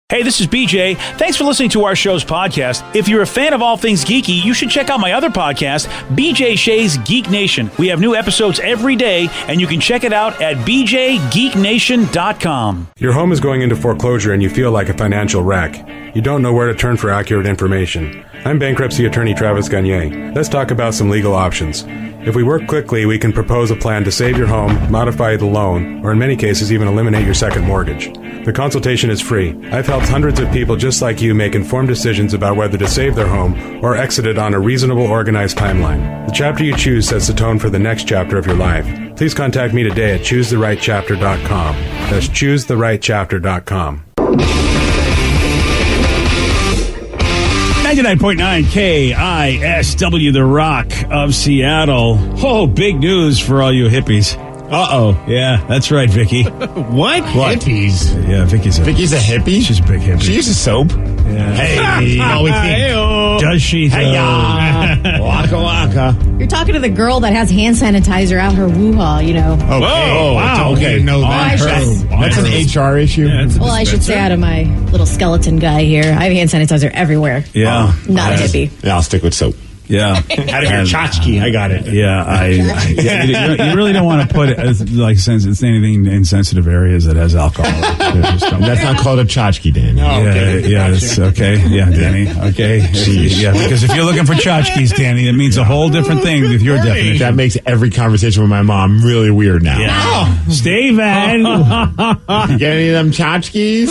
Hey, this is BJ. Thanks for listening to our show's podcast. If you're a fan of all things geeky, you should check out my other podcast, BJ Shea's Geek Nation. We have new episodes every day, and you can check it out at bjgeeknation.com. Your home is going into foreclosure and you feel like a financial wreck. You don't know where to turn for accurate information. I'm bankruptcy attorney Travis Gagne. Let's talk about some legal options. If we work quickly, we can propose a plan to save your home, modify the loan, or in many cases even eliminate your second mortgage. The consultation is free. I've helped hundreds of people just like you make informed decisions about whether to save their home or exit it on a reasonable, organized timeline. The chapter you choose sets the tone for the next chapter of your life. Please contact me today at choosetherightchapter.com. That's choosetherightchapter.com. 99.9 KISW, The Rock of Seattle. Oh, big news for all you hippies. Uh-oh. Yeah, that's right, Vicky. What? Hippies? Yeah, Vicky's a hippie? She's a big hippie. She uses soap? Yeah. Hey. Does she? Waka waka. You're talking to the girl that has hand sanitizer out her woo-ha, you know. Okay. Whoa, wow. Okay. know that. That's an HR issue? Yeah, Well, I should say out of my little skeleton guy here. I have hand sanitizer everywhere. Yeah. Not a hippie. Yeah, I'll stick with soap. Yeah. Out of your tchotchke. I got it. Yeah, you really don't want to put it it's anything in sensitive areas that has alcohol. That's not called a tchotchke, Dan. Yeah, that's okay. Yeah, Danny. Okay. Yeah, because if you're looking for tchotchkes, Danny, it means a whole different thing with your definition. That makes every conversation with my mom really weird now. Yeah. Steven! You get any of them tchotchkes?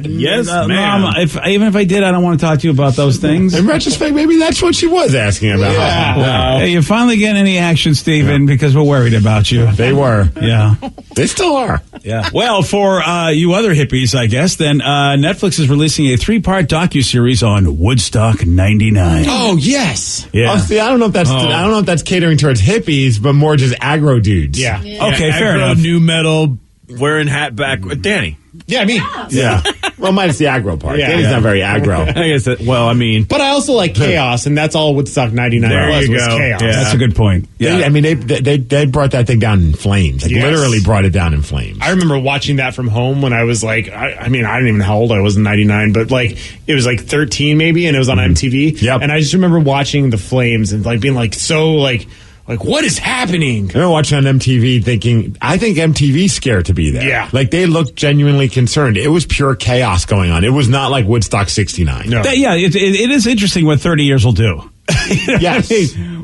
Yes, Mom. Even if I did, I don't want to talk to you about those things. In retrospect, maybe that's what she was asking about. Yeah. Hey, you finally getting any action, Steven, because we're worried about you. They were. Yeah. They still are. Yeah. Well, for you other hippies, I guess, then Netflix is releasing a 3-part docuseries on Woodstock 99. Oh, yes. Yeah. Oh, see, I don't know if that's catering towards hippies, but more just aggro dudes. Yeah. Okay, fair enough. New metal, wearing hat back. Danny. Yeah, me. Yeah. Well, minus the aggro part. Yeah. Danny's not very aggro. I guess that, But I also like chaos, and that's all Woodstock 99 was chaos. Yeah, that's a good point. Yeah. They brought that thing down in flames. Like, Yes. literally brought it down in flames. I remember watching that from home when I was like, I don't even know how old I was in 99, but like, it was like 13 maybe, and it was on MTV. Yep. And I just remember watching the flames and like being like, so like what is happening? I remember watching on MTV thinking, I think MTV's scared to be there. Yeah. Like, they looked genuinely concerned. It was pure chaos going on. It was not like Woodstock 69. No. It is interesting what 30 years will do. Yes.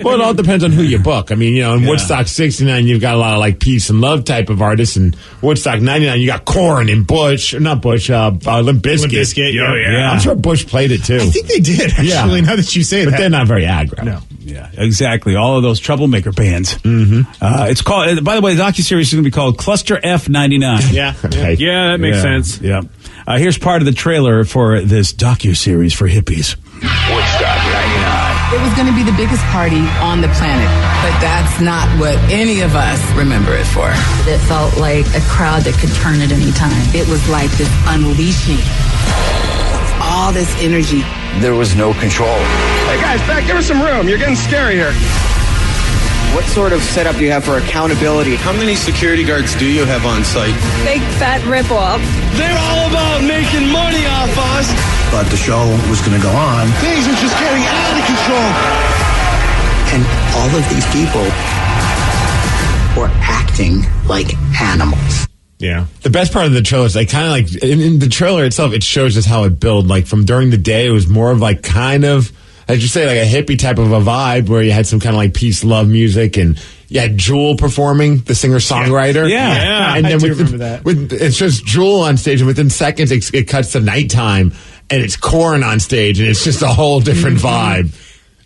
Well, it all depends on who you book. I mean, in Woodstock 69, you've got a lot of like peace and love type of artists, and Woodstock 99, you got Korn and Limp Bizkit. Limp Bizkit, yeah. I'm sure Bush played it too. I think they did, actually, now that you say but that. they're not very aggro. No. Yeah, exactly. All of those troublemaker bands. Mm-hmm. It's called. By the way, the docuseries is going to be called Cluster F99. Yeah. Okay. Yeah, that makes sense. Yeah. Here's part of the trailer for this docuseries for hippies. Woodstock 99. It was going to be the biggest party on the planet, but that's not what any of us remember it for. It felt like a crowd that could turn at any time. It was like this unleashing all this energy. There was no control. Hey guys, back, give us some room. You're getting scary here. What sort of setup do you have for accountability? How many security guards do you have on site? Big fat ripoff. They're all about making money off us. But the show was going to go on. Things are just getting out of control. And all of these people were acting like animals. Yeah. The best part of the trailer is like kind of like in the trailer itself, it shows us how it built. Like from during the day, it was more of like kind of, as you say, like a hippie type of a vibe where you had some kind of like peace, love music, and you had Jewel performing, the singer-songwriter. Yeah. And then remember that. It's just Jewel on stage, and within seconds it cuts to nighttime, and it's Korn on stage, and it's just a whole different vibe.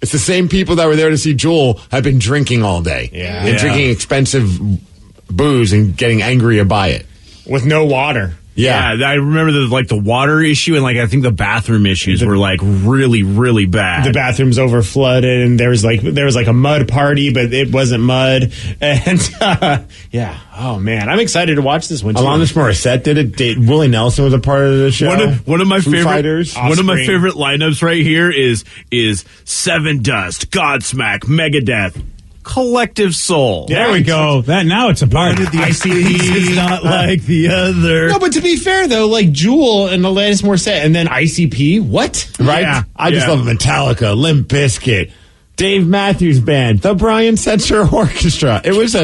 It's the same people that were there to see Jewel have been drinking all day. Yeah. And drinking expensive booze and getting angrier by it. With no water. Yeah, I remember the water issue, and like I think the bathroom issues were like really, really bad. The bathrooms over flooded, and there was like a mud party, but it wasn't mud. And yeah, oh man, I'm excited to watch this one too. Alanis Morissette did it. Willie Nelson was a part of the show. One of my Foo favorite Fighters. One of my favorite lineups right here is Seven Dust, Godsmack, Megadeth, collective soul. There we go. That now it's a part of the ICP is not like the other. No, but to be fair though, like Jewel and Alanis Morissette, and then ICP. What? Right? Yeah. I just love Metallica, Limp Bizkit, Dave Matthews Band, the Brian Setzer Orchestra. It was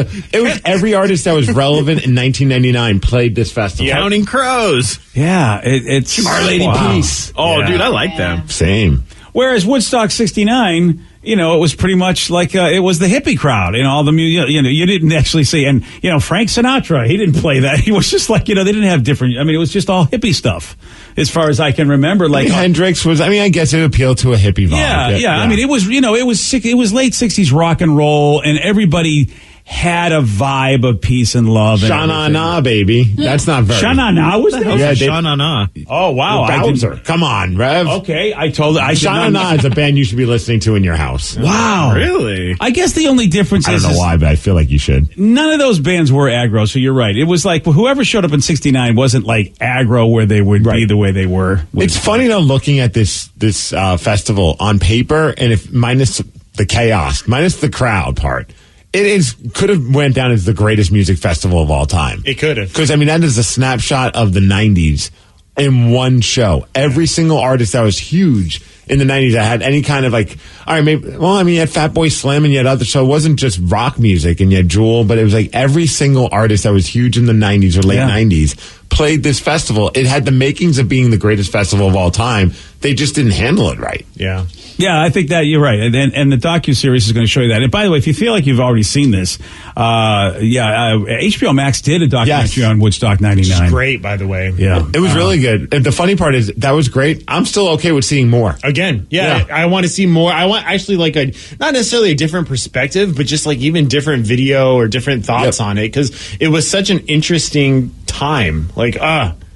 every artist that was relevant in 1999 played this festival. Counting Crows. Yeah, it's Our Lady Peace. Oh, Yeah. dude, I like them. Same. Whereas Woodstock 69, it was pretty much like it was the hippie crowd and all the music. You didn't actually see, and Frank Sinatra, he didn't play that. He was just like they didn't have different. I mean, it was just all hippie stuff, as far as I can remember. Like Hendrix was. I mean, I guess it appealed to a hippie vibe. Yeah. I mean, it was it was late 60s rock and roll, and everybody had a vibe of peace and love. Sha-na-na, baby. That's not very. Sha-na-na was there? Yeah, Sha-na-na. Oh, wow. Bowser. Come on, Rev. Okay, I told I did not Sha-na-na is a band you should be listening to in your house. Wow. Really? I guess the only difference I is don't know why, but I feel like you should. none of those bands were aggro, so you're right. It was like whoever showed up in 69 wasn't like aggro where they would be the way they were. It's funny though, looking at this festival on paper, and if minus the chaos, minus the crowd part, could have went down as the greatest music festival of all time. It could have. Because, I mean, that is a snapshot of the 90s in one show. Every single artist that was huge in the 90s that had any kind of like, all right, maybe, well, I mean, you had Fatboy Slim and you had other, so it wasn't just rock music and you had Jewel, but it was like every single artist that was huge in the 90s or late 90s played this festival. It had the makings of being the greatest festival of all time. They just didn't handle it right. Yeah. Yeah, I think that you're right, and the docuseries is going to show you that. And by the way, if you feel like you've already seen this, HBO Max did a documentary on Woodstock '99. Great, by the way. Yeah, it was really good. And the funny part is that was great. I'm still okay with seeing more. Again, I want to see more. I want actually like not necessarily a different perspective, but just like even different video or different thoughts on it, because it was such an interesting time. Like,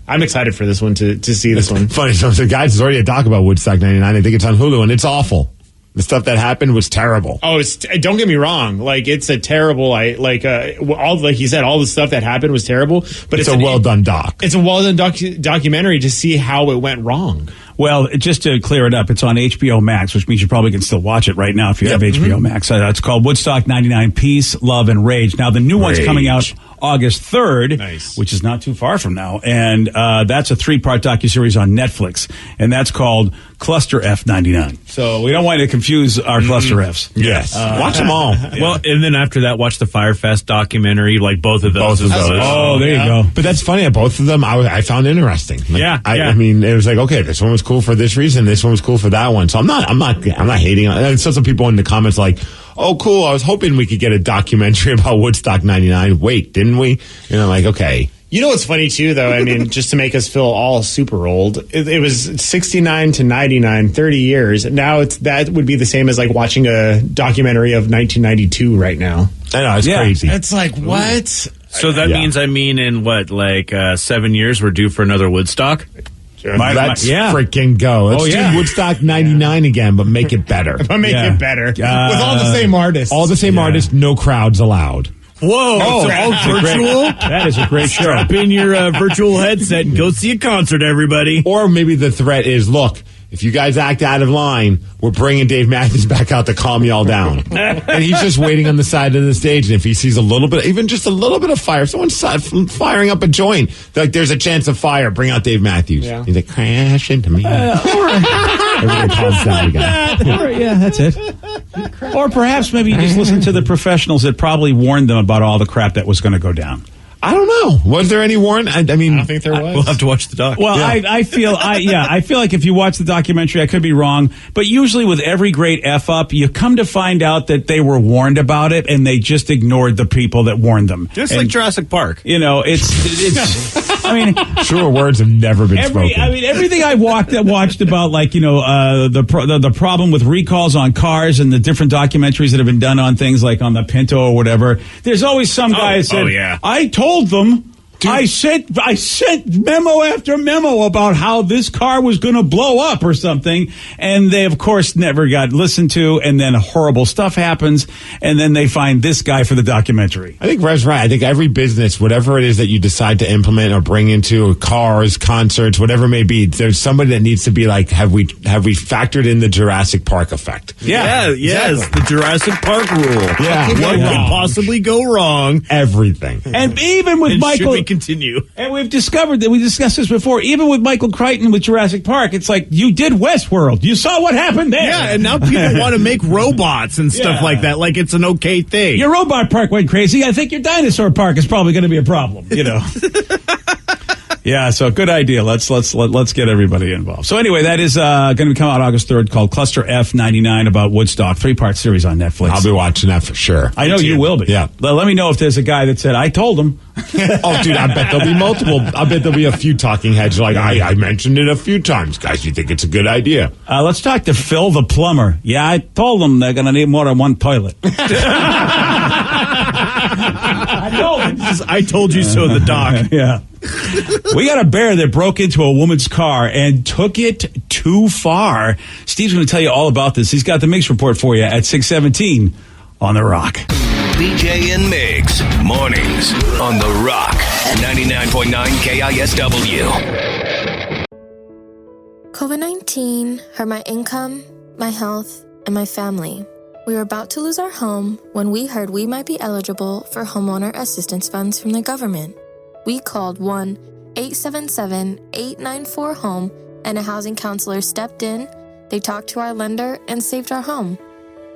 I'm excited for this one to see this one. Funny, so guys, there's already a doc about Woodstock '99. I think it's on Hulu, and it's awful. The stuff that happened was terrible. Oh, don't get me wrong. Like, it's a terrible. Like you said, all the stuff that happened was terrible. But it's a well done doc. It's a well done documentary to see how it went wrong. Well, just to clear it up, it's on HBO Max, which means you probably can still watch it right now if you have HBO Max. It's called Woodstock '99: Peace, Love, and Rage. Now, the new one's coming out August 3rd, which is not too far from now, and that's a 3-part docuseries on Netflix, and that's called Cluster F99. So we don't want to confuse our Cluster Fs. Yes. Watch them all. Well, and then after that, watch the Firefest documentary, like both of those. Oh, there you go. But that's funny. Both of them I found interesting. Like, I mean, it was like, okay, this one was cool for this reason, this one was cool for that one. So I'm not hating on it. And so some people in the comments like, oh, cool, I was hoping we could get a documentary about Woodstock '99. Wait, didn't we? And I'm like, okay. You know what's funny, too, though? I mean, just to make us feel all super old, it was 69 to 99, 30 years. Now that would be the same as, like, watching a documentary of 1992 right now. I know, it's crazy. It's like, what? So that means, in what, like 7 years, we're due for another Woodstock? Let's freaking go. Let's do Woodstock '99 again, but make it better. But make it better. With all the same artists. All the same artists, no crowds allowed. Whoa! Oh, virtual? That is a great show. Strap in your virtual headset and go see a concert, everybody. Or maybe the threat is, look, if you guys act out of line, we're bringing Dave Matthews back out to calm y'all down. And he's just waiting on the side of the stage. And if he sees a little bit, even just a little bit of fire, someone's firing up a joint, like there's a chance of fire, bring out Dave Matthews. Yeah. He's like, crash into me. Everything calms down again. That's it. Or perhaps maybe you just listen to the professionals that probably warned them about all the crap that was going to go down. I don't know. Was there any warrant? I mean, I don't think there was. We'll have to watch the doc. Well, I feel like if you watch the documentary, I could be wrong, but usually with every great F up, you come to find out that they were warned about it and they just ignored the people that warned them. Just like Jurassic Park. It's I mean, sure, words have never been spoken. I mean, everything I watched about, like, the problem with recalls on cars and the different documentaries that have been done on things like on the Pinto or whatever. There's always some guy that said, I told them. I sent memo after memo about how this car was going to blow up or something, and they, of course, never got listened to, and then horrible stuff happens, and then they find this guy for the documentary. I think Rev's right. I think every business, whatever it is that you decide to implement or bring into cars, concerts, whatever it may be, there's somebody that needs to be like, have we factored in the Jurassic Park effect? Yeah, yes, exactly. the Jurassic Park rule. Yeah. What could possibly go wrong? Everything. And even with Michael... Should we continue? And we've discovered that, we discussed this before, even with Michael Crichton with Jurassic Park, it's like, you did Westworld. You saw what happened there. Yeah, and now people want to make robots and stuff like that, like it's an okay thing. Your robot park went crazy. I think your dinosaur park is probably going to be a problem, you know. Yeah, so good idea. Let's get everybody involved. So anyway, that is going to come out August 3rd, called Cluster F99, about Woodstock, 3-part series on Netflix. I'll be watching that for sure. I know you will be. Yeah. Let me know if there's a guy that said, I told him. Oh, dude, I bet there'll be multiple. I bet there'll be a few talking heads like, I mentioned it a few times. Guys, you think it's a good idea? Let's talk to Phil the plumber. Yeah, I told them they're going to need more than one toilet. I told you so, the doc. Yeah. We got a bear that broke into a woman's car and took it too far. Steve's going to tell you all about this. He's got the Migs report for you at 6:17 on The Rock. BJ and Migs, mornings on The Rock, 99.9 KISW. COVID-19 hurt my income, my health, and my family. We were about to lose our home when we heard we might be eligible for homeowner assistance funds from the government. We called 1-877-894-HOME, and a housing counselor stepped in, they talked to our lender, and saved our home.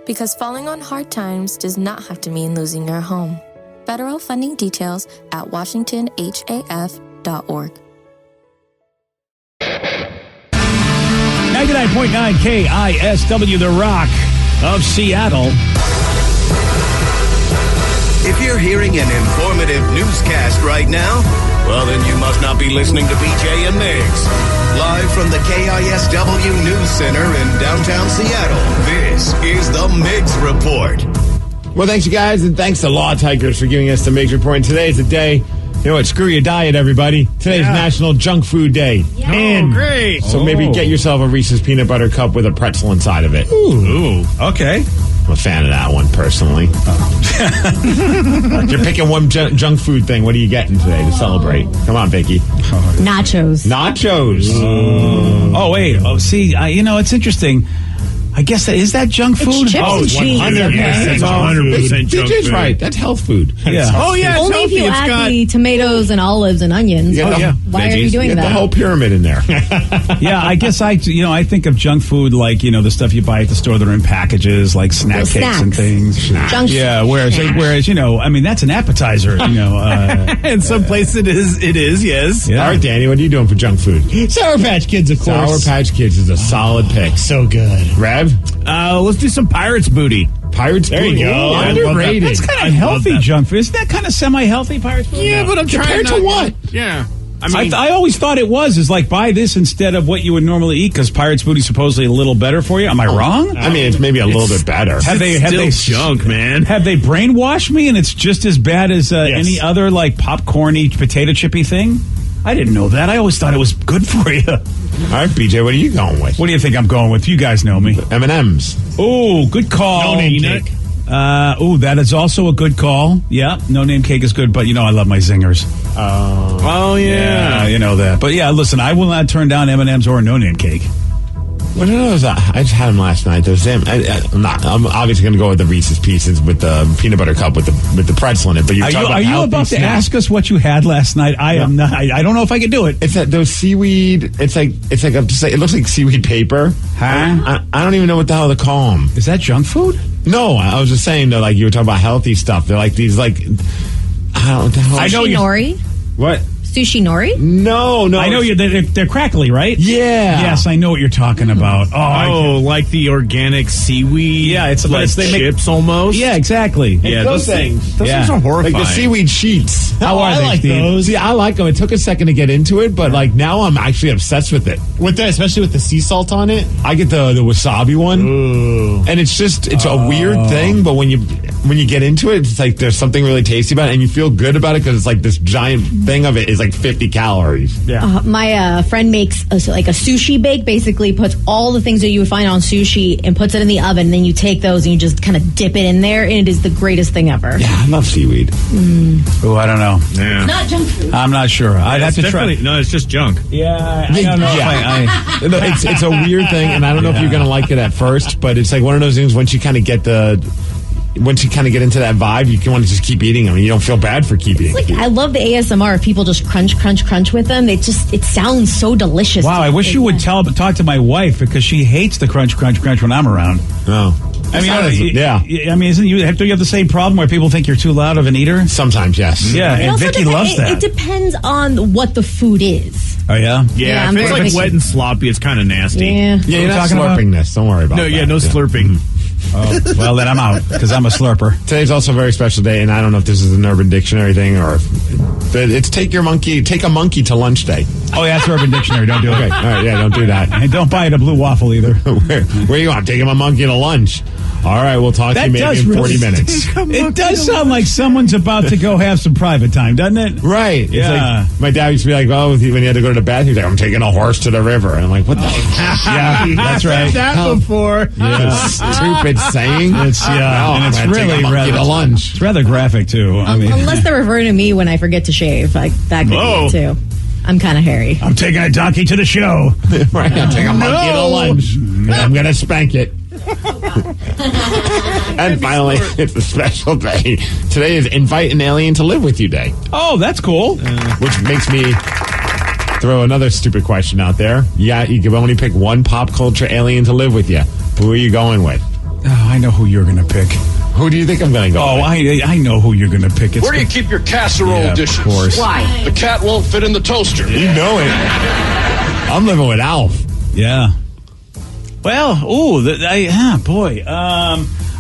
Because falling on hard times does not have to mean losing your home. Federal funding details at washingtonhaf.org. 99.9 KISW, The Rock of Seattle. If you're hearing an informative newscast right now, well, then you must not be listening to BJ and Migs. Live from the KISW News Center in downtown Seattle, this is the Migs Report. Well, thanks, you guys, and thanks to Law Tigers for giving us the Migs Report. And today's the day. You know what? Screw your diet, everybody. Today's National Junk Food Day. Yeah. Oh, great. So maybe get yourself a Reese's Peanut Butter Cup with a pretzel inside of it. Ooh. Okay. I'm a fan of that one, personally. You're picking one junk food thing. What are you getting today to celebrate? Come on, Vicky. Nachos. Nachos. Oh, wait. Oh, see, it's interesting. I guess is that junk food? It's chips and cheese. 100%. 100% junk DJ's food. right. That's health food. Yeah. Oh, yeah. It's Only healthy. if you It's add got the tomatoes and olives and onions. Why are you doing You got that? the whole pyramid in there. Yeah, I guess I think of junk food like, the stuff you buy at the store that are in packages, like snack cakes snacks. and things. Junk Yeah, whereas, that's an appetizer, in some places it is, yes. Yeah. All right, Danny, what are you doing for junk food? Sour Patch Kids, of course. Sour Patch Kids is a solid pick. So good. Rev? Let's do some Pirates booty. Pirates There you Booty. go. Ooh, I love underrated. That's kind of healthy junk food. Isn't that kind of semi-healthy, Pirates food? Yeah, but I'm trying Compared to what? Yeah. I mean, I always thought it was like buy this instead of what you would normally eat because Pirates Booty supposedly a little better for you. Am I wrong? I mean, it's maybe a little bit better. Have they junk, man? Have they brainwashed me and it's just as bad as any other like popcorny potato chippy thing? I didn't know that. I always thought it was good for you. All right, BJ, what are you going with? What do you think I'm going with? You guys know me. M&M's. Oh, good call. No name cake. That is also a good call. Yeah, no name cake is good, but I love my zingers. Oh, yeah. You know that. But yeah, listen, I will not turn down M&M's or no name cake. What are those? I just had them last night. Those I'm obviously going to go with the Reese's Pieces with the peanut butter cup with the pretzel in it. But are you about to ask us what you had last night? I am not. I don't know if I can do it. It's those seaweed. It's like it looks like seaweed paper. Huh? I don't even know what the hell to call them. Is that junk food? No, I was just saying that like you were talking about healthy stuff. They're like these like I don't know. Sushi nori? What? Sushi nori? No. I know they're crackly, right? Yeah. Yes, I know what you're talking about. Like the organic seaweed. Yeah, it's like they make chips almost. Yeah, exactly. Yeah, those things. Those things are horrifying. Like the seaweed sheets. How are they, like Steve? those. See, I like them. It took a second to get into it, but like now I'm actually obsessed with it. With that, especially with the sea salt on it. I get the wasabi one. Ooh. And it's a weird thing, but when you when you get into it, it's like there's something really tasty about it, and you feel good about it because it's like this giant thing of it is like 50 calories. Yeah. My friend makes a sushi bake, basically puts all the things that you would find on sushi and puts it in the oven, and then you take those and you just kind of dip it in there, and it is the greatest thing ever. Yeah, I love seaweed. Oh, I don't know. Yeah. Not junk food. I'm not sure. I'd have to try. No, it's just junk. Yeah, I don't know. Yeah. It's a weird thing, and I don't know if you're going to like it at first, but it's like one of those things once you kind of get into that vibe, you can want to just keep eating them, and you don't feel bad for keeping eating. Like, I love the ASMR of people just crunch with them. It sounds so delicious. Wow, I wish you would talk to my wife because she hates the crunch when I'm around. Oh. I mean, I mean, don't you have the same problem where people think you're too loud of an eater? Sometimes, yes. Yeah, and Vicky loves that. It depends on what the food is. Oh, yeah? Yeah, if it's like wet and sloppy, it's kind of nasty. Yeah, you're not slurping this. Don't worry about it. No slurping. Oh, well, then I'm out because I'm a slurper. Today's also a very special day, and I don't know if this is an Urban Dictionary thing but it's take a monkey to lunch day. Oh, yeah, that's Urban Dictionary. Don't do it. Okay, all right, yeah, don't do that. And don't buy it a blue waffle either. Where you going? I'm taking my monkey to lunch. All right, we'll talk to you maybe in 40 minutes. It does sound like someone's about to go have some private time, doesn't it? Right. It's Yeah. like, my dad used to be like, oh, when he had to go to the bathroom, he's like, I'm taking a horse to the river. And I'm like, what the Yeah, that's right. That before. Yeah. Stupid saying. And it's really rather to lunch. It's rather graphic too. I mean, unless they're referring to me when I forget to shave, like that could be it too. I'm kind of hairy. I'm taking a donkey to the show. Right. I'm taking a monkey to lunch. And I'm going to spank it. And finally, it's a special day. Today is Invite an Alien to Live With You Day. Oh, that's cool. Which makes me throw another stupid question out there. Yeah, you can only pick one pop culture alien to live with you. Who are you going with? Oh, I know who you're going to pick. Who do you think I'm going to go with? I know who you're going to pick. Where do you keep your casserole dishes? Of course. Why? The cat won't fit in the toaster. You know it. I'm living with Alf. Yeah. Well,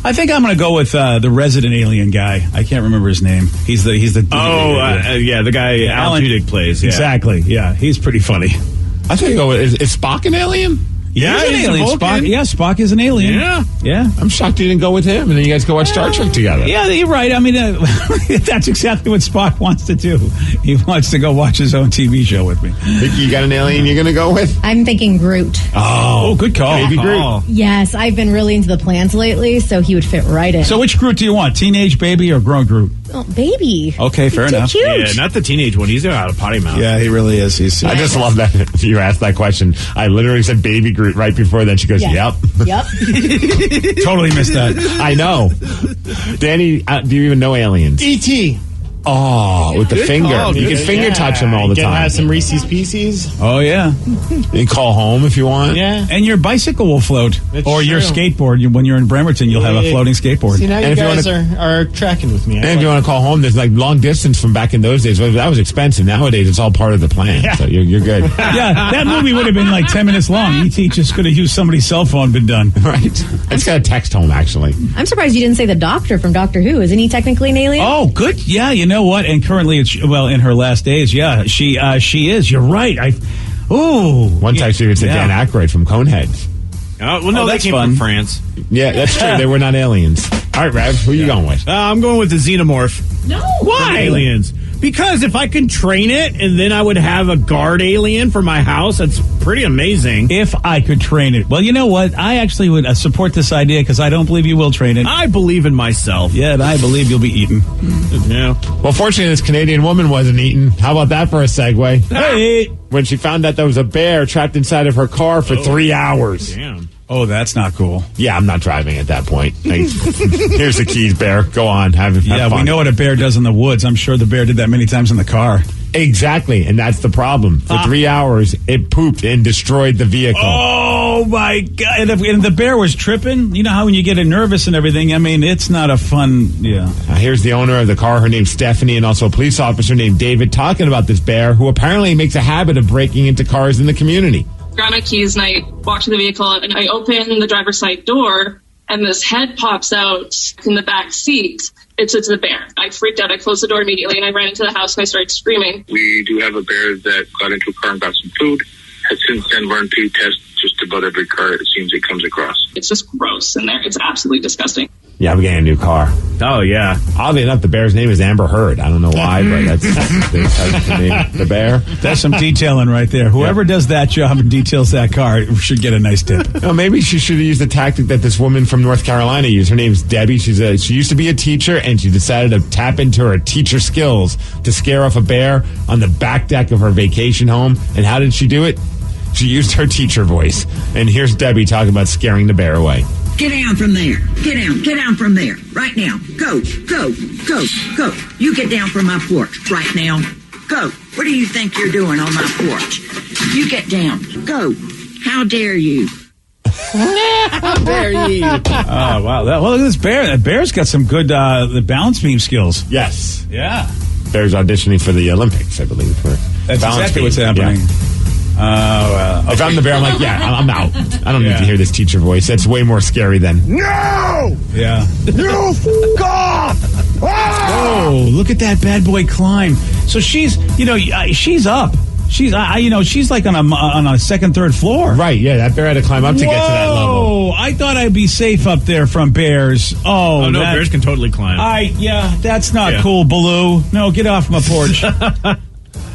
I think I'm going to go with the resident alien guy. I can't remember his name. He's the the guy Alan Tudyk plays. Yeah. Exactly. Yeah, he's pretty funny. I think you go with is Spock an alien? Yeah, he's an alien. Spock is an alien. Yeah. I'm shocked you didn't go with him, and then you guys go watch Star Trek together. Yeah, you're right. I mean, that's exactly what Spock wants to do. He wants to go watch his own TV show with me. Vicky, you got an alien you're going to go with? I'm thinking Groot. Oh, good call. Baby Groot. Yes, I've been really into the plants lately, so he would fit right in. So which Groot do you want? Teenage baby or grown Groot? Oh, baby. Okay, fair enough. Cute. Yeah, not the teenage one. He's out of potty mouth. Yeah, he really is. I just love that you asked that question. I literally said baby Groot right before that. She goes, Yep. Totally missed that. I know. Danny, do you even know aliens? E.T. Oh, with the finger. Call, you can finger touch him all the time. Have some Reese's Pieces. Oh, yeah. You can call home if you want. Yeah. And your bicycle will float. It's or your true. skateboard. When you're in Bremerton, you'll have a floating skateboard. See, now And you if you guys are tracking with me. And if you want to call home, there's like long distance from back in those days. Well, that was expensive. Nowadays, it's all part of the plan. Yeah. So you're good. Yeah, that movie would have been like 10 minutes long. E.T. just could have used somebody's cell phone, been done. Right. It's got a text home, actually. I'm surprised you didn't say the Doctor from Doctor Who. Isn't he technically an alien? Oh, good. Yeah, you know what? And currently, it's in her last days. Yeah, she is. You're right. One text even said Dan Aykroyd from Coneheads. Well, no, that's they came fun. from France. Yeah, that's true. They were not aliens. All right, Rev, who are you going with? I'm going with the xenomorph. No. Why? Aliens. Because if I can train it and then I would have a guard alien for my house, that's pretty amazing. If I could train it. Well, you know what? I actually would support this idea because I don't believe you will train it. I believe in myself. Yeah, and I believe you'll be eaten. Yeah. Well, fortunately, this Canadian woman wasn't eaten. How about that for a segue? Hey! When she found out there was a bear trapped inside of her car for 3 hours. Damn. Oh, that's not cool. Yeah, I'm not driving at that point. Here's the keys, bear. Go on. Have fun. We know what a bear does in the woods. I'm sure the bear did that many times in the car. Exactly, and that's the problem. For 3 hours, it pooped and destroyed the vehicle. Oh, my God. And the bear was tripping. You know how when you get nervous and everything, I mean, it's not a fun, Here's the owner of the car. Her name's Stephanie, and also a police officer named David talking about this bear who apparently makes a habit of breaking into cars in the community. Grab my keys and I walk to the vehicle and I open the driver's side door and this head pops out in the back seat. It's the bear. I freaked out. I closed the door immediately and I ran into the house and I started screaming. We do have a bear that got into a car and got some food. Has since then learned to test just about every car it seems it comes across. It's just gross in there. It's absolutely disgusting. Yeah, I'm getting a new car. Oh, yeah. Oddly enough, the bear's name is Amber Heard. I don't know why, but that's the name. The bear. That's some detailing right there. Whoever does that job and details that car should get a nice tip. No, maybe she should have used the tactic that this woman from North Carolina used. Her name's Debbie. She used to be a teacher, and she decided to tap into her teacher skills to scare off a bear on the back deck of her vacation home. And how did she do it? She used her teacher voice. And here's Debbie talking about scaring the bear away. Get down from there. Get down from there. Right now. Go. You get down from my porch right now. Go. What do you think you're doing on my porch? You get down. Go. How dare you? How dare you? Oh, wow. Well, look at this bear. That bear's got some good the balance beam skills. Yes. Yeah. Bear's auditioning for the Olympics, I believe. That's exactly what's happening. Yeah. If I'm the bear, I'm like, I'm out. I don't need to hear this teacher voice. That's way more scary than no. Yeah. You f*** off! Oh, look at that bad boy climb. So she's up. She's like on a second, third floor. Right. Yeah, that bear had to climb up to get to that level. Oh, I thought I'd be safe up there from bears. Oh no, bears can totally climb. That's not cool, Baloo. No, get off my porch.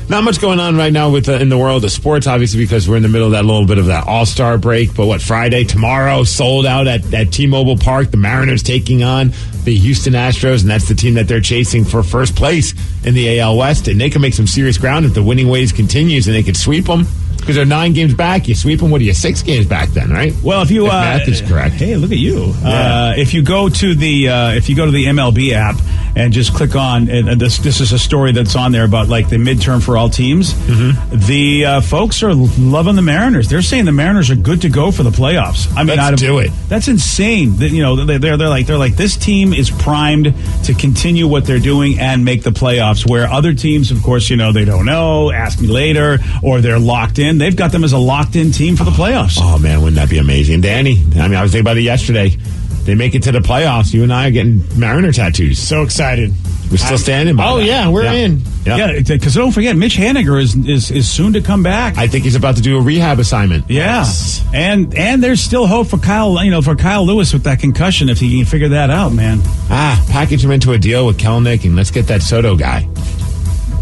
Not much going on right now with in the world of sports, obviously, because we're in the middle of that little bit of that All-Star break. But Friday, tomorrow, sold out at T-Mobile Park. The Mariners taking on the Houston Astros, and that's the team that they're chasing for first place in the AL West. And they can make some serious ground if the winning ways continues, and they could sweep them. Because they're 9 games back. You sweep them, 6 games back then, right? Well, if you... math is correct. Hey, look at you. Yeah. If you go to the MLB app and just click on... And this is a story that's on there about, like, the midterm for all teams. Mm-hmm. The folks are loving the Mariners. They're saying the Mariners are good to go for the playoffs. I mean, Let's do it. That's insane. They're like, this team is primed to continue what they're doing and make the playoffs, where other teams, of course, they don't know, ask me later, or they're locked in. They've got them as a locked-in team for the playoffs. Oh, man, wouldn't that be amazing? Danny, I was thinking about it yesterday. They make it to the playoffs. You and I are getting Mariner tattoos. So excited. We're still standing by that. Yeah, we're in. Yeah, because don't forget, Mitch Haniger is soon to come back. I think he's about to do a rehab assignment. Yeah, yes. and there's still hope for Kyle Lewis with that concussion if he can figure that out, man. Package him into a deal with Kelnick, and let's get that Soto guy.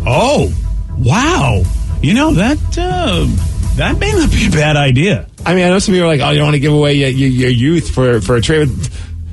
Oh, wow. That may not be a bad idea. I mean, I know some people are like, oh, you don't want to give away your youth for a trade.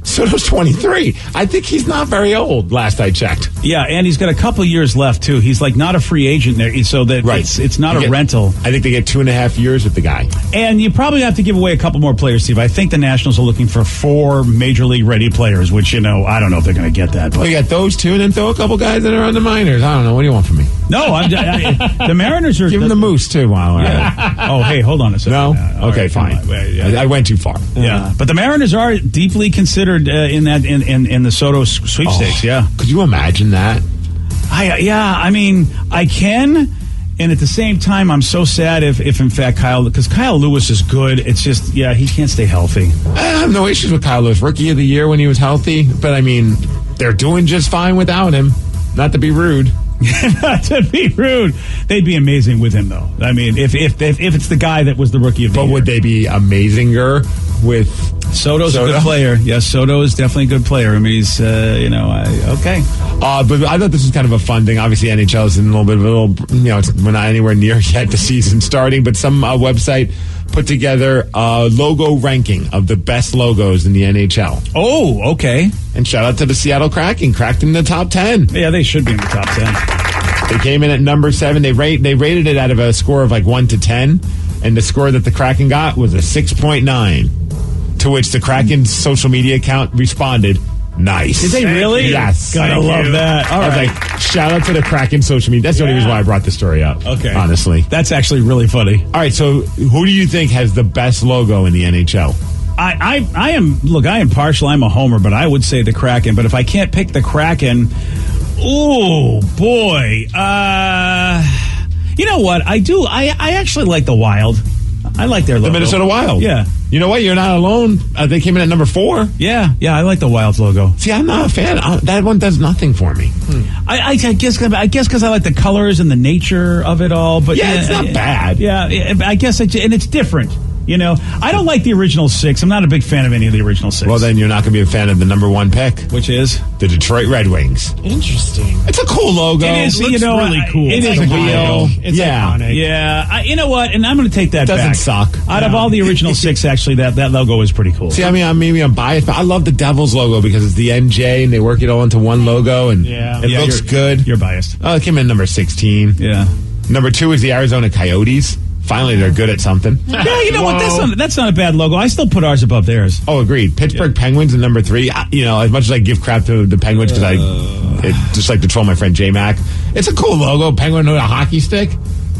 Soto's 23. I think he's not very old, last I checked. Yeah, and he's got a couple years left, too. He's like not a free agent there, so that it's not a rental. I think they get 2.5 years with the guy. And you probably have to give away a couple more players, Steve. I think the Nationals are looking for 4 major league ready players, which, I don't know if they're going to get that. But you got those 2, and then throw a couple guys that are on the minors. I don't know. What do you want from me? No, the Mariners are... Give them the Moose, too, while we're at it. Oh, hey, hold on a second. No? Okay, fine. I went too far. Yeah, but the Mariners are deeply considered in the Soto sweepstakes. Yeah, could you imagine that? I can, and at the same time, I'm so sad if in fact Kyle Lewis is good. It's just he can't stay healthy. I have no issues with Kyle Lewis, Rookie of the Year when he was healthy, but they're doing just fine without him. Not to be rude. Not to be rude. They'd be amazing with him, though. I mean, if it's the guy that was the Rookie of the Year. But would they be amazinger with Soto's a good player? Yes, Soto is definitely a good player. I mean, he's, okay. But I thought this was kind of a fun thing. Obviously, NHL is in we're not anywhere near yet the season starting, but some website put together a logo ranking of the best logos in the NHL. Oh, okay. And shout out to the Seattle Kraken, cracked in the top 10. Yeah, they should be in the top 10. They came in at number 7. They rated it out of a score of 1 to 10, and the score that the Kraken got was a 6.9. To which the Kraken's social media account responded, "Nice." Did they really? Yes. Gotta love that. All right. Shout out to the Kraken social media. That's the only reason why I brought the story up. Okay. Honestly. That's actually really funny. All right, so who do you think has the best logo in the NHL? I am partial. I'm a homer, but I would say the Kraken. But if I can't pick the Kraken, oh boy. You know what? I do. I actually like the Wild. I like their logo. The Minnesota Wild. Yeah. You know what? You're not alone. They came in at number 4. Yeah, I like the Wild logo. See, I'm not a fan. That one does nothing for me. I guess because I like the colors and the nature of it all. But it's not bad. Yeah, I guess, and it's different. You know, I don't like the original 6. I'm not a big fan of any of the original 6. Well, then you're not going to be a fan of the number 1 pick, which is the Detroit Red Wings. Interesting. It's a cool logo. It is. Looks really cool. It is a wheel. It's iconic. Yeah. You know what? And I'm going to take that Doesn't back. suck. Out of all the original 6, actually, that logo is pretty cool. See, I mean, maybe I'm biased, but I love the Devils logo because it's the NJ and they work it all into one logo and it looks good. You're biased. Oh, it came in number 16. Yeah. Number 2 is the Arizona Coyotes. Finally, they're good at something. Yeah, you know what? That's not a bad logo. I still put ours above theirs. Oh, agreed. Pittsburgh Penguins at number 3. You know, as much as I give crap to the Penguins because I just like to troll my friend J-Mac, it's a cool logo. Penguin with a hockey stick.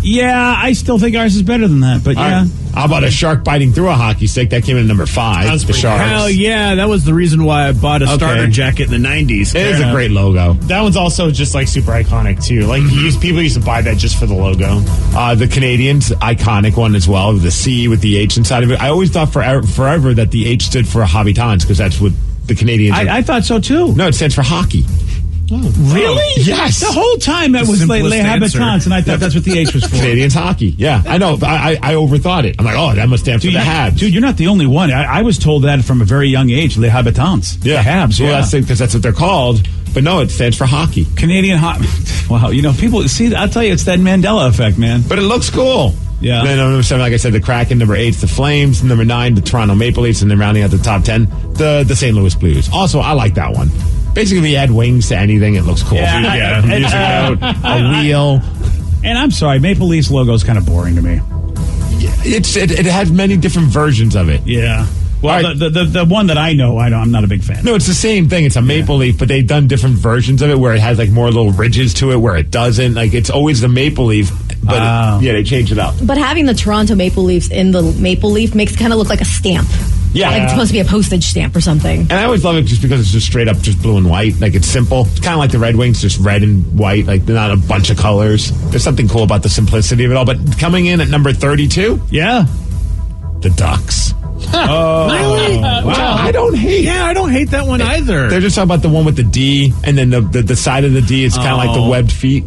Yeah, I still think ours is better than that, but yeah. How about a shark biting through a hockey stick? That came in number 5. The Sharks. Hell yeah, that was the reason why I bought a starter jacket in the 90s. It is a great logo. That one's also just like super iconic too. Like people used to buy that just for the logo. The Canadians, iconic one as well. The C with the H inside of it. I always thought forever that the H stood for Habitants because that's what the Canadians I thought so too. No, it stands for hockey. Oh, really? Yes. The whole time that was Les Habitants, and I thought that's what the H was for. Canadians hockey. Yeah, I know. I overthought it. I'm like, oh, that must stand for the Habs. Dude, you're not the only one. I was told that from a very young age, Les Habitants. Yeah. The Habs, well, that's because that's what they're called. But no, it stands for hockey. Canadian hockey. Wow, you know, people, see, I'll tell you, it's that Mandela effect, man. But it looks cool. Yeah. Then number 7, like I said, the Kraken. Number 8, the Flames. Number 9, the Toronto Maple Leafs. And then rounding out the top 10, the St. Louis Blues. Also, I like that one. Basically, if you add wings to anything, it looks cool. Yeah. Music note, a wheel. And I'm sorry, Maple Leafs logo is kind of boring to me. It has many different versions of it. Yeah. Well, right. the one that I know, I'm not a big fan. No, it's the same thing. It's a maple leaf, but they've done different versions of it where it has like more little ridges to it, where it doesn't. Like it's always the maple leaf, but they change it up. But having the Toronto Maple Leafs in the maple leaf makes it kind of look like a stamp. Yeah. Like it's supposed to be a postage stamp or something. And I always love it just because it's just straight up just blue and white. Like it's simple. It's kind of like the Red Wings, just red and white. Like they're not a bunch of colors. There's something cool about the simplicity of it all. But coming in at number 32, the Ducks. Oh, really? Wow. I don't hate. Yeah, I don't hate that one either. They're just talking about the one with the D, and then the side of the D is kind of like the webbed feet.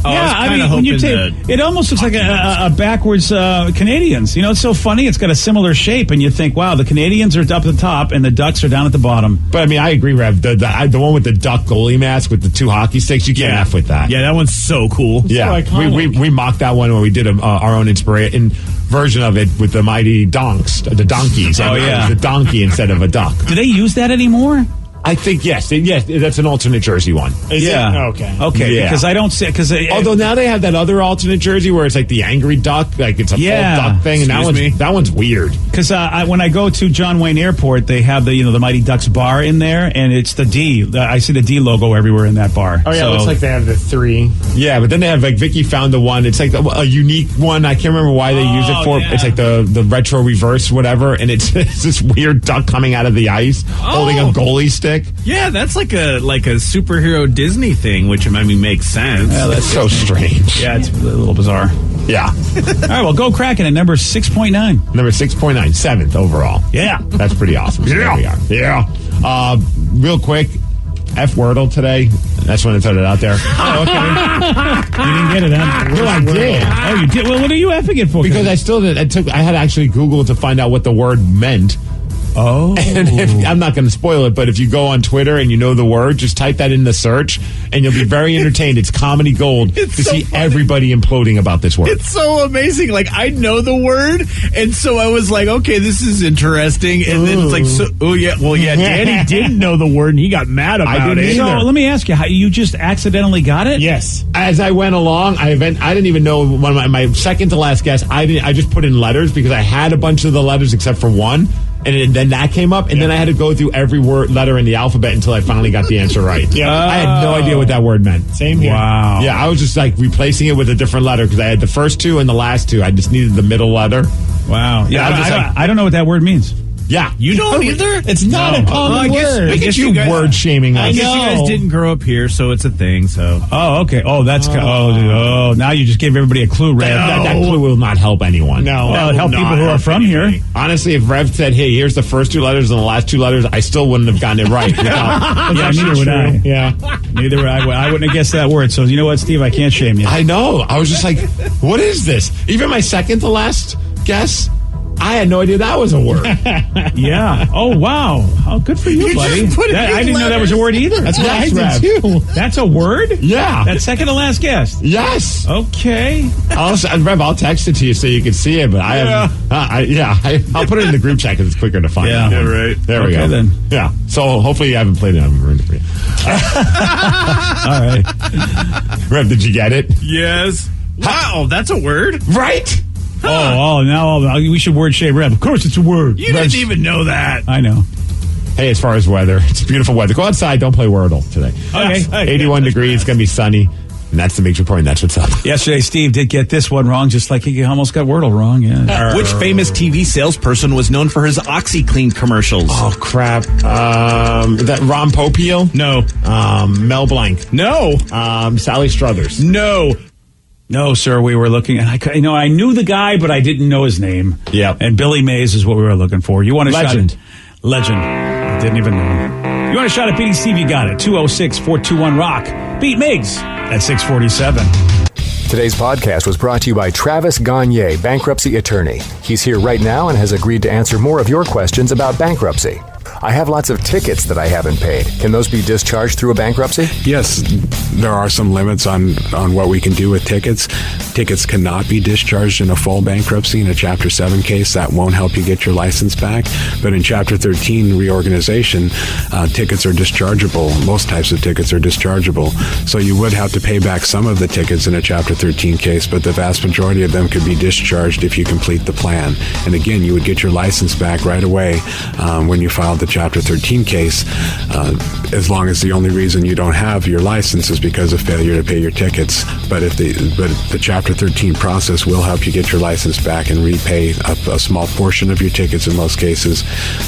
Oh, yeah, I mean, when you take it, almost looks like a backwards Canadians. You know, it's so funny. It's got a similar shape, and you think, wow, the Canadians are up at the top, and the Ducks are down at the bottom. But I mean, I agree, Rev. The one with the duck goalie mask with the two hockey sticks, you can't F with that. Yeah, that one's so cool. Yeah, so we mocked that one when we did our own inspiration version of it with the mighty donks, the donkeys. Oh yeah, the donkey instead of a duck. Do they use that anymore? I think yes, that's an alternate jersey one. Is it? Okay. Yeah. Because I don't see although now they have that other alternate jersey where it's like the angry duck, like it's a full duck thing, and that one's weird. Because when I go to John Wayne Airport, they have the Mighty Ducks bar in there, and it's the D. I see the D logo everywhere in that bar. Oh yeah, it looks like they have the 3. Yeah, but then they have like Vicky found the one. It's like a unique one. I can't remember why they use it for. Yeah. It's like the retro reverse whatever, and it's this weird duck coming out of the ice holding a goalie stick. Yeah, that's like a superhero Disney thing, which I mean makes sense. Yeah, that's so strange. Yeah, it's a little bizarre. Yeah. All right, well, go Kraken at number 6.9. Number 6.9, 7th overall. Yeah. That's pretty awesome. So there we are. Yeah. Real quick, F Wordle today. That's when I throw it out there. Oh, okay. You didn't get it, huh? Well, I did. Oh, you did? Well, what are you F'ing it for? Because I still did. I had to actually Google it to find out what the word meant. Oh. And I'm not going to spoil it, but if you go on Twitter and you know the word, just type that in the search, and you'll be very entertained. It's comedy gold to see everybody imploding about this word. It's so amazing. Like, I know the word, and so I was like, okay, this is interesting. And then it's like, Danny didn't know the word, and he got mad about it. So let me ask you, how you just accidentally got it? Yes. As I went along, I didn't even know my second to last guess. I just put in letters because I had a bunch of the letters except for one. And then that came up, and then I had to go through every letter in the alphabet until I finally got the answer right. I had no idea what that word meant. Same here. Wow. Yeah, I was just like replacing it with a different letter because I had the first 2 and the last 2. I just needed the middle letter. Wow. Yeah, I don't know what that word means. Yeah. You don't either? It's not a common word. Look at you word shaming us. I guess you guys didn't grow up here, so it's a thing. So. Oh, okay. Oh, that's now you just gave everybody a clue, Rev. That clue will not help anyone. No, it'll help people who are from here. Honestly, if Rev said, "Hey, here's the first 2 letters and the last 2 letters," I still wouldn't have gotten it right. Yeah, neither would I. Yeah, neither would I. I wouldn't have guessed that word. So you know what, Steve? I can't shame you. I know. I was just like, "What is this?" Even my second to last guess. I had no idea that was a word. Yeah. Oh, wow. Oh, good for you, buddy. I didn't know that was a word either. That's what I did, too. That's a word? Yeah. That's second to last guest? Yes. Okay. I'll text it to you so you can see it, but I'll put it in the group chat because it's quicker to find. Yeah, right. There we go. Then. Yeah. So hopefully you haven't played it. I'm ruined it for you. All right. Rev, did you get it? Yes. Wow, that's a word. Right? Oh, now we should word shame Rev. Of course it's a word. You didn't even know that. I know. Hey, as far as weather, it's beautiful weather. Go outside. Don't play Wordle today. Okay. 81 degrees. It's going to be sunny. And that's the Migs Report, and that's what's up. Yesterday, Steve did get this one wrong, just like he almost got Wordle wrong. Yeah. Which famous TV salesperson was known for his OxyClean commercials? Oh, crap. That Ron Popeil? No. Mel Blanc? No. Sally Struthers? No. No, sir. We were looking, and I knew the guy, but I didn't know his name. Yep. And Billy Mays is what we were looking for. You want a Legend. shot at Legend? I didn't even know him. You want a shot at beating Steve? You got it. 206-421-ROCK. Beat Migs at 647. Today's podcast was brought to you by Travis Gagne, bankruptcy attorney. He's here right now and has agreed to answer more of your questions about bankruptcy. I have lots of tickets that I haven't paid. Can those be discharged through a bankruptcy? Yes, there are some limits on what we can do with tickets. Tickets cannot be discharged in a full bankruptcy. In a Chapter 7 case, that won't help you get your license back. But in Chapter 13 reorganization, tickets are dischargeable. Most types of tickets are dischargeable. So you would have to pay back some of the tickets in a Chapter 13 case, but the vast majority of them could be discharged if you complete the plan. And again, you would get your license back right away when you filed the Chapter 13 case, as long as the only reason you don't have your license is because of failure to pay your tickets. But the Chapter 13 process will help you get your license back and repay a small portion of your tickets in most cases,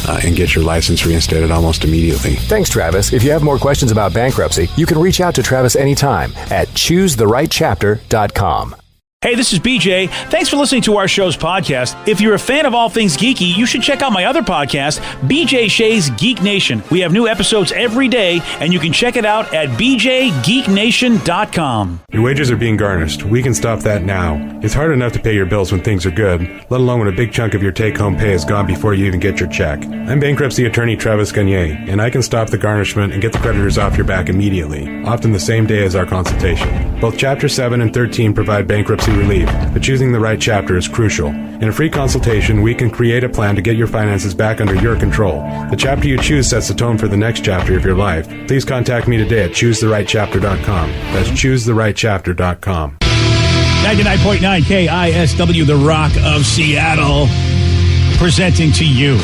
and get your license reinstated almost immediately. Thanks, Travis. If you have more questions about bankruptcy, you can reach out to Travis anytime at choosetherightchapter.com. Hey, this is BJ. Thanks for listening to our show's podcast. If you're a fan of all things geeky, you should check out my other podcast, BJ Shea's Geek Nation. We have new episodes every day, and you can check it out at bjgeeknation.com. Your wages are being garnished. We can stop that now. It's hard enough to pay your bills when things are good, let alone when a big chunk of your take-home pay is gone before you even get your check. I'm bankruptcy attorney Travis Gagne, and I can stop the garnishment and get the creditors off your back immediately, often the same day as our consultation. Both Chapter 7 and 13 provide bankruptcy relief, but choosing the right chapter is crucial. In a free consultation, we can create a plan to get your finances back under your control. The chapter you choose sets the tone for the next chapter of your life. Please contact me today at choosetherightchapter.com. That's choosetherightchapter.com. 99.9 KISW, the Rock of Seattle, presenting to you.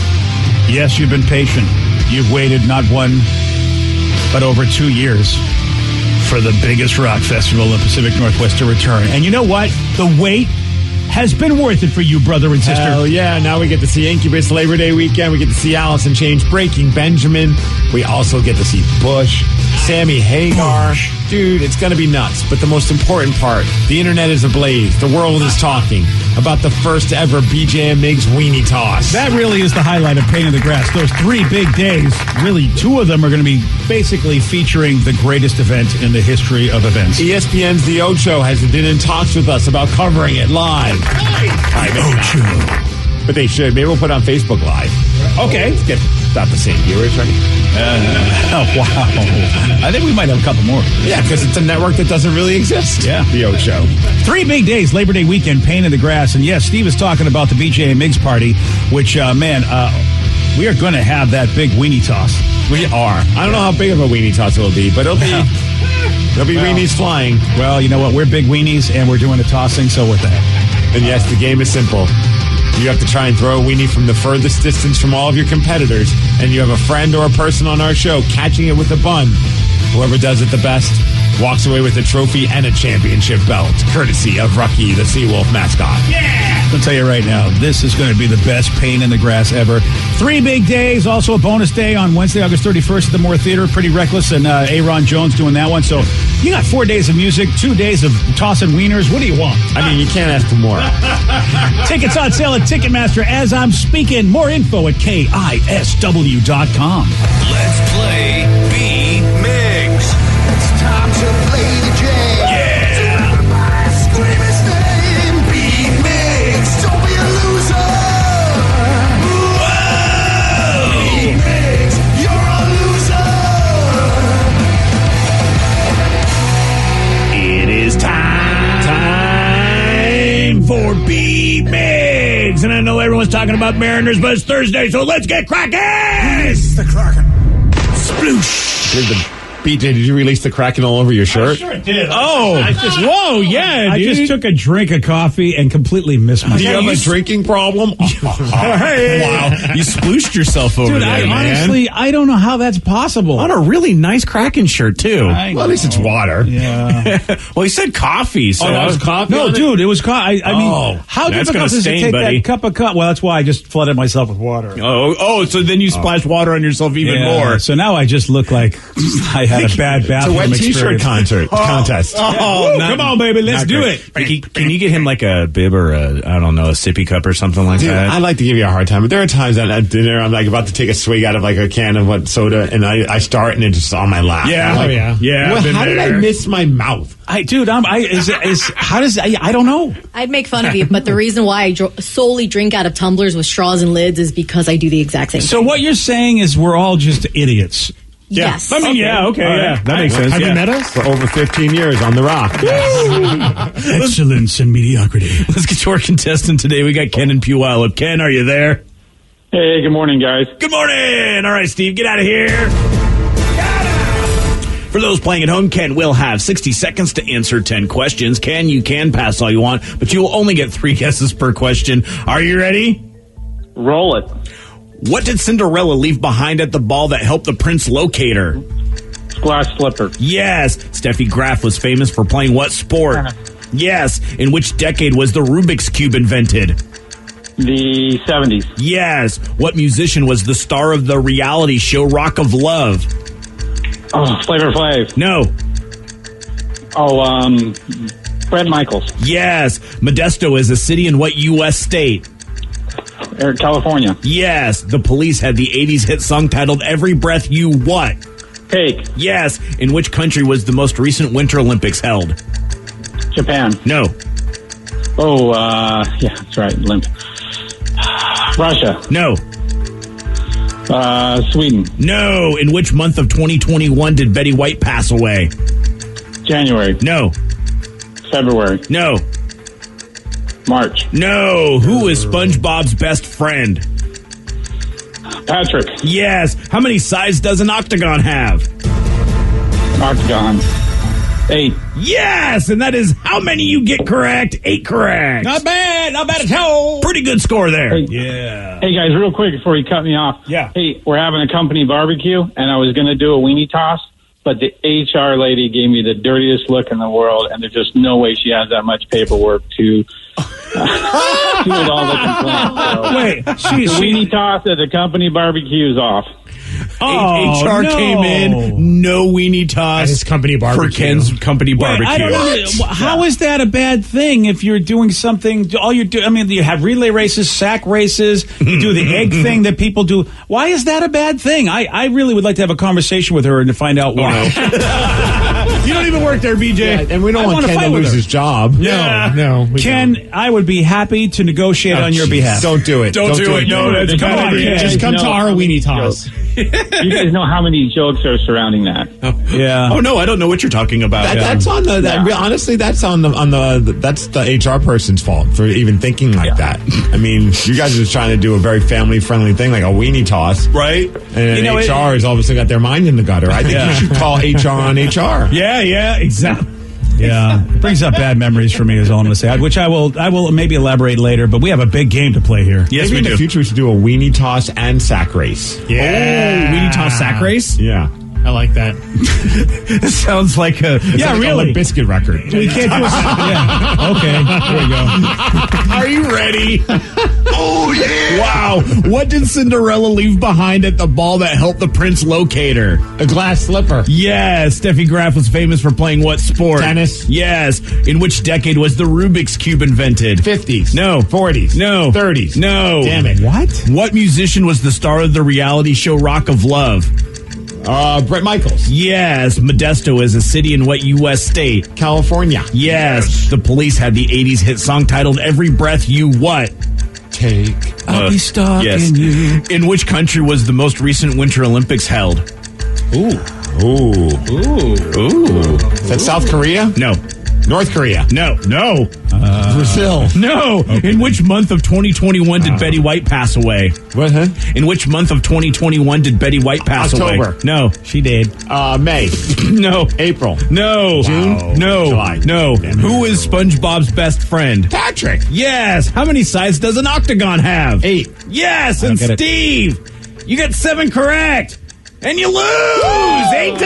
Yes, you've been patient. You've waited not one, but over 2 years for the biggest rock festival in the Pacific Northwest to return. And you know what? The wait has been worth it for you, brother and sister. Hell yeah. Now we get to see Incubus Labor Day weekend. We get to see Alice in Chains, Breaking Benjamin. We also get to see Bush, Sammy Hagar. Dude, it's going to be nuts. But the most important part, the internet is ablaze. The world is talking about the first ever BJ and Migs weenie toss. That really is the highlight of Pain in the Grass. Those 3 big days, really 2 of them are going to be basically featuring the greatest event in the history of events. ESPN's The Ocho has been in talks with us about covering it live. Ocho. But they should. Maybe we'll put it on Facebook Live. Okay. Let's get about the same viewers, right? Oh, wow. I think we might have a couple more. Yeah, because it's a network that doesn't really exist. Yeah. The Ocho. 3 big days, Labor Day weekend, Pain in the Grass. And yes, Steve is talking about the BJ and Migs party, which, we are going to have that big weenie toss. We are. I don't know how big of a weenie toss it will be, but it'll be... There'll be weenies flying. Well, you know what? We're big weenies, and we're doing a tossing, so with that. And yes, the game is simple. You have to try and throw a weenie from the furthest distance from all of your competitors, and you have a friend or a person on our show catching it with a bun. Whoever does it the best walks away with a trophy and a championship belt, courtesy of Rucky, the Seawolf mascot. Yeah! I'll tell you right now, this is going to be the best Pain in the Grass ever. 3 big days, also a bonus day on Wednesday, August 31st at the Moore Theater. Pretty Reckless and Aaron Jones doing that one. So you got 4 days of music, 2 days of tossing wieners. What do you want? I mean, you can't ask for more. Tickets on sale at Ticketmaster as I'm speaking. More info at KISW.com. Let's play B Migs. It's time to play the game. Yeah. Everybody scream his name. B Migs. Don't be a loser. talking about Mariners, but it's Thursday, so let's get cracking! The Kraken. Sploosh. BJ, did you release the Kraken all over your shirt? I sure did. Oh, whoa, yeah, I dude. just took a drink of coffee and completely missed my. Do you have a drinking problem? Hey. Wow, you splooshed yourself over Dude, there, man. honestly, I don't know how that's possible. On a really nice Kraken shirt, too. Well, at least it's water. Yeah. Well, he said coffee, so that was coffee? No, dude, it was coffee. I mean, how that's difficult gonna is it to stain, take buddy. that cup of coffee? Well, that's why I just flooded myself with water. Oh, so then you splashed water on yourself even more. So now I just look like I had a bad bathroom Wet experience. T-shirt contest. Oh, come on, baby, let's do it. Can you get him like a bib or a sippy cup or something like Dude, that? I like to give you a hard time, but there are times that at dinner I'm like about to take a swig out of like a can of what soda, and I start and it's just on my lap. Yeah, I'm like, yeah. Well, how did I miss my mouth? I don't know. I'd make fun of you, but the reason why I solely drink out of tumblers with straws and lids is because I do the exact same So thing. what you're saying is we're all just idiots. Yes. I mean, that makes sense. Have you met us? For over 15 years on The Rock. Excellence and mediocrity. Let's get to our contestant today. We got Ken and Puyallup. Ken, are you there? Hey, good morning, guys. Good morning. All right, Steve, get out of here. For those playing at home, Ken will have 60 seconds to answer 10 questions. Ken, you can pass all you want, but you will only get 3 guesses per question. Are you ready? Roll it. What did Cinderella leave behind at the ball that helped the prince locate her? Glass slipper. Yes. Steffi Graf was famous for playing what sport? Tennis. Yes. In which decade was the Rubik's Cube invented? The 70s. Yes. What musician was the star of the reality show Rock of Love? Oh, Flavor Flav. No. Oh, Bret Michaels. Yes. Modesto is a city in what U.S. state? California. Yes. The Police had the 80s hit song titled Every Breath You What? Take. Yes. In which country was the most recent Winter Olympics held? Japan. No. Oh, yeah, that's right. Limp. Russia. No. Sweden. No. In which month of 2021 did Betty White pass away? January. No. February. No. March. No. Who is SpongeBob's best friend? Patrick. Yes. How many sides does an octagon have? Octagon. 8. Yes, and that is how many you get correct. 8 correct. Not bad at all. Pretty good score there. Hey, yeah. Hey, guys, real quick before you cut me off. Yeah. Hey, we're having a company barbecue, and I was going to do a weenie toss, but the HR lady gave me the dirtiest look in the world, and there's just no way she has that much paperwork to do it all the complaints. So, Wait, the weenie toss at the company barbecue is off. HR came in, no weenie toss at his company barbecue. For Ken's company barbecue. I don't know. How is that a bad thing if you're doing something? All you do, I mean, you have relay races, sack races, you do the egg thing that people do. Why is that a bad thing? I really would like to have a conversation with her and to find out why. You don't even work there, BJ. Yeah, and we don't want Ken to lose his job. No. Ken, I would be happy to negotiate on your behalf. Don't do it. Don't do it. No, that's Come on, Ken. Just come to our weenie toss. You guys know how many jokes are surrounding that. Yeah. Oh no, I don't know what you're talking about. That's on the. Honestly, that's on the. That's the HR person's fault for even thinking like that. I mean, you guys are just trying to do a very family friendly thing, like a weenie toss, right? And HR has obviously got their mind in the gutter. I think you should call HR on HR. Yeah, exactly. Yeah, it brings up bad memories for me, is all I'm going to say. Which I will maybe elaborate later. But we have a big game to play here. Yes, maybe we in do. the future we should do a weenie toss and sack race. Yeah. weenie toss sack race. Yeah. I like that. It sounds like a really a biscuit record. We can't do a yeah. Okay, there we go. Are you ready? Oh, yeah. Wow. What did Cinderella leave behind at the ball that helped the prince locate her? A glass slipper. Yes. Steffi Graf was famous for playing what sport? Tennis. Yes. In which decade was the Rubik's Cube invented? 50s. No. 40s. No. 30s. No. Damn it. What? What musician was the star of the reality show Rock of Love? Bret Michaels. Yes. Modesto is a city in what U.S. state? California. Yes. The Police had the 80s hit song titled Every Breath You What? Take. I'll be stalking yes. you. In which country was the most recent Winter Olympics held? Ooh. Is that South Korea? No. North Korea? No. Brazil. No. Okay. In which month of 2021 did Betty White pass away? What, huh? In which month of 2021 did Betty White pass away? October. No, she did. May. No. April. No. June? Wow. No. July. No. Who is SpongeBob's best friend? Patrick. Yes. How many sides does an octagon have? 8. Yes. And Steve, you get 7 correct. And you lose! Woo! 8-7!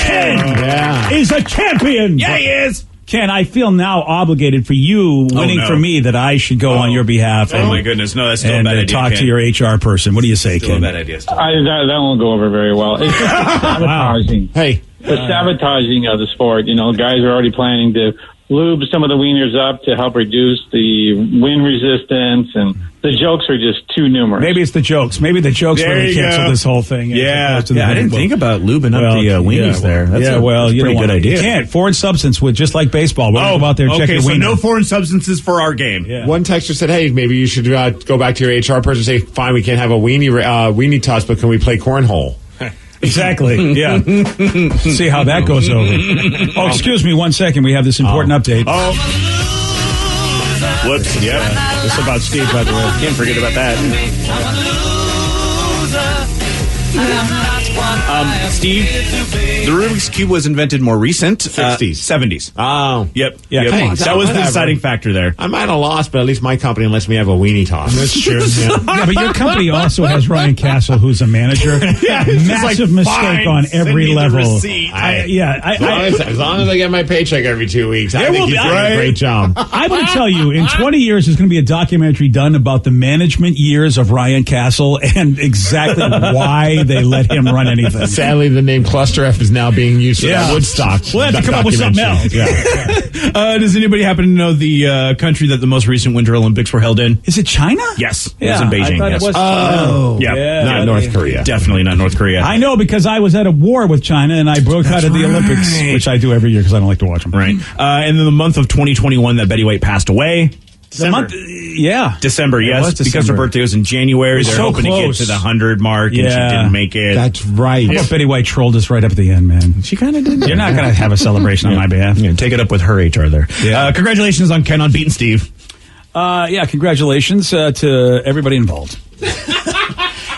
Ken is a champion! Yeah, he is! Ken, I feel now obligated for you winning for me that I should go on your behalf. Oh, my goodness. No, that's still a bad idea. And talk to your HR person. What do you say, Ken? Ken? Still a bad idea. That won't go over very well. It's just sabotaging. Hey. The sabotaging of the sport. Guys are already planning to lube some of the wieners up to help reduce the wind resistance, and the jokes are just too numerous. Maybe it's the jokes. Maybe the jokes really canceled this whole thing. Yeah, I didn't think about lubing up the wieners there. That's a pretty good idea. You can't. Foreign substance with just like baseball. We'll go out there and check your so wiener. no foreign substances for our game. Yeah. One texter said, hey, maybe you should go back to your HR person and say, fine, we can't have a weenie toss, but can we play cornhole? Exactly. Yeah. See how that goes over. Oh, excuse me 1 second. We have this important update. Oh. Whoops. Yep. This is about Steve, by the way. Can't forget about that. Steve, the Rubik's Cube was invented more recent. 60s. 70s. Oh. Yep. Yeah, yep. come on. That was the deciding factor there. I might have lost, but at least my company lets me have a weenie toss. That's true. Yeah, but your company also has Ryan Castle, who's a manager. Massive mistake on every level. As long as I get my paycheck every 2 weeks, I think he's doing a great job. I'm going to tell you, in 20 years, there's going to be a documentary done about the management years of Ryan Castle and exactly why they let him run anything. Sadly, the name Cluster F is now being used for that Woodstock. We'll have to come up with something else. Does anybody happen to know the country that the most recent Winter Olympics were held in? Is it China? Yes. It was in Beijing. I thought yes. it was Not North Korea. Definitely not North Korea. I know because I was at a war with China and I boycotted the Olympics, which I do every year because I don't like to watch them. Right. And then the month of 2021 that Betty White passed away. December. December, yes. Because her birthday was in January. They're hoping to get to the 100 mark, and she didn't make it. That's right. How about Betty White trolled us right up at the end, man? She kind of did. You're not going to have a celebration on my behalf. Take it up with her HR there. Yeah. Congratulations on Ken on beating Steve. Congratulations to everybody involved.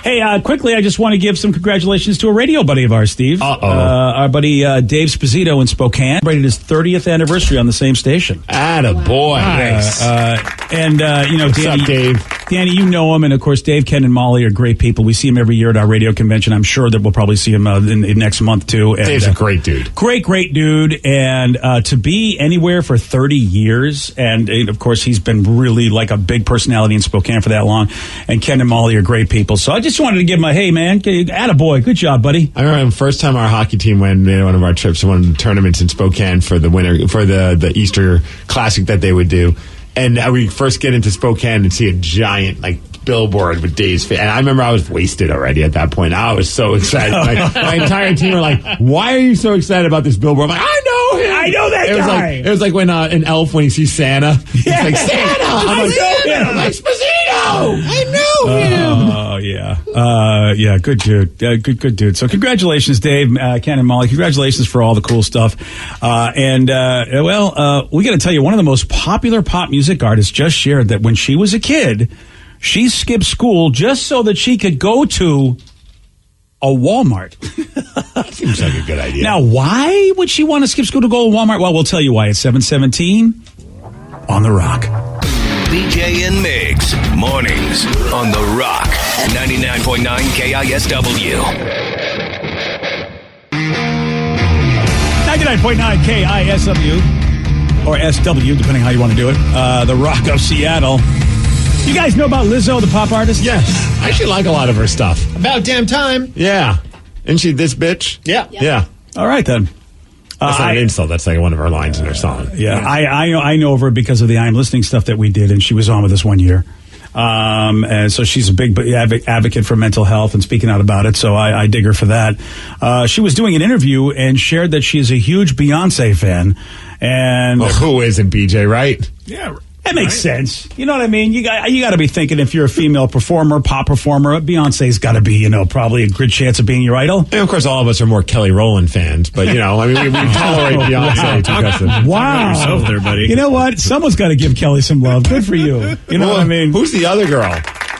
Hey, quickly, I just want to give some congratulations to a radio buddy of ours, Steve. Our buddy Dave Sposito in Spokane. Celebrated his 30th anniversary on the same station. Attaboy. Nice. What's up, Dave? Danny, you know him, and of course, Dave, Ken, and Molly are great people. We see him every year at our radio convention. I'm sure that we'll probably see him in next month, too. And, Dave's a great dude. Great dude. And to be anywhere for 30 years, and of course, he's been really like a big personality in Spokane for that long. And Ken and Molly are great people. So I just wanted to give him a, hey, man, attaboy. Good job, buddy. I remember the first time our hockey team went one of our trips to one of the tournaments in Spokane for the winter, for the Easter Classic that they would do. And we first get into Spokane and see a giant, billboard with Dave's face. And I remember I was wasted already at that point. I was so excited. My entire team were like, why are you so excited about this billboard? I'm like, I know him. I know that guy. It was like when in Elf, when he sees Santa. He's like, Santa! I'm like, Santa! I'm like, Sposito! I know him! Oh, yeah. Good dude. Good dude. So congratulations, Dave, Ken, and Molly. Congratulations for all the cool stuff. We got to tell you, one of the most popular pop music artists just shared that when she was a kid, she skipped school just so that she could go to a Walmart. Seems like a good idea. Now, why would she want to skip school to go to Walmart? Well, we'll tell you why. It's 7:17 on The Rock. BJ and Migs, mornings on The Rock, 99.9 KISW. 99.9 KISW, or SW, depending how you want to do it. The Rock of Seattle. You guys know about Lizzo, the pop artist? Yes. I actually like a lot of her stuff. About damn time. Yeah. Isn't she this bitch? Yeah. All right, then. That's not an insult. That's like one of her lines in her song. Yeah. I know of her because of the I'm Listening stuff that we did, and she was on with us one year. And so she's a big advocate for mental health and speaking out about it. So I dig her for that. She was doing an interview and shared that she is a huge Beyonce fan. And who isn't, BJ, right? Yeah. That makes sense. You know what I mean? You got to be thinking if you're a female performer, pop performer, Beyonce's got to be, probably a good chance of being your idol. And of course, all of us are more Kelly Rowland fans, but we tolerate Beyonce. Wow. Yourself there, buddy. You know what? Someone's got to give Kelly some love. Good for you. You know what I mean? Who's the other girl?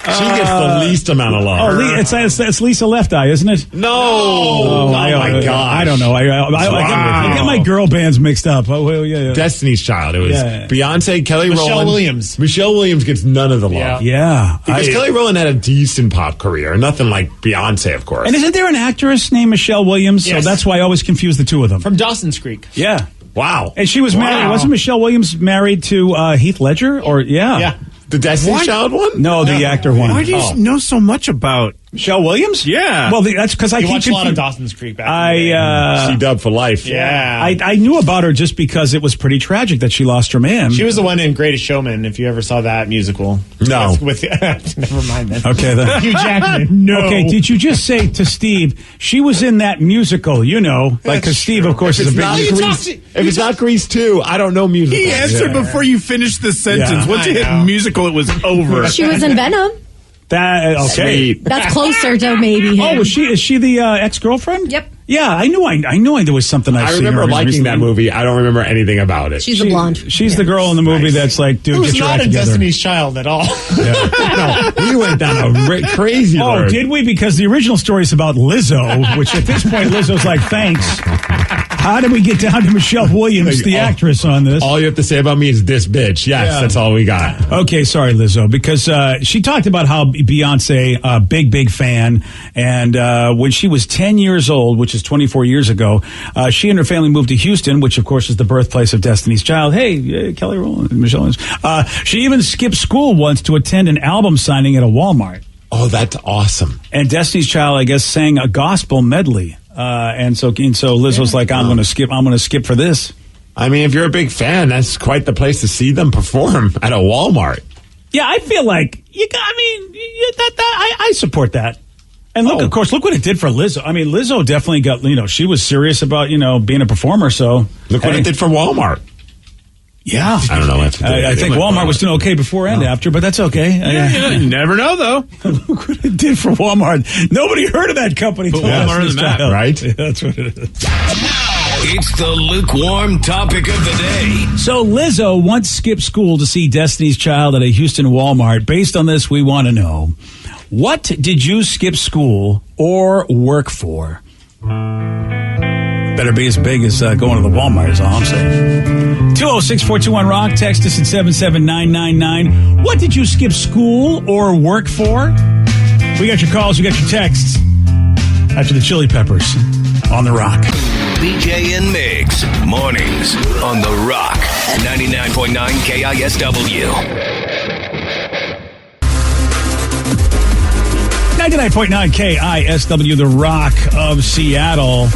She gets the least amount of love. Oh, it's Lisa Left Eye, isn't it? No. Oh my God. I don't know. I get my girl bands mixed up. Yeah. Destiny's Child. It was Beyonce, Kelly Rowland. Michelle Williams gets none of the love. Yeah. Because Kelly Rowland had a decent pop career. Nothing like Beyonce, of course. And isn't there an actress named Michelle Williams? Yes. So that's why I always confuse the two of them. From Dawson's Creek. Yeah. Wow. And she was married. Wasn't Michelle Williams married to Heath Ledger? Yeah. The Destiny's Child one? No, the actor one. Why do you know so much about Michelle Williams? Yeah. Well, that's because I watched a lot of Dawson's Creek back in the day. C-Dub for life. Yeah. I knew about her just because it was pretty tragic that she lost her man. She was the one in Greatest Showman, if you ever saw that musical. No. Never mind that. Okay, then. Hugh Jackman. No. Okay, did you just say to Steve, she was in that musical, because Steve, of course, is a big If it's not Grease 2, I don't know music. He answered before you finished the sentence. Yeah. Once you hit musical, it was over. She was in Venom. Okay. That's closer to maybe him. Oh, is she the ex-girlfriend? Yep. Yeah, I knew there was something I remember liking that movie. I don't remember anything about it. She's the blonde. She's the girl in the movie that's like, dude, Who's get your not act a together. Destiny's Child at all. No, we went down a crazy Oh, road. did we? Because the original story is about Lizzo, which at this point Lizzo's like, thanks. How did we get down to Michelle Williams, the actress on this? All you have to say about me is this bitch. Yes, that's all we got. Okay, sorry, Lizzo, because she talked about how Beyonce, a big fan, and when she was 10 years old, which is 24 years ago, she and her family moved to Houston, which of course is the birthplace of Destiny's Child. Hey, Kelly Rowland, Michelle Williams. She even skipped school once to attend an album signing at a Walmart. Oh, that's awesome. And Destiny's Child, I guess, sang a gospel medley. And so Liz was like, I'm going to skip for this. I mean, if you're a big fan, that's quite the place to see them perform at a Walmart. Yeah, I feel like I support that. And of course, look what it did for Lizzo. I mean, Lizzo definitely got, she was serious about, being a performer. So look what it did for Walmart. Yeah. I don't know. I think Walmart was doing okay before and after, but that's okay. You never know, though. Look what it did for Walmart. Nobody heard of that company. Put Walmart on the map, right? Yeah, that's what it is. It's the lukewarm topic of the day. So Lizzo once skipped school to see Destiny's Child at a Houston Walmart. Based on this, we want to know, what did you skip school or work for? Better be as big as going to the Walmart is all I'm saying. 206-421-ROCK. Text us at 77999. What did you skip school or work for? We got your calls. We got your texts. After the Chili Peppers on The Rock. BJ and Migs, mornings on The Rock, 99.9 KISW. 99.9 KISW, The Rock of Seattle.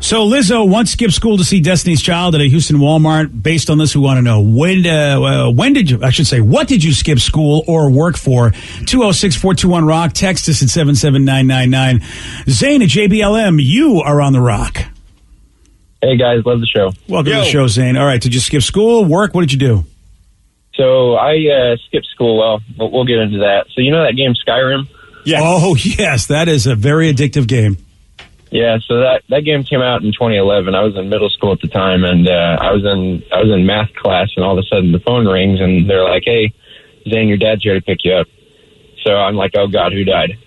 So Lizzo once skipped school to see Destiny's Child at a Houston Walmart. Based on this, we want to know, what did you skip school or work for? 206-421-ROCK. Text us at 77999. Zane at JBLM, you are on The Rock. Hey, guys. Love the show. Welcome to the show, Zane. All right, did you skip school, work? What did you do? So I skipped school. Well, we'll get into that. So you know that game Skyrim? Yes. Oh, yes. That is a very addictive game. Yeah, so that game came out in 2011. I was in middle school at the time, and I was in math class, and all of a sudden the phone rings, and they're like, "Hey, Zane, your dad's here to pick you up." So I'm like, "Oh God, who died?"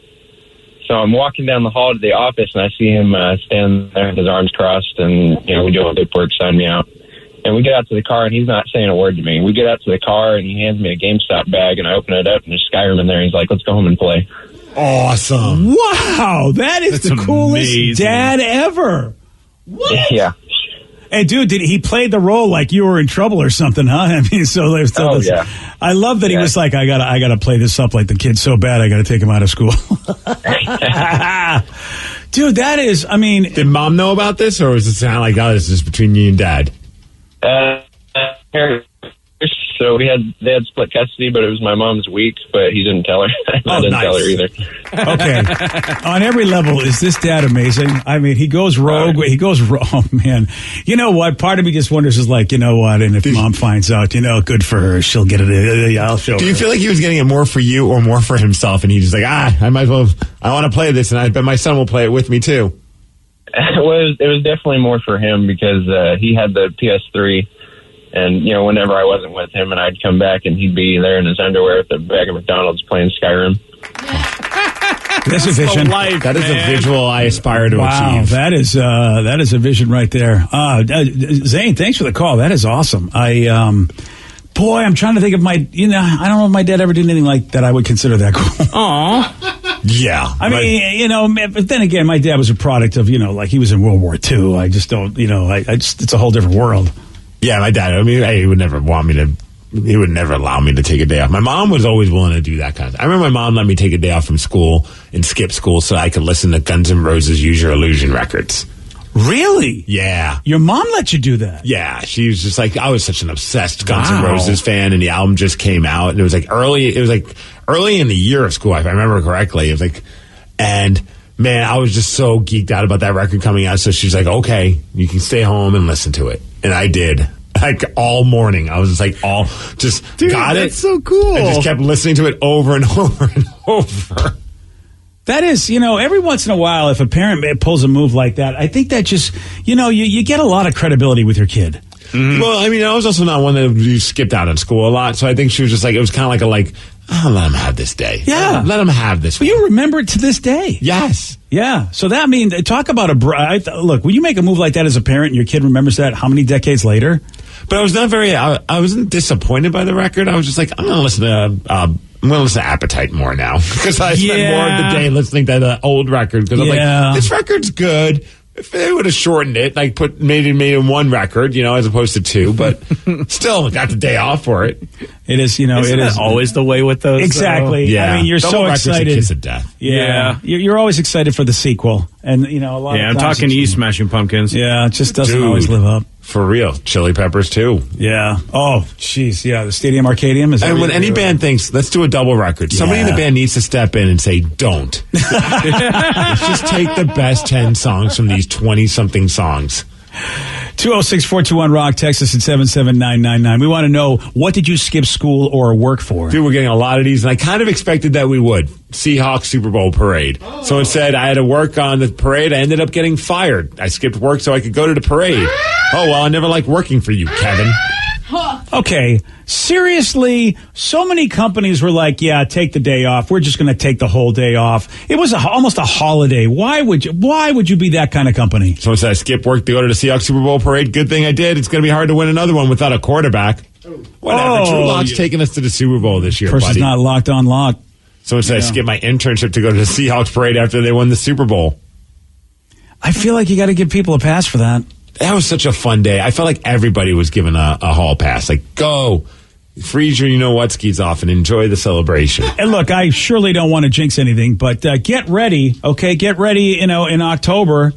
So I'm walking down the hall to the office, and I see him standing there with his arms crossed, and we do all the paperwork, sign me out. And we get out to the car, and he's not saying a word to me. We get out to the car, and he hands me a GameStop bag, and I open it up, and there's Skyrim in there. He's like, "Let's go home and play." Awesome. Wow, that's the coolest amazing. Dad ever. What? Yeah. And dude, did he play the role like you were in trouble or something, huh? I mean, yeah. I love that he was like, I gotta play this up like the kid's so bad, I gotta take him out of school. Dude, that is, I mean, did Mom know about this, or was it sound like, oh, this is between you and Dad? So they had split custody, but it was my mom's week, but he didn't tell her. I didn't tell her either. Okay. On every level, is this dad amazing? I mean, he goes rogue. He goes, oh man. You know what? Part of me just wonders is like, you know what? And if mom finds out, good for her. She'll get it. I'll show her. Do you feel like he was getting it more for you or more for himself? And he's just like, I might as well, I want to play this, and I bet my son will play it with me too. It was definitely more for him because he had the PS3. And, whenever I wasn't with him and I'd come back and he'd be there in his underwear at the back of McDonald's playing Skyrim. That's a vision. That is a visual I aspire to achieve. That is a vision right there. Zane, thanks for the call. That is awesome. I'm trying to think of I don't know if my dad ever did anything like that I would consider that cool. Aw. Yeah. I mean, but then again, my dad was a product of, like he was in World War II. I just don't, it's a whole different world. Yeah, my dad, he would never he would never allow me to take a day off. My mom was always willing to do that kind of thing. I remember my mom let me take a day off from school and skip school so I could listen to Guns N' Roses' Use Your Illusion records. Really? Yeah. Your mom let you do that? Yeah. She was just like, I was such an obsessed Guns N' Roses fan, and the album just came out, and it was early in the year of school, if I remember correctly. It was and man, I was just so geeked out about that record coming out. So she's like, okay, you can stay home and listen to it. And I did. All morning. I was just Dude, got it. That's so cool. I just kept listening to it over and over and over. That is, every once in a while, if a parent pulls a move like that, I think that just, you get a lot of credibility with your kid. Mm-hmm. Well, I was also not one that skipped out on school a lot. So I think she was just it was kind of let him have this day. Yeah. Let him have this. Well, you remember it to this day. Yes. Yeah. So that means, talk about look, when you make a move like that as a parent and your kid remembers that how many decades later? But I was not I wasn't disappointed by the record. I was just I'm going to listen to Appetite more now because I spent more of the day listening to the old record because I'm this record's good. If they would have shortened it, made it one record, as opposed to two, but still got the day off for it. It is, Isn't that always the way with those? Exactly. Yeah. I mean, you're Double so excited. A kiss of death. Yeah. You're always excited for the sequel, and a lot. Yeah, of I'm talking to you, Smashing Pumpkins. Yeah, it just doesn't always live up. For real, Chili Peppers too. Yeah. Oh, jeez. Yeah, the Stadium Arcadium is. And when any band thinks, let's do a double record, somebody in the band needs to step in and say, "Don't." Let's just take the best 10 songs from these 20-something songs. 206-421-ROCK, Texas at 77999. We want to know, what did you skip school or work for? Dude, we're getting a lot of these, and I kind of expected that we would. Seahawks Super Bowl parade. Oh. So instead, I had to work on the parade. I ended up getting fired. I skipped work so I could go to the parade. Oh, well, I never liked working for you, Kevin. Okay, seriously, so many companies were like, yeah, take the day off. We're just going to take the whole day off. It was almost a holiday. Why would you be that kind of company? So instead I skipped work to go to the Seahawks Super Bowl parade. Good thing I did. It's going to be hard to win another one without a quarterback. Whatever. True Lock's taking us to the Super Bowl this year, Person's buddy. not locked on lock. So instead I skipped my internship to go to the Seahawks parade after they won the Super Bowl. I feel like you got to give people a pass for that. That was such a fun day. I felt like everybody was given a hall pass. Go, freeze your skis off and enjoy the celebration. And look, I surely don't want to jinx anything, but get ready, okay? Get ready, in October,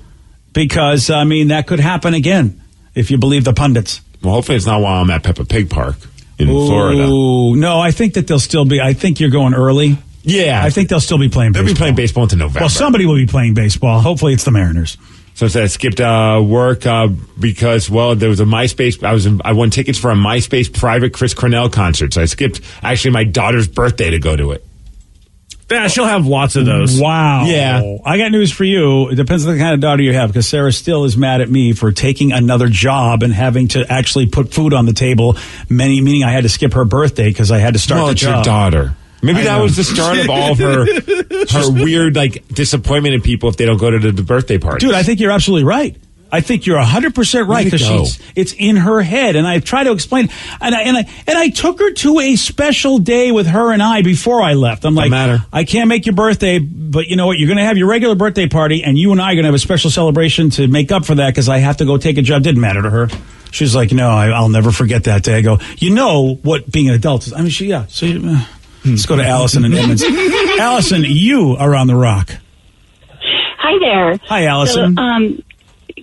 because, that could happen again, if you believe the pundits. Well, hopefully it's not while I'm at Peppa Pig Park in Florida. No, I think that they'll still be, I think you're going early. Yeah. I think they'll still be playing baseball. They'll be playing baseball until November. Well, somebody will be playing baseball. Hopefully it's the Mariners. So I skipped work because, there was a MySpace. I won tickets for a MySpace private Chris Cornell concert. So I skipped actually my daughter's birthday to go to it. Yeah, she'll have lots of those. Wow. Yeah. I got news for you. It depends on the kind of daughter you have, because Sarah still is mad at me for taking another job and having to actually put food on the table, meaning I had to skip her birthday because I had to start the job. It's your daughter. Maybe that was the start of all of her weird disappointment in people if they don't go to the birthday party. Dude, I think you're absolutely right. I think you're 100% right, because it's in her head, and I've tried to explain. And I took her to a special day with her and I before I left. I'm like, I can't make your birthday, but you know what? You're going to have your regular birthday party, and you and I are going to have a special celebration to make up for that, because I have to go take a job. Didn't matter to her. She was like, no, I'll never forget that day. I go, you know what being an adult is? I mean, So let's go to Allison and Edmonds. Allison, you are on the Rock. Hi there. Hi, Allison. So,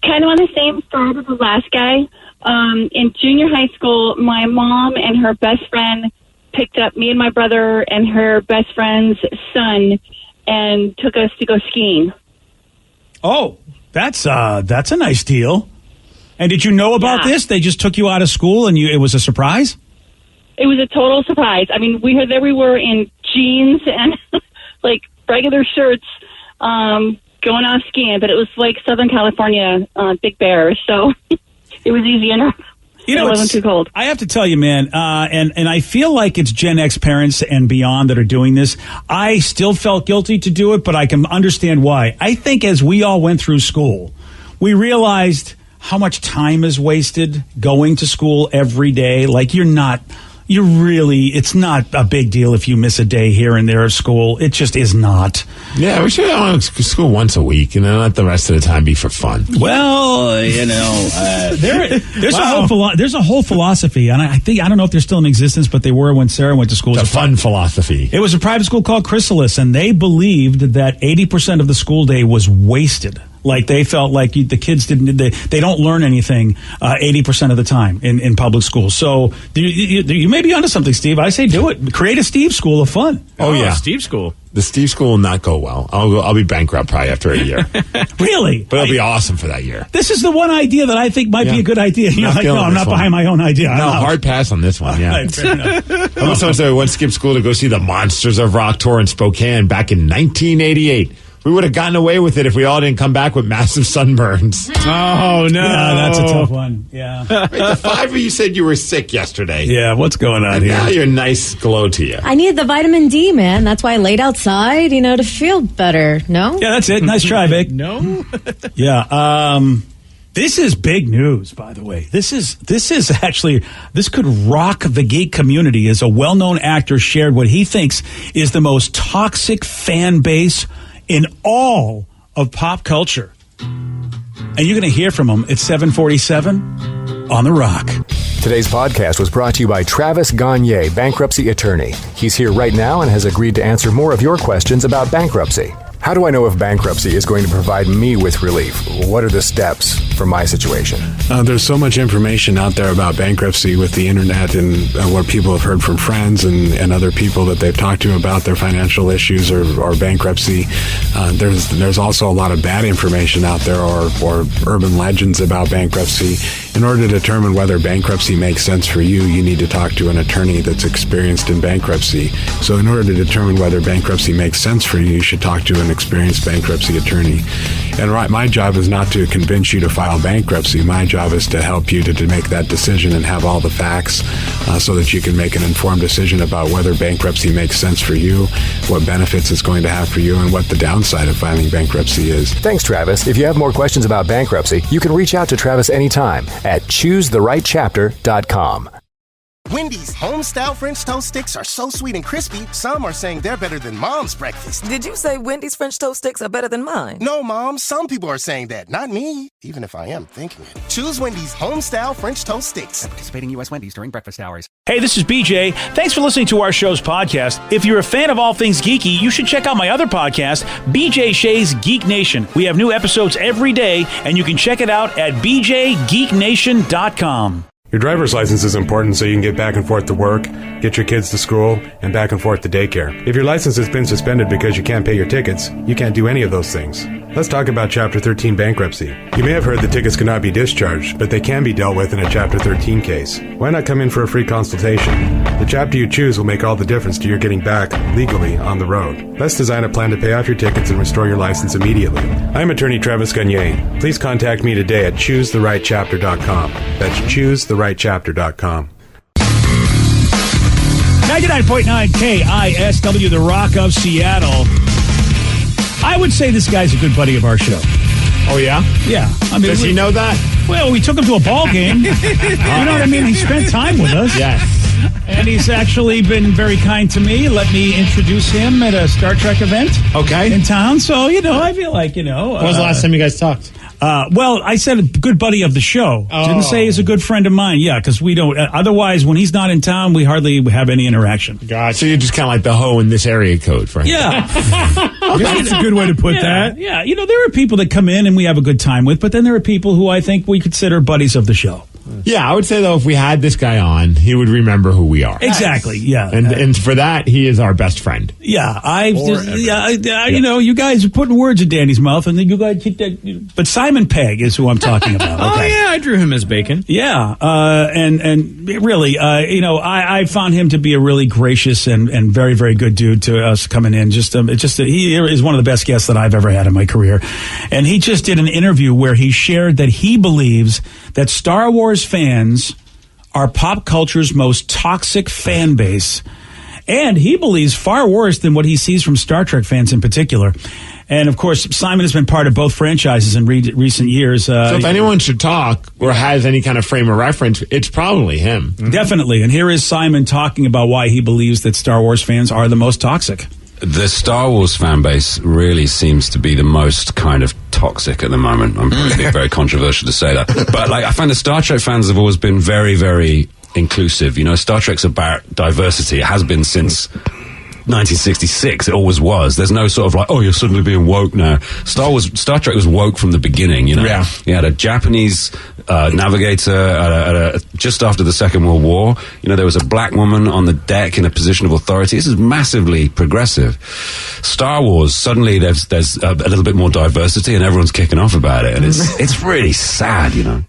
kind of on the same thread of the last guy. in junior high school, my mom and her best friend picked up me and my brother and her best friend's son and took us to go skiing. Oh, that's a nice deal. And did you know about this? They just took you out of school and it was a surprise? It was a total surprise. I mean, there we were in jeans and like regular shirts going out skiing, but it was like Southern California, Big Bear. So it was easy enough. It wasn't too cold. I have to tell you, man, and I feel like it's Gen X parents and beyond that are doing this. I still felt guilty to do it, but I can understand why. I think as we all went through school, we realized how much time is wasted going to school every day. Like it's not a big deal if you miss a day here and there of school. It just is not. Yeah, we should go to school once a week and then let the rest of the time be for fun. Well, there's a whole philosophy, and I don't know if they're still in existence, but they were when Sarah went to school. It's a fun philosophy. It was a private school called Chrysalis, and they believed that 80% of the school day was wasted. Like they felt like the kids they don't learn anything 80% of the time in public schools. So you may be onto something, Steve. I say do it. Create a Steve School of fun. Oh yeah, Steve School. The Steve School will not go well. I'll be bankrupt probably after a year. Really? But it'll be awesome for that year. This is the one idea that I think might be a good idea. You're like, no, I'm not behind my own idea. No, hard pass on this one. Yeah. I also went to skip school to go see the Monsters of Rock tour in Spokane back in 1988. We would have gotten away with it if we all didn't come back with massive sunburns. Oh, no. Yeah, that's a tough one. Yeah. Wait, the 5 of you said you were sick yesterday. Yeah, what's going on and here? Now you're nice glow to you. I needed the vitamin D, man. That's why I laid outside, to feel better. No? Yeah, that's it. Nice try, Vic. No? Yeah. This is big news, by the way. This could rock the geek community as a well-known actor shared what he thinks is the most toxic fan base in all of pop culture. And you're going to hear from him at 7:47 on The Rock. Today's podcast was brought to you by Travis Gagne, bankruptcy attorney. He's here right now and has agreed to answer more of your questions about bankruptcy. How do I know if bankruptcy is going to provide me with relief? What are the steps for my situation? There's so much information out there about bankruptcy with the internet and what people have heard from friends and other people that they've talked to about their financial issues or bankruptcy. There's also a lot of bad information out there or urban legends about bankruptcy. In order to determine whether bankruptcy makes sense for you, you need to talk to an attorney that's experienced in bankruptcy. So in order to determine whether bankruptcy makes sense for you, you should talk to an experienced bankruptcy attorney. And my job is not to convince you to file bankruptcy. My job is to help you to make that decision and have all the facts so that you can make an informed decision about whether bankruptcy makes sense for you, what benefits it's going to have for you, and what the downside of filing bankruptcy is. Thanks, Travis. If you have more questions about bankruptcy, you can reach out to Travis anytime at ChooseTheRightChapter.com. Wendy's home-style French toast sticks are so sweet and crispy, some are saying they're better than Mom's breakfast. Did you say Wendy's French toast sticks are better than mine? No, Mom. Some people are saying that. Not me, even if I am thinking it. Choose Wendy's home-style French toast sticks. At participating U.S. Wendy's during breakfast hours. Hey, this is BJ. Thanks for listening to our show's podcast. If you're a fan of all things geeky, you should check out my other podcast, BJ Shea's Geek Nation. We have new episodes every day, and you can check it out at bjgeeknation.com. Your driver's license is important so you can get back and forth to work, get your kids to school, and back and forth to daycare. If your license has been suspended because you can't pay your tickets, you can't do any of those things. Let's talk about Chapter 13 bankruptcy. You may have heard the tickets cannot be discharged, but they can be dealt with in a Chapter 13 case. Why not come in for a free consultation? The chapter you choose will make all the difference to your getting back legally on the road. Let's design a plan to pay off your tickets and restore your license immediately. I'm attorney Travis Gagne. Please contact me today at ChooseTheRightChapter.com. That's ChooseTheRightChapter.com. 99.9 KISW, The Rock of Seattle. I would say this guy's a good buddy of our show. Oh, yeah? Yeah. I mean, does he know that? Well, we took him to a ball game. You know what I mean? He spent time with us. Yes. And he's actually been very kind to me. Let me introduce him at a Star Trek event. Okay. In town. So, I feel like, When was the last time you guys talked? Well, I said a good buddy of the show. Oh. Didn't say he's a good friend of mine. Yeah, because we don't. Otherwise, when he's not in town, we hardly have any interaction. Gotcha. So you're just kind of like the hoe in this area code for him. Yeah. That's a good way to put that. Yeah. There are people that come in and we have a good time with, but then there are people who I think we consider buddies of the show. Yeah, I would say, though, if we had this guy on, he would remember who we are. Exactly, yeah. And for that, he is our best friend. Yeah, you know, you guys are putting words in Danny's mouth, and then you guys keep that. But Simon Pegg is who I'm talking about. Oh, yeah, I drew him as bacon. Yeah, and really, you know, I found him to be a really gracious and very, very good dude to us coming in. He is one of the best guests that I've ever had in my career. And he just did an interview where he shared that he believes that Star Wars fans are pop culture's most toxic fan base. And he believes far worse than what he sees from Star Trek fans in particular. And, of course, Simon has been part of both franchises in recent years. So if anyone should talk or has any kind of frame of reference, it's probably him. Definitely. And here is Simon talking about why he believes that Star Wars fans are the most toxic. The Star Wars fan base really seems to be the most kind of toxic at the moment. I'm probably being very controversial to say that. But like, I find the Star Trek fans have always been very, very inclusive. You know, Star Trek's about diversity. It has been since 1966. It always was. There's no sort of like, oh, you're suddenly being woke now. Star Trek was woke from the beginning, you know. Yeah. You had a Japanese navigator just after the Second World War. You know, there was a black woman on the deck in a position of authority. This is massively progressive. Star Wars, suddenly there's a little bit more diversity and everyone's kicking off about it. And it's really sad, you know.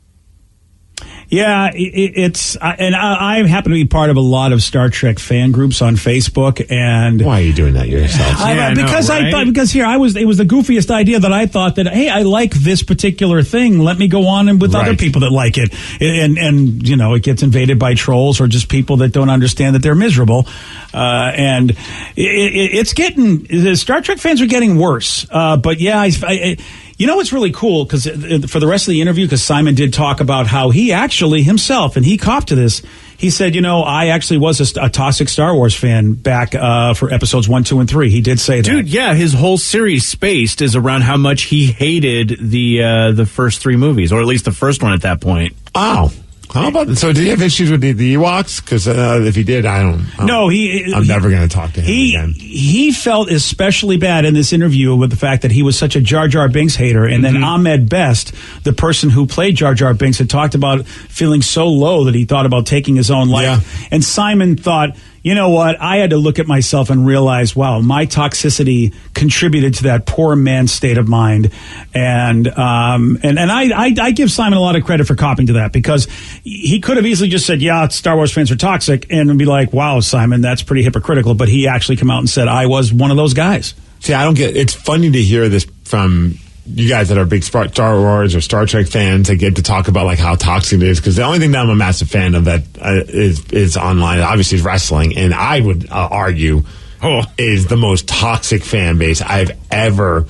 Yeah, I happen to be part of a lot of Star Trek fan groups on Facebook. And why are you doing that yourself? Because it was the goofiest idea that I thought that, hey, I like this particular thing. Let me go on and with other people that like it. And you know, it gets invaded by trolls or just people that don't understand that they're miserable. And it's getting, Star Trek fans are getting worse. But yeah, you know what's really cool, because for the rest of the interview, because Simon did talk about how he actually himself, and he copped to this, he said, you know, I actually was a toxic Star Wars fan back for episodes 1, 2, and 3. He did say that. Dude, yeah, his whole series Spaced is around how much he hated the first 3 movies, or at least the first one at that point. Oh. How about that? So did he have issues with the Ewoks? Because if he did, I'm never going to talk to him again. He felt especially bad in this interview with the fact that he was such a Jar Jar Binks hater. And then Ahmed Best, the person who played Jar Jar Binks, had talked about feeling so low that he thought about taking his own life. Yeah. And Simon thought, you know what? I had to look at myself and realize, wow, my toxicity contributed to that poor man's state of mind. And I give Simon a lot of credit for copping to that, because he could have easily just said, yeah, Star Wars fans are toxic, and be like, wow, Simon, that's pretty hypocritical. But he actually came out and said, I was one of those guys. See, I don't get, it's funny to hear this from you guys that are big Star Wars or Star Trek fans that get to talk about like how toxic it is, because the only thing that I'm a massive fan of that is online, obviously, is wrestling, and I would argue is the most toxic fan base I've ever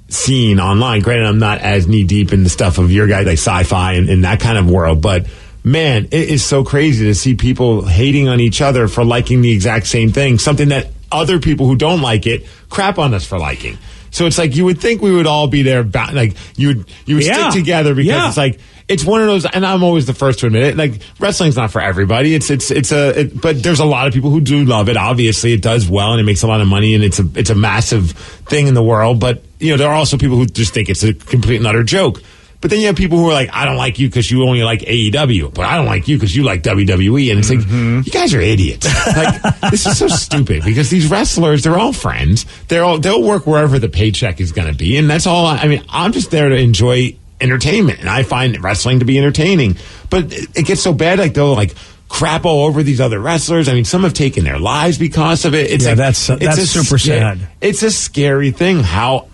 seen online. Granted, I'm not as knee deep in the stuff of your guys, like sci-fi and that kind of world, but man, it is so crazy to see people hating on each other for liking the exact same thing, something that other people who don't like it crap on us for liking. So it's like you would think we would all be there, like you would stick together, because it's like it's one of those. And I'm always the first to admit it. Like, wrestling's not for everybody. But there's a lot of people who do love it. Obviously, it does well and it makes a lot of money, and it's a massive thing in the world. But you know, there are also people who just think it's a complete and utter joke. But then you have people who are like, I don't like you because you only like AEW, but I don't like you because you like WWE. And it's like, you guys are idiots. Like, this is so stupid, because these wrestlers, they're all friends. They'll work wherever the paycheck is going to be. And that's all. I mean, I'm just there to enjoy entertainment, and I find wrestling to be entertaining. But it gets so bad, like they'll like crap all over these other wrestlers. I mean, some have taken their lives because of it. It's that's super sad. It's a scary thing how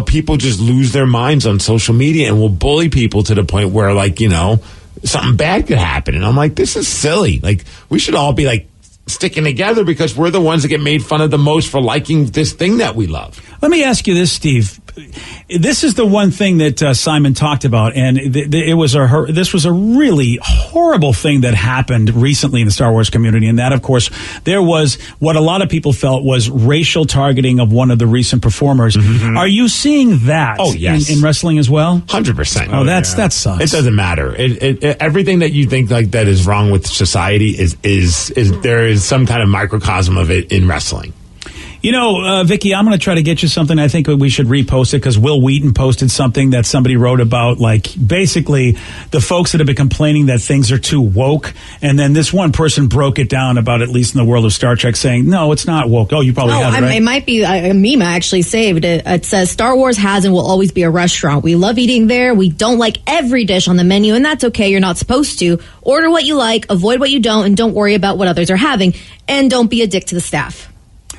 people just lose their minds on social media and will bully people to the point where, like, you know, something bad could happen. And I'm like, this is silly. Like, we should all be like sticking together, because we're the ones that get made fun of the most for liking this thing that we love. Let me ask you this, Steve. This is the one thing that Simon talked about, and this was a really horrible thing that happened recently in the Star Wars community, and that, of course, there was what a lot of people felt was racial targeting of one of the recent performers. Mm-hmm. Are you seeing that in wrestling as well? 100%. Oh, that sucks. It doesn't matter. Everything that you think like that is wrong with society is there is some kind of microcosm of it in wrestling. You know, Vicky, I'm going to try to get you something. I think we should repost it because Will Wheaton posted something that somebody wrote about, like, basically the folks that have been complaining that things are too woke. And then this one person broke it down about, at least in the world of Star Trek, saying, no, it's not woke. Oh, you probably have it, right? It might be a meme I actually saved. It says, Star Wars has and will always be a restaurant. We love eating there. We don't like every dish on the menu, and that's okay. You're not supposed to. Order what you like, avoid what you don't, and don't worry about what others are having. And don't be a dick to the staff.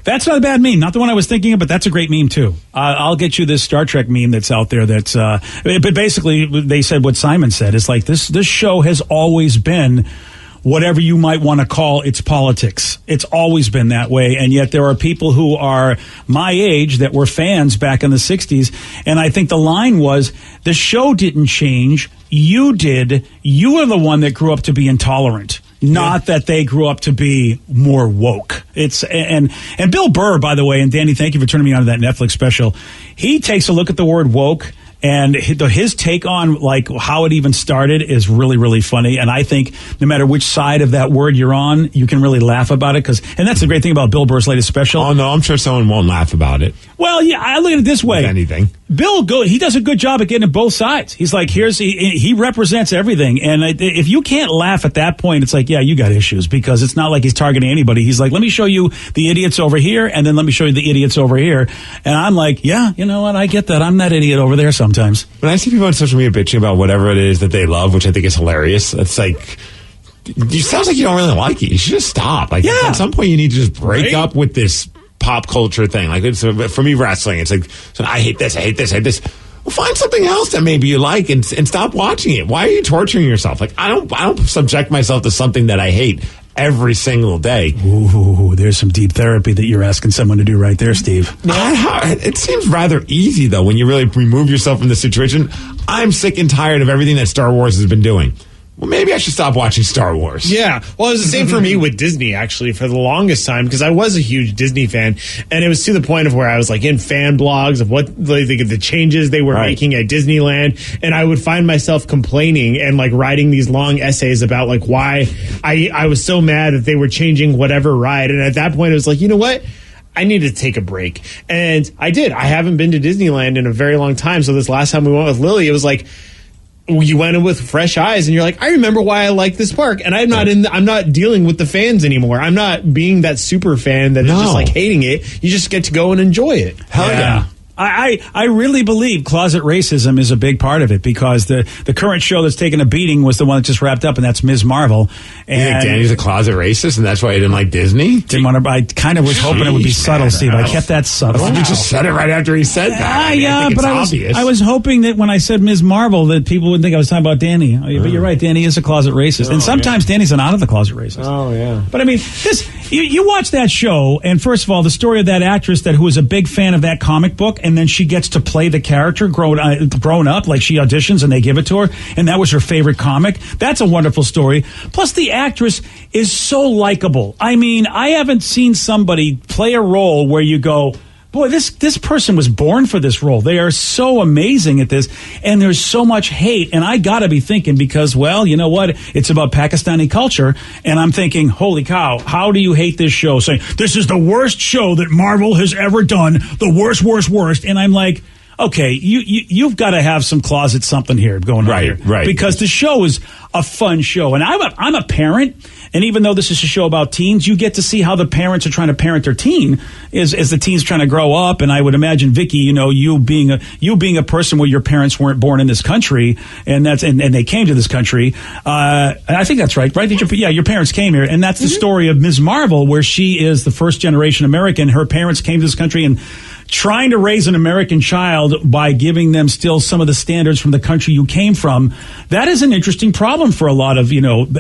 That's not a bad meme. Not the one I was thinking of, but that's a great meme, too. I'll get you this Star Trek meme that's out there that's... but basically, they said what Simon said. It's like, this show has always been whatever you might want to call its politics. It's always been that way, and yet there are people who are my age that were fans back in the 60s, and I think the line was, the show didn't change, you did. You are the one that grew up to be intolerant. Not that they grew up to be more woke. It's and Bill Burr, by the way, and Danny, thank you for turning me on to that Netflix special. He takes a look at the word woke, and his take on like how it even started is really, really funny. And I think no matter which side of that word you're on, you can really laugh about it. And that's the great thing about Bill Burr's latest special. Oh no, I'm sure someone won't laugh about it. Well, yeah, I look at it this way. If anything. He does a good job at getting to both sides. He's like, he represents everything. And if you can't laugh at that point, it's like, yeah, you got issues, because it's not like he's targeting anybody. He's like, let me show you the idiots over here, and then let me show you the idiots over here. And I'm like, yeah, you know what? I get that. I'm that idiot over there sometimes. When I see people on social media bitching about whatever it is that they love, which I think is hilarious, it's like, it sounds like you don't really like it. You should just stop. Like, at some point, you need to just break up with this pop culture thing. Like, it's, for me, wrestling, it's like, so I hate this, I hate this, I hate this. Well, find something else that maybe you like and stop watching it. Why are you torturing yourself? Like, I don't subject myself to something that I hate every single day. Ooh, there's some deep therapy that you're asking someone to do right there, Steve. It seems rather easy, though, when you really remove yourself from the situation. I'm sick and tired of everything that Star Wars has been doing. Well, maybe I should stop watching Star Wars. Yeah. Well, it was the same for me with Disney, actually, for the longest time, because I was a huge Disney fan. And it was to the point of where I was like in fan blogs of what the changes they were making at Disneyland. And I would find myself complaining and like writing these long essays about like why I was so mad that they were changing whatever ride. And at that point, it was like, you know what? I needed to take a break. And I did. I haven't been to Disneyland in a very long time. So this last time we went with Lily, it was like, you went in with fresh eyes and you're like, I remember why I like this park, and I'm not dealing with the fans anymore. I'm not being that super fan that is just like hating it. You just get to go and enjoy it. Hell yeah. I really believe closet racism is a big part of it, because the current show that's taking a beating was the one that just wrapped up, and that's Ms. Marvel. And you think Danny's a closet racist, and that's why he didn't like Disney? I kind of was hoping it would be subtle, Steve. I kept that subtle. You just said it right after he said that. I was hoping that when I said Ms. Marvel that people would think I was talking about Danny. But you're right, Danny is a closet racist. And sometimes Danny's an out of the closet racist. Oh, yeah. But I mean, you watch that show, and first of all, the story of that actress who was a big fan of that comic book, and then she gets to play the character grown up, like she auditions and they give it to her, and that was her favorite comic. That's a wonderful story. Plus, the actress is so likable. I mean, I haven't seen somebody play a role where you go, boy, this person was born for this role. They are so amazing at this, and there's so much hate. And I got to be thinking, because, well, you know what? It's about Pakistani culture, and I'm thinking, holy cow, how do you hate this show? Saying, this is the worst show that Marvel has ever done, the worst, worst, worst. And I'm like, okay, you've got to have some closet something here going on here. Right. Because the show is a fun show. And I'm a parent, and even though this is a show about teens, you get to see how the parents are trying to parent their teen as the teen's trying to grow up. And I would imagine, Vicky, you being a person where your parents weren't born in this country, and they came to this country. I think that's right? Your parents came here, and that's the story of Ms. Marvel, where she is the first generation American. Her parents came to this country and trying to raise an American child by giving them still some of the standards from the country you came from. That is an interesting problem for a lot of,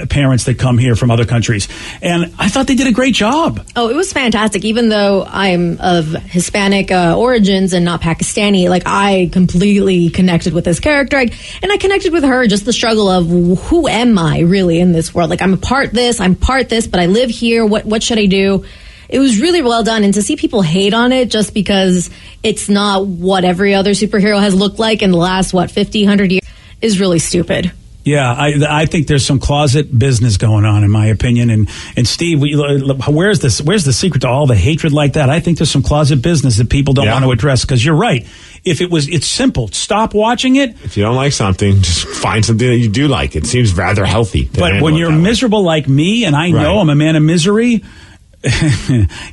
parents that come here from other countries. And I thought they did a great job. Oh, it was fantastic. Even though I'm of Hispanic origins and not Pakistani, like, I completely connected with this character. And I connected with her, just the struggle of who am I really in this world? Like, I'm part this, but I live here. What should I do? It was really well done, and to see people hate on it just because it's not what every other superhero has looked like in the last, 50, 100 years is really stupid. Yeah, I think there's some closet business going on, in my opinion. And Steve, where's the secret to all the hatred like that? I think there's some closet business that people don't want to address. Because you're right. It's simple. Stop watching it. If you don't like something, just find something that you do like. It seems rather healthy. But when you're miserable like me, and I know I'm a man of misery,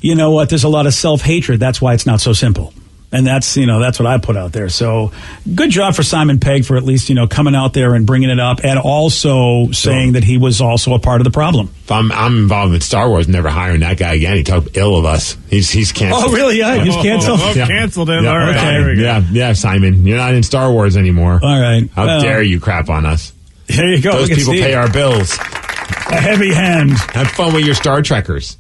you know what? There's a lot of self-hatred. That's why it's not so simple. And that's what I put out there. So good job for Simon Pegg for at least, coming out there and bringing it up and also saying that he was also a part of the problem. If I'm involved with Star Wars, never hiring that guy again. He talked ill of us. He's canceled. Oh, really? Yeah, he's canceled? Canceled him. Yeah. All right. Okay. There we go. Yeah, Simon. You're not in Star Wars anymore. All right. How dare you crap on us? There you go. Those people pay our bills. A heavy hand. Have fun with your Star Trekkers.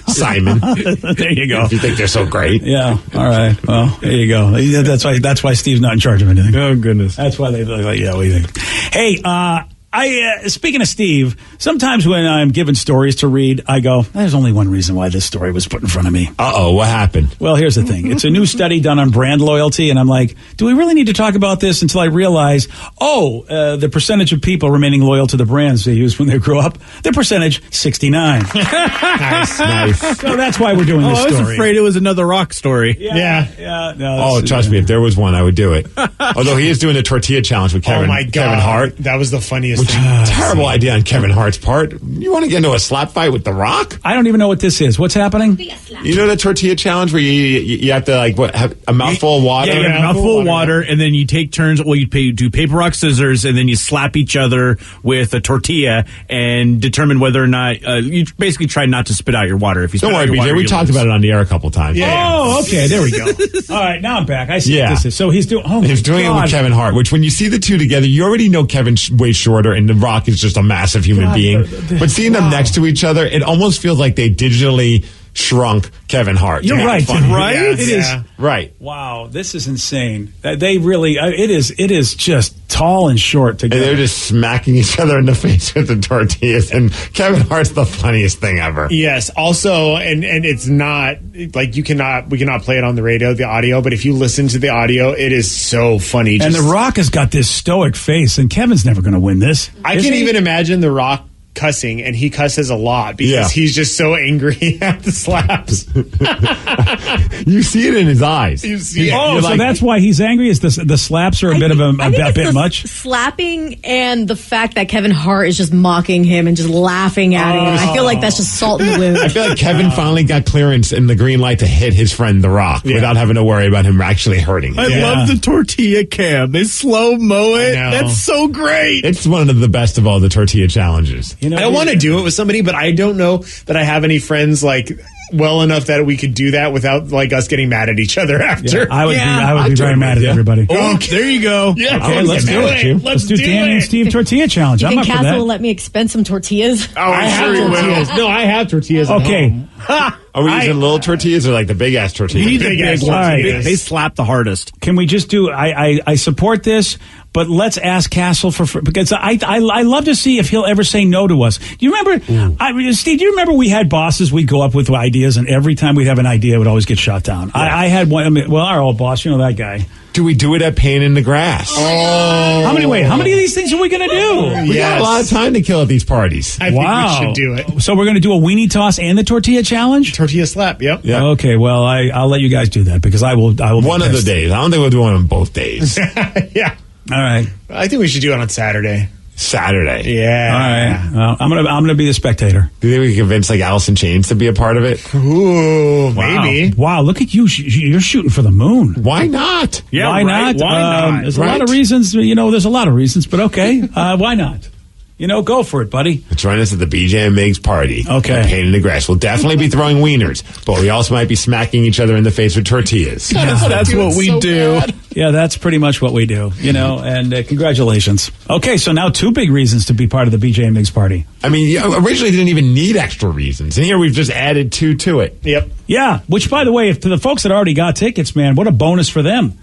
Simon. There you go. If you think they're so great. Yeah. All right. Well, there you go. That's why Steve's not in charge of anything. Oh, goodness. That's why they're like, yeah, what do you think? Hey, speaking of Steve, sometimes when I'm given stories to read, I go, there's only one reason why this story was put in front of me. Uh-oh, what happened? Well, here's the thing. It's a new study done on brand loyalty, and I'm like, do we really need to talk about this? Until I realize, the percentage of people remaining loyal to the brands they use when they grow up, the percentage, 69. Nice. So that's why we're doing this story. I was afraid it was another rock story. Yeah. No, trust me, if there was one, I would do it. Although he is doing the tortilla challenge with Kevin Hart. That was the funniest. Terrible idea on Kevin Hart's part. You want to get into a slap fight with The Rock? I don't even know what this is. What's happening? You know the tortilla challenge where you have to have a mouthful of water? Yeah, a mouthful of water, and then you take turns. Well, you do paper, rock, scissors, and then you slap each other with a tortilla and determine whether or not you basically try not to spit out your water. If you don't worry, BJ. We talked about it on the air a couple times. Yeah. Oh, okay. There we go. All right, now I'm back. I see what this is. So he's doing. Oh, he's doing it with Kevin Hart. Which, when you see the two together, you already know Kevin's way shorter, and The Rock is just a massive human being. But seeing them next to each other, it almost feels like they digitally shrunk Kevin Hart. You're right, right? Yes. It is right. Wow, this is insane. They really, it is just tall and short together. And they're just smacking each other in the face with the tortillas. And Kevin Hart's the funniest thing ever. Yes. Also, and it's not like we cannot play it on the radio, the audio. But if you listen to the audio, it is so funny. And The Rock has got this stoic face, and Kevin's never going to win this. I can even imagine The Rock cussing, and he cusses a lot because he's just so angry at the slaps. You see it in his eyes. So that's why he's angry. Is the slaps are a bit much? Slapping and the fact that Kevin Hart is just mocking him and just laughing at him. I feel like that's just salt in the wound. I feel like Kevin finally got clearance in the green light to hit his friend The Rock without having to worry about him actually hurting him. I love the tortilla cam. They slow-mo it. That's so great. It's one of the best of all the tortilla challenges. I don't want to do it with somebody, but I don't know that I have any friends well enough that we could do that without us getting mad at each other after. Yeah, I would be very mad at everybody. Oh, there you go. Yeah, okay, let's do it. Let's do Danny and Steve tortilla challenge. You I'm think up for Castle that. will let me expense some tortillas? Oh, I have tortillas. No, I have tortillas. Okay. Are we using little tortillas or the big ass tortillas? We need the big ones. They slap the hardest. Can we just do? I support this, but let's ask Castle because I love to see if he'll ever say no to us. Do you remember, Steve? Do you remember we had bosses? We'd go up with ideas, and every time we'd have an idea, it would always get shot down. Yeah. I had one. Our old boss, that guy. Do we do it at Pain in the Grass? Oh. How many of these things are we going to do? We got a lot of time to kill at these parties. I think we should do it. So we're going to do a weenie toss and the tortilla challenge? Tortilla slap, yep. Yeah. Okay, well, I'll let you guys do that because I will one of the days. I don't think we'll do one on both days. Yeah. All right. I think we should do it on Saturday. Yeah. All right. Well, I'm gonna be the spectator. Do you think we can convince Alice in Chains to be a part of it? Ooh, maybe. Wow, look at you! You're shooting for the moon. Why not? Yeah, why not? Why not? There's a lot of reasons. There's a lot of reasons, but okay. Why not? Go for it, buddy. Join us at the BJ and Migs party. Okay. Pain in the Grass. We'll definitely be throwing wieners, but we also might be smacking each other in the face with tortillas. That's what we do. Bad. Yeah, that's pretty much what we do, and congratulations. Okay, so now 2 big reasons to be part of the BJ and Migs party. I mean, originally didn't even need extra reasons, and here we've just added 2 to it. Yep. Yeah, which, by the way, to the folks that already got tickets, man, what a bonus for them.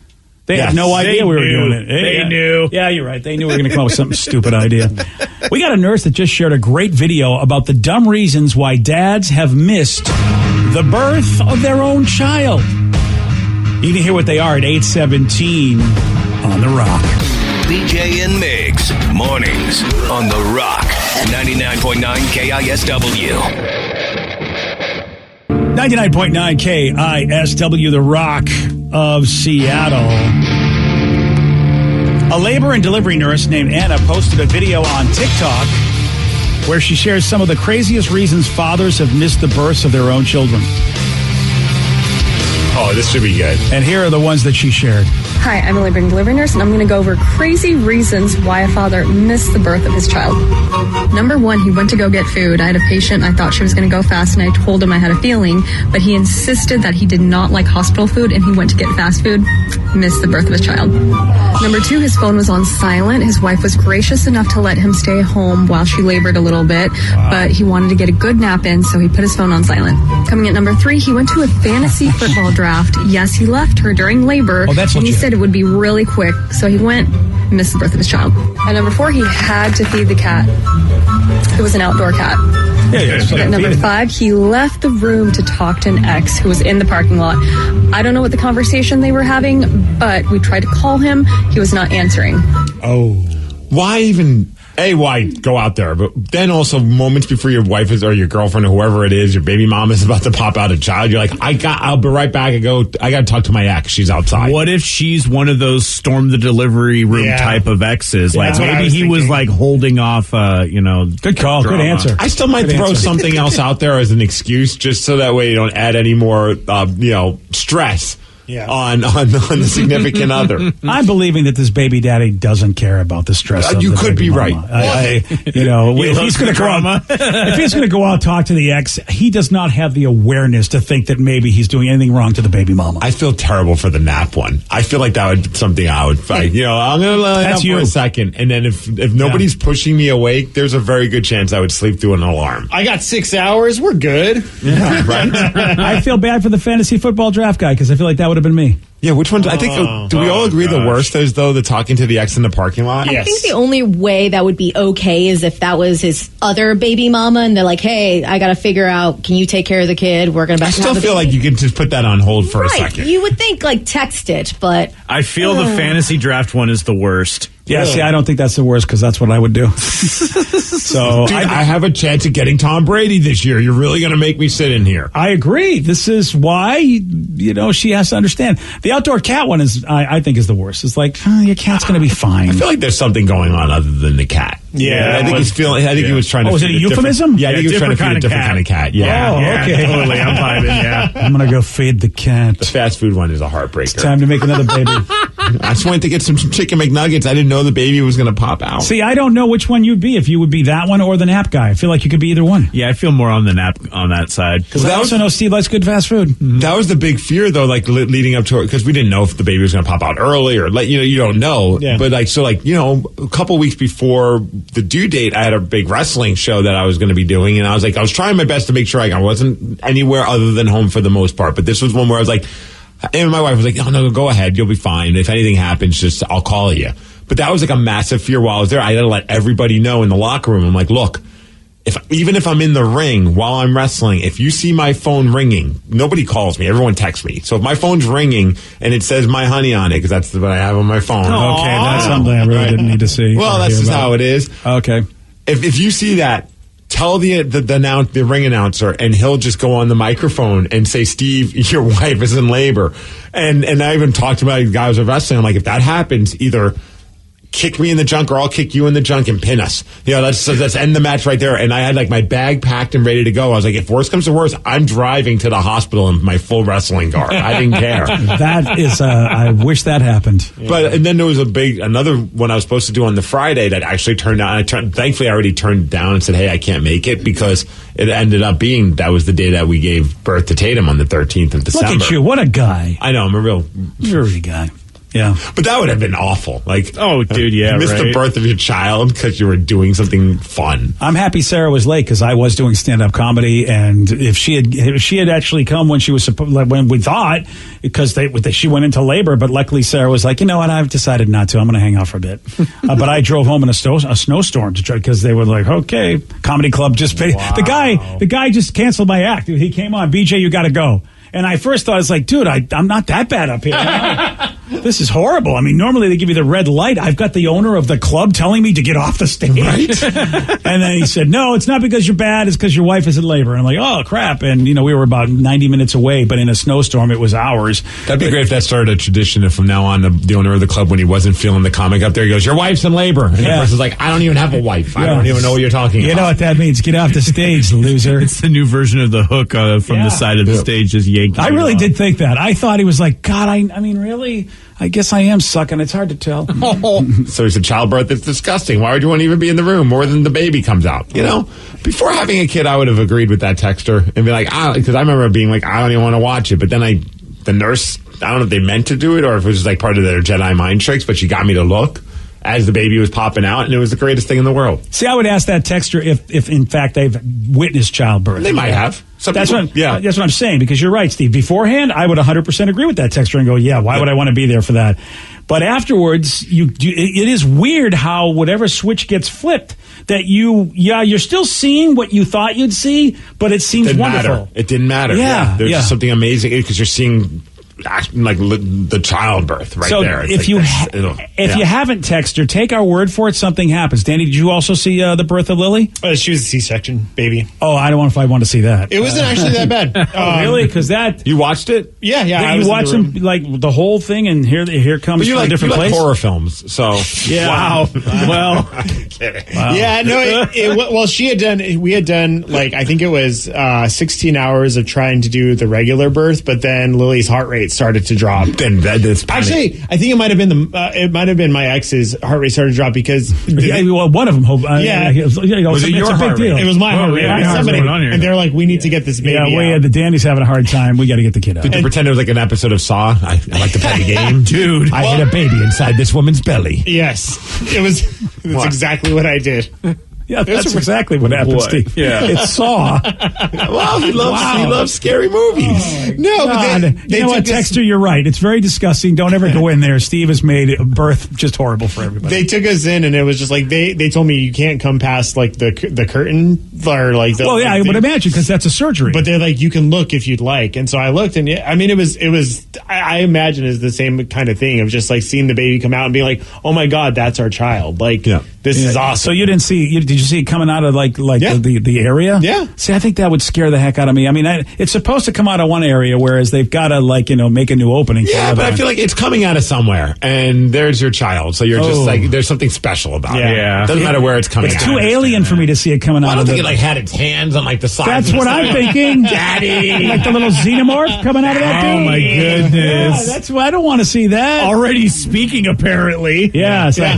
They had no idea we were doing it. They knew. Yeah, you're right. They knew we were going to come up with something stupid idea. We got a nurse that just shared a great video about the dumb reasons why dads have missed the birth of their own child. You can hear what they are at 8:17 on The Rock. BJ and Migs, mornings on The Rock, 99.9 KISW. 99.9 KISW, The Rock of Seattle. A labor and delivery nurse named Anna posted a video on TikTok where she shares some of the craziest reasons fathers have missed the births of their own children. Oh, this should be good. And here are the ones that she shared. Hi, I'm a labor and delivery nurse, and I'm going to go over crazy reasons why a father missed the birth of his child. Number one, he went to go get food. I had a patient, I thought she was going to go fast, and I told him I had a feeling, but he insisted that he did not like hospital food, and he went to get fast food, missed the birth of his child. Number two, his phone was on silent. His wife was gracious enough to let him stay home while she labored a little bit, but he wanted to get a good nap in, so he put his phone on silent. Coming at number three, he went to a fantasy football draft. Yes, he left her during labor, and he said it would be really quick, so he went, missed the birth of his child. At number four, he had to feed the cat. It was an outdoor cat. At number five, he left the room to talk to an ex who was in the parking lot. I don't know what the conversation they were having, but we tried to call him. He was not answering. Oh. Why even... why go out there? But then also moments before your wife is or your girlfriend or whoever it is, your baby mom is about to pop out a child. You're like, I'll be right back and go. I got to talk to my ex. She's outside. What if she's one of those storm the delivery room type of exes? Like maybe he was like holding off. Good call. Drama. Good answer. I still might throw something else out there as an excuse, just so that way you don't add any more, stress. On the significant other. I'm believing that this baby daddy doesn't care about the stress. You could be mama. right. If he's going to go out, if he's going to go out and talk to the ex, he does not have the awareness to think that maybe he's doing anything wrong to the baby mama. I feel terrible for the nap one. I feel like that would be something I would fight. I'm going to let it up for a second, and then if nobody's pushing me awake, there's a very good chance I would sleep through an alarm. I got 6 hours. We're good. Yeah, right. I feel bad for the fantasy football draft guy because I feel like that would have been me. Yeah, which one? I think. Do we all agree the worst is though the talking to the ex in the parking lot? I think the only way that would be okay is if that was his other baby mama, and they're like, "Hey, I got to figure out. Can you take care of the kid? We're gonna." I still feel like you can just put that on hold for a second. You would think like text it, but I feel the fantasy draft one is the worst. Yeah, see, I don't think that's the worst because that's what I would do. So dude, I have a chance of getting Tom Brady this year. You're really going to make me sit in here. I agree. This is why, she has to understand. The outdoor cat one is, I think, is the worst. It's like, your cat's going to be fine. I feel like there's something going on other than the cat. Yeah. I think he's feeling, I think he was trying to was it a euphemism? Yeah, I think he was trying to feed a different kind of cat. Yeah. Oh, okay. Totally. I'm vibing, yeah. I'm going to go feed the cat. The fast food one is a heartbreaker. It's time to make another baby. I just wanted to get some chicken McNuggets. I didn't know the baby was going to pop out. See, I don't know which one you'd be. If you would be that one or the nap guy. I feel like you could be either one. Yeah, I feel more on the nap on that side. Because I also know Steve likes good fast food. That was the big fear, though, like leading up to it, because we didn't know if the baby was going to pop out early or, you don't know. Yeah. But, a couple weeks before the due date, I had a big wrestling show that I was going to be doing. And I was trying my best to make sure I wasn't anywhere other than home for the most part. But this was one where I was like, and my wife was like, "Oh, no, go ahead. You'll be fine. If anything happens, I'll call you." But that was like a massive fear while I was there. I had to let everybody know in the locker room. I'm like, look, even if I'm in the ring while I'm wrestling, if you see my phone ringing, nobody calls me. Everyone texts me. So if my phone's ringing and it says my honey on it, because that's what I have on my phone. Aww. Okay, that's something I really didn't need to see. Well, that's just how it is. Okay. If you see that, tell the ring announcer, and he'll just go on the microphone and say, "Steve, your wife is in labor." And I even talked to my guys of wrestling. I'm like, if that happens, either kick me in the junk or I'll kick you in the junk and pin us. Let's end the match right there. And I had my bag packed and ready to go. I was like, if worse comes to worse, I'm driving to the hospital in my full wrestling garb. I didn't care. That is, I wish that happened. But and then there was another one I was supposed to do on the Friday that actually turned out. Thankfully, I already turned it down and said, "Hey, I can't make it," because it ended up being that was the day that we gave birth to Tatum on the 13th of December. Look at you, what a guy! I know, I'm a real guy. Yeah. But that would have been awful. Oh, dude, yeah, you missed the birth of your child because you were doing something fun. I'm happy Sarah was late because I was doing stand-up comedy, and if she had actually come when she was when we thought, because she went into labor, but luckily Sarah was like, you know what, I've decided not to. I'm going to hang out for a bit. But I drove home in a snowstorm to try, because they were like, okay, comedy club just paid. Wow. The guy just canceled my act. He came on, BJ, you got to go. And I first thought, it's like, dude, I'm not that bad up here. This is horrible. I mean, normally they give you the red light. I've got the owner of the club telling me to get off the stage. Right. And then he said, no, it's not because you're bad. It's because your wife is in labor. And I'm like, oh, crap. And, we were about 90 minutes away, but in a snowstorm, it was hours. That'd be great if that started a tradition. If from now on, the owner of the club, when he wasn't feeling the comic up there, he goes, your wife's in labor. And the person's like, I don't even have a wife. I don't even know what you're talking about. You know what that means? Get off the stage, loser. It's the new version of the hook from the side of the stage, just yanking. I really did think that. I thought he was like, God, I mean, really? I guess I am sucking. It's hard to tell. So he said, childbirth is disgusting. Why would you want to even be in the room more than the baby comes out? Before having a kid, I would have agreed with that texter and be like, because I remember being like, I don't even want to watch it. But then the nurse, I don't know if they meant to do it or if it was just like part of their Jedi mind tricks, but she got me to look as the baby was popping out, and it was the greatest thing in the world. See, I would ask that texter if in fact they've witnessed childbirth. They might have. That's what I'm saying, because you're right, Steve. Beforehand, I would 100% agree with that texter and go, why would I want to be there for that? But afterwards, it is weird how whatever switch gets flipped, that you're still seeing what you thought you'd see, but it seems wonderful. It didn't matter. Yeah. There's just something amazing because you're seeing like the childbirth right there. It's you haven't texted her, take our word for it, something happens. Danny, did you also see the birth of Lily? She was a C-section baby. Oh, I don't know if I want to see that. It wasn't actually that bad. Really? Because that you watched it? Yeah. You watched them like the whole thing, and here comes a different place. Like horror films, so yeah. Wow. Well, wow. Yeah. No. Well, we had done like I think it was 16 hours of trying to do the regular birth, but then Lily's heart rate started to drop. Then actually, I think it might have been my ex's heart rate started to drop because one of them. Was it your heart rate? It was my heart rate. And they're like, we need to get this baby. Yeah, the Danny's having a hard time. We got to get the kid out. Did you pretend it was like an episode of Saw? I like to play the game, dude. I hid a baby inside this woman's belly. Yes, it was. That's exactly what I did. Yeah, that's exactly what happened, Steve. Yeah. It's Saw. Well, he loves scary movies. No, but they you know what, Texter, you're right. It's very disgusting. Don't ever go in there. Steve has made birth just horrible for everybody. They took us in, and it was just like they told me you can't come past like the curtain or like the. Well, yeah, I would imagine because that's a surgery. But they're like, you can look if you'd like, and so I looked, and I mean, it was. I imagine is the same kind of thing of just like seeing the baby come out and being like, oh my God, that's our child. Like, this is awesome. So you didn't see? Did you see it coming out of like the area? Yeah. See, I think that would scare the heck out of me. I mean, it's supposed to come out of one area, whereas they've got to make a new opening. Yeah, but I feel like it's coming out of somewhere, and there's your child. So you're just like, there's something special about it. Yeah. Doesn't matter where it's coming out. It's too alien for me to see it coming out. I don't think it had its hands on the side. That's what I'm thinking. Daddy. Like the little xenomorph coming out of that dude. Oh my goodness. Yeah, that's why I don't want to see that. Already speaking, apparently. Yeah. It's like,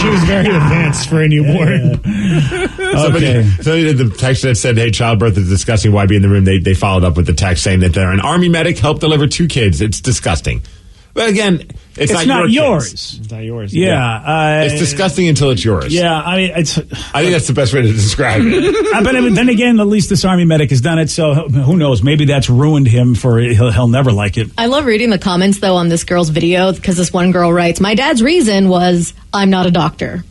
she was very advanced for a newborn. Okay. So the text that said, hey, childbirth is disgusting. Why be in the room? They followed up with the text saying that they're an Army medic helped deliver 2 kids. It's disgusting. But again, it's not yours. It's not yours. Yeah. It's disgusting until it's yours. Yeah. I mean, I think that's the best way to describe it. But then again, at least this Army medic has done it. So who knows? Maybe that's ruined him he'll never like it. I love reading the comments though on this girl's video because this one girl writes, my dad's reason was I'm not a doctor.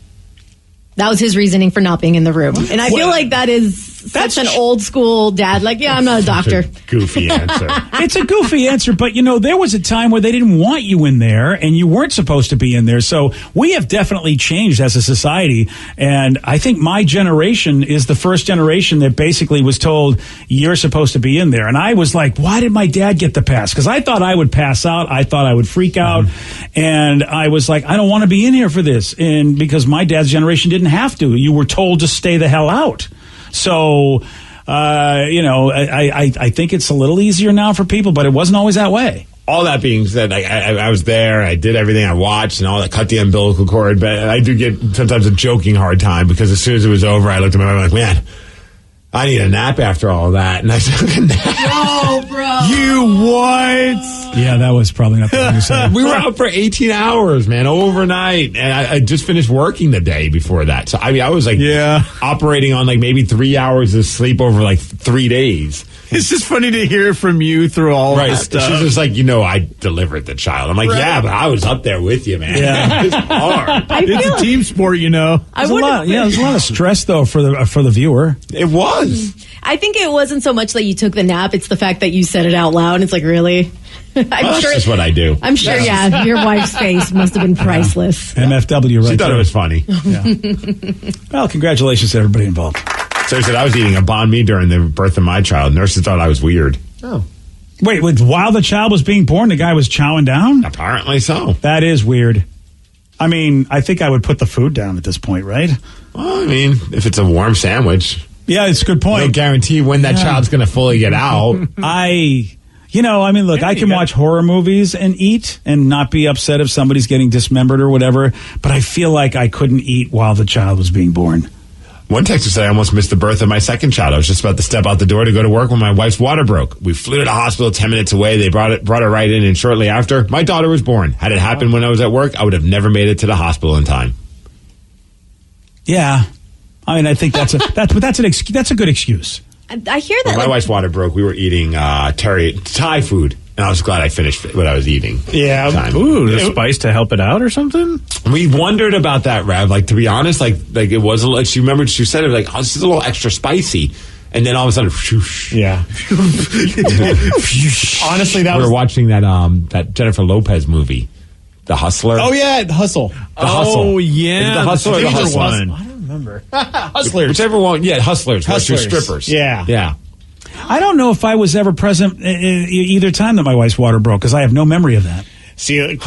That was his reasoning for not being in the room. And I feel like that's such an old school dad. Like, yeah, I'm not a doctor. Goofy answer. It's a goofy answer, but there was a time where they didn't want you in there and you weren't supposed to be in there. So we have definitely changed as a society. And I think my generation is the first generation that basically was told you're supposed to be in there. And I was like, why did my dad get the pass? Because I thought I would pass out. I thought I would freak out. And I was like, I don't want to be in here for this. And because my dad's generation didn't have to. You were told to stay the hell out. So, I think it's a little easier now for people, but it wasn't always that way. All that being said, I was there, I did everything, I watched and all that, cut the umbilical cord, but I do get sometimes a joking hard time because as soon as it was over, I looked at my mom like, man, I need a nap after all that. And I took a nap. No, bro. You what? Yeah, that was probably not the thing to say. We were out for 18 hours, man, overnight. And I just finished working the day before that. So, I mean, I was like operating on like maybe 3 hours of sleep over like 3 days. It's just funny to hear from you through all this stuff. She's just like, I delivered the child. I'm like, yeah, but I was up there with you, man. Yeah. It's hard. It's a team sport, There's a lot of stress though for the viewer. It was. I think it wasn't so much that you took the nap; it's the fact that you said it out loud. It's like, really? That's just what I do. I'm sure, yeah, your wife's face must have been priceless. MFW, right? She thought it was funny. Well, congratulations to everybody involved. So I said I was eating a banh mi during the birth of my child. Nurses thought I was weird. Oh. Wait, while the child was being born, the guy was chowing down? Apparently so. That is weird. I mean, I think I would put the food down at this point, right? Well, I mean, if it's a warm sandwich. Yeah, it's a good point. No guarantee when that child's going to fully get out. Look, I can watch horror movies and eat and not be upset if somebody's getting dismembered or whatever, but I feel like I couldn't eat while the child was being born. One texter said I almost missed the birth of my second child. I was just about to step out the door to go to work when my wife's water broke. We flew to the hospital 10 minutes away. They brought her right in, and shortly after, my daughter was born. Had it happened when I was at work, I would have never made it to the hospital in time. Yeah. I mean, I think that's a good excuse. I hear that. When my wife's water broke, we were eating Thai food, and I was glad I finished what I was eating. Yeah. Ooh, the spice to help it out or something? We wondered about that, Rav. Like, to be honest, like it was a little, she remembered she said it like, oh, this is a little extra spicy. And then all of a sudden, whoosh. Yeah. Honestly, we were watching that Jennifer Lopez movie, The Hustler. Oh, yeah, Hustle. The Hustle. Oh, yeah. The Hustler or the Hustle one. I don't remember. Hustlers. Whichever one. Yeah, Hustlers. Hustlers. Strippers. Yeah. Yeah. I don't know if I was ever present either time that my wife's water broke because I have no memory of that. See,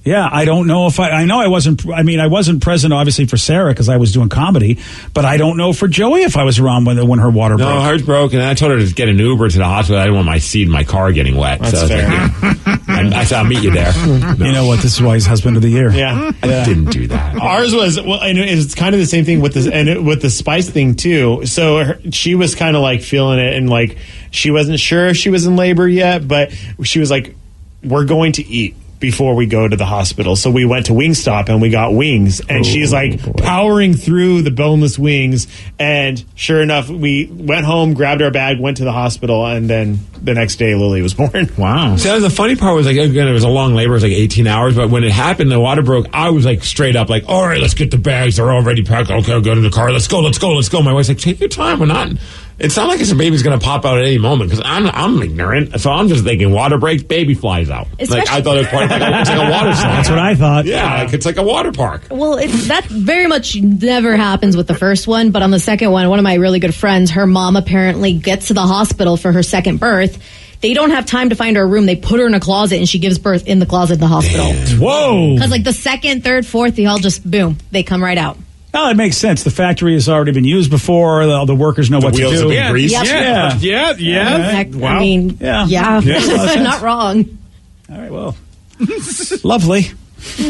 Yeah, I don't know if I know I wasn't. I mean, I wasn't present obviously for Sarah because I was doing comedy, but I don't know for Joey if I was around when her water broke. No, hers broke, and I told her to get an Uber to the hospital. I didn't want my seat in my car getting wet. That's so fair. I said, I'll meet you there. No. You know what? This is why he's husband of the year. Yeah. I didn't do that. Ours was, well, and it's kind of the same thing with this, and with the spice thing too. So she was kind of like feeling it, and like she wasn't sure if she was in labor yet, but she was like, "We're going to eat before we go to the hospital." So we went to Wingstop and we got wings, and she's like powering through the boneless wings, and sure enough, we went home, grabbed our bag, went to the hospital, and then the next day Lily was born. Wow. So the funny part was, like, again, it was a long labor. It was like 18 hours, but when it happened, the water broke, I was like straight up like, all right, let's get the bags. They're already packed. Okay, I'll go to the car. Let's go. My wife's like, take your time. We're not... It's not like it's a baby's going to pop out at any moment because I'm ignorant. So I'm just thinking water breaks, baby flies out. Like, I thought it was part of it's like a water slide. That's what I thought. Yeah, like it's like a water park. Well, that very much never happens with the first one, but on the second one of my really good friends, her mom apparently gets to the hospital for her second birth. They don't have time to find her a room. They put her in a closet, and she gives birth in the closet in the hospital. Whoa! Because like the second, third, fourth, they all just boom, they come right out. Well, it makes sense. The factory has already been used before. The workers know what to do. Wheels have been greased. Yeah. Wow. I mean, yeah. Not wrong. All right, well, lovely. All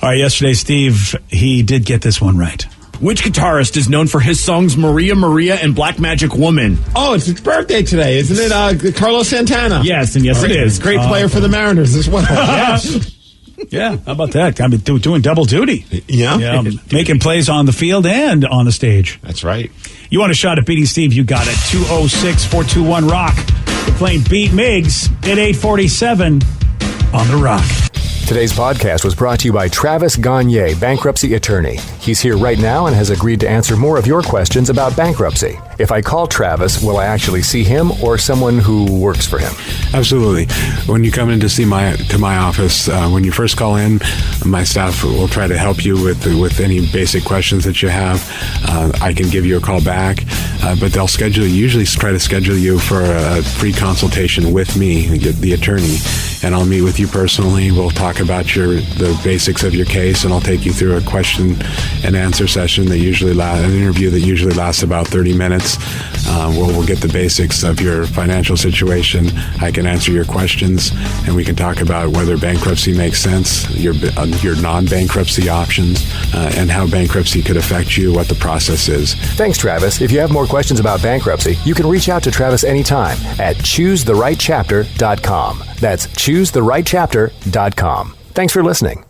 right, yesterday, Steve, he did get this one right. Which guitarist is known for his songs Maria, Maria, and Black Magic Woman? Oh, it's his birthday today, isn't it? Carlos Santana. Yes, and yes, it is. Great player for the Mariners as well. Yes. Yeah, how about that? I mean, doing double duty. Yeah. Making plays on the field and on the stage. That's right. You want a shot at beating Steve? You got it. 206-421-ROCK. We're playing Beat Migs at 847 on The Rock. Today's podcast was brought to you by Travis Gagne, bankruptcy attorney. He's here right now and has agreed to answer more of your questions about bankruptcy. If I call Travis, will I actually see him or someone who works for him? Absolutely. When you come in to see my office, when you first call in, my staff will try to help you with any basic questions that you have. I can give you a call back, but they'll usually try to schedule you for a free consultation with me, the attorney, and I'll meet with you personally. We'll talk about the basics of your case, and I'll take you through a question and answer session that an interview that usually lasts about 30 minutes. We'll get the basics of your financial situation. I can answer your questions, and we can talk about whether bankruptcy makes sense, your non-bankruptcy options, and how bankruptcy could affect you, what the process is. Thanks, Travis. If you have more questions about bankruptcy, you can reach out to Travis anytime at choosetherightchapter.com. That's choosetherightchapter.com. Thanks for listening.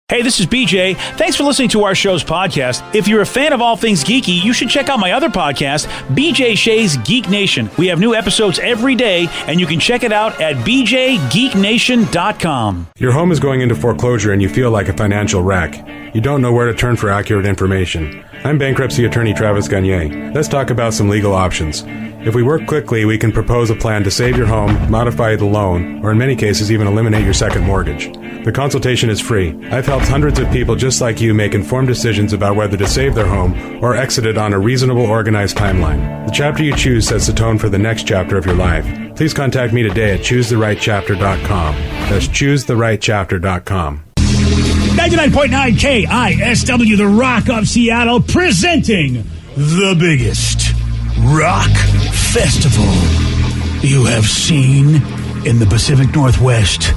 Hey, this is BJ. Thanks for listening to our show's podcast. If you're a fan of all things geeky, you should check out my other podcast, BJ Shea's Geek Nation. We have new episodes every day, and you can check it out at bjgeeknation.com. Your home is going into foreclosure and you feel like a financial wreck. You don't know where to turn for accurate information. I'm bankruptcy attorney Travis Gagne. Let's talk about some legal options. If we work quickly, we can propose a plan to save your home, modify the loan, or in many cases even eliminate your second mortgage. The consultation is free. I've helped hundreds of people just like you make informed decisions about whether to save their home or exit it on a reasonable, organized timeline. The chapter you choose sets the tone for the next chapter of your life. Please contact me today at choosetherightchapter.com. That's choosetherightchapter.com. 99.9 KISW, the Rock of Seattle, presenting the biggest rock festival you have seen in the Pacific Northwest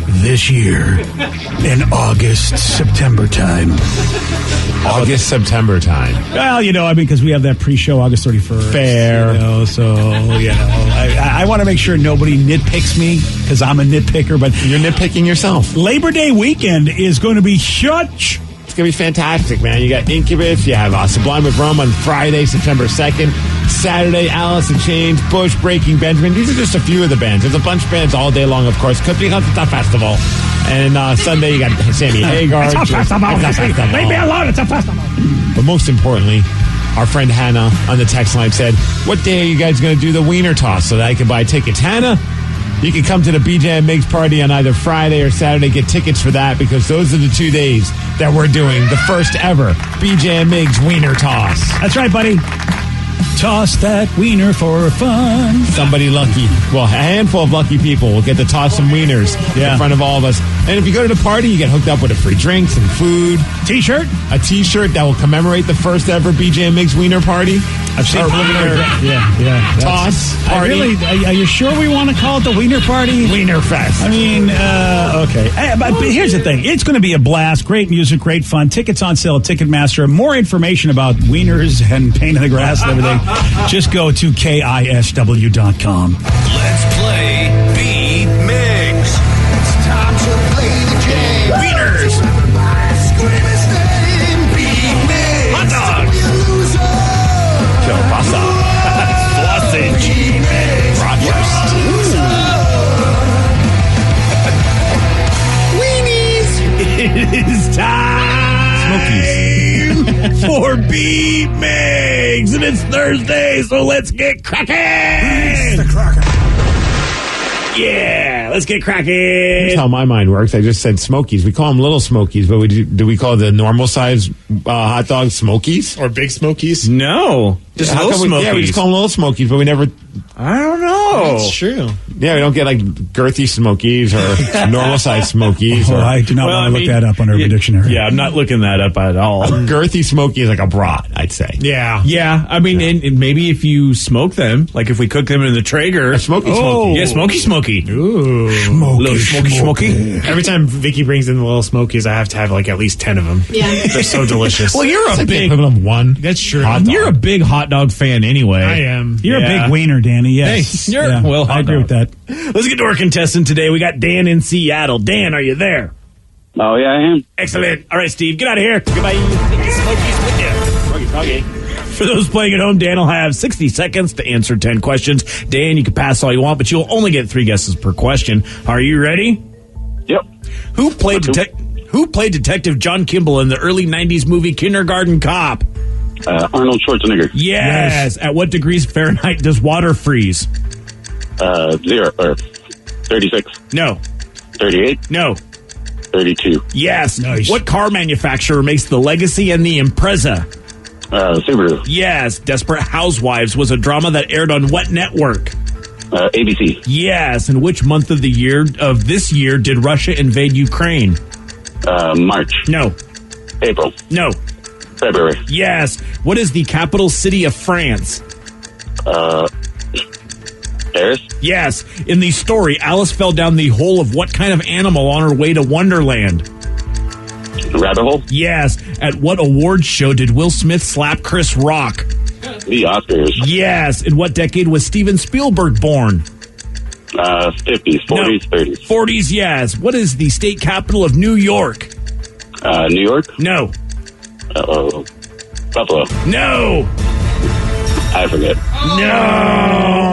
this year in August, September time. August, September time. Well, because we have that pre-show August 31st. Fair. I want to make sure nobody nitpicks me because I'm a nitpicker, but you're nitpicking yourself. Labor Day weekend is going to be huge. It's going to be fantastic, man. You got Incubus, you have Sublime with Rome on Friday, September 2nd. Saturday, Alice in Chains, Bush, Breaking Benjamin. These are just a few of the bands. There's a bunch of bands all day long, of course. Could be it's a festival. And Sunday, you got Sammy Hagar. It's a festival. Leave me alone. It's a festival. But most importantly, our friend Hannah on the text line said, what day are you guys going to do the wiener toss so that I can buy tickets? Hannah, you can come to the BJ and Migs party on either Friday or Saturday. Get tickets for that because those are the 2 days that we're doing the first ever BJ and Migs wiener toss. That's right, buddy. Toss that wiener for fun. Somebody lucky. Well, a handful of lucky people will get to toss some wieners in front of all of us. And if you go to the party, you get hooked up with a free drink, some food. T-shirt? A T-shirt that will commemorate the first ever BJ and Migs wiener party. I've seen preliminary. Yeah. Toss party. Are you sure we want to call it the Wiener Party? Wiener Fest. I mean, okay. But here's the thing. It's going to be a blast. Great music, great fun. Tickets on sale at Ticketmaster. More information about wieners and paint in the grass and everything, just go to KISW.com. Let's play Beat Migs. It's time to play the game. Wieners. Hot dogs. Kielbasa. Sausage. Bratwurst. Weenies. It is time for Beat Migs. And it's Thursday, so let's get cracking. Yeah, let's get cracking. Here's how my mind works. I just said Smokies. We call them little Smokies, but do we call the normal size hot dogs Smokies? Or big Smokies? No. Just little Smokies. Yeah, we just call them little Smokies, but we never... I don't know. That's true. Yeah, we don't get like girthy Smokies or normal size Smokies. I do not want to look that up on Urban Dictionary. Yeah, I'm not looking that up at all. A girthy Smokie is like a brat, I'd say. Yeah. I mean, and maybe if you smoke them, like if we cook them in the Traeger. A smoky. Yeah, smoky. Ooh. Little smoky. Every time Vicky brings in the little Smokies, I have to have like at least 10 of them. Yeah. They're so delicious. Well, you're a big... equivalent of one. That's true. You're a big hot dog fan anyway. I am. You're a big wiener, Danny. Yes. Thanks. Well, I agree with that. Let's get to our contestant today. We got Dan in Seattle. Dan, are you there? Oh, yeah, I am. Excellent. All right, Steve, get out of here. Goodbye. Take your Smokies with you. Froggy. For those playing at home, Dan will have 60 seconds to answer 10 questions. Dan, you can pass all you want, but you'll only get 3 guesses per question. Are you ready? Yep. Who played Detective John Kimball in the early 90s movie Kindergarten Cop? Arnold Schwarzenegger. Yes. At what degrees Fahrenheit does water freeze? 0 or 36. No. 38. No. 32. Yes. Nice. What car manufacturer makes the Legacy and the Impreza? Subaru. Yes. Desperate Housewives was a drama that aired on what network? ABC. Yes. In which month of this year did Russia invade Ukraine? March. No. April. No. February. Yes. What is the capital city of France? Paris. Yes. In the story, Alice fell down the hole of what kind of animal on her way to Wonderland? Rabbit hole. Yes. At what awards show did Will Smith slap Chris Rock? The Oscars. Yes. In what decade was Steven Spielberg born? 50s, 40s, 30s. 40s, yes. What is the state capital of New York? New York. No. Buffalo. No. I forget. No.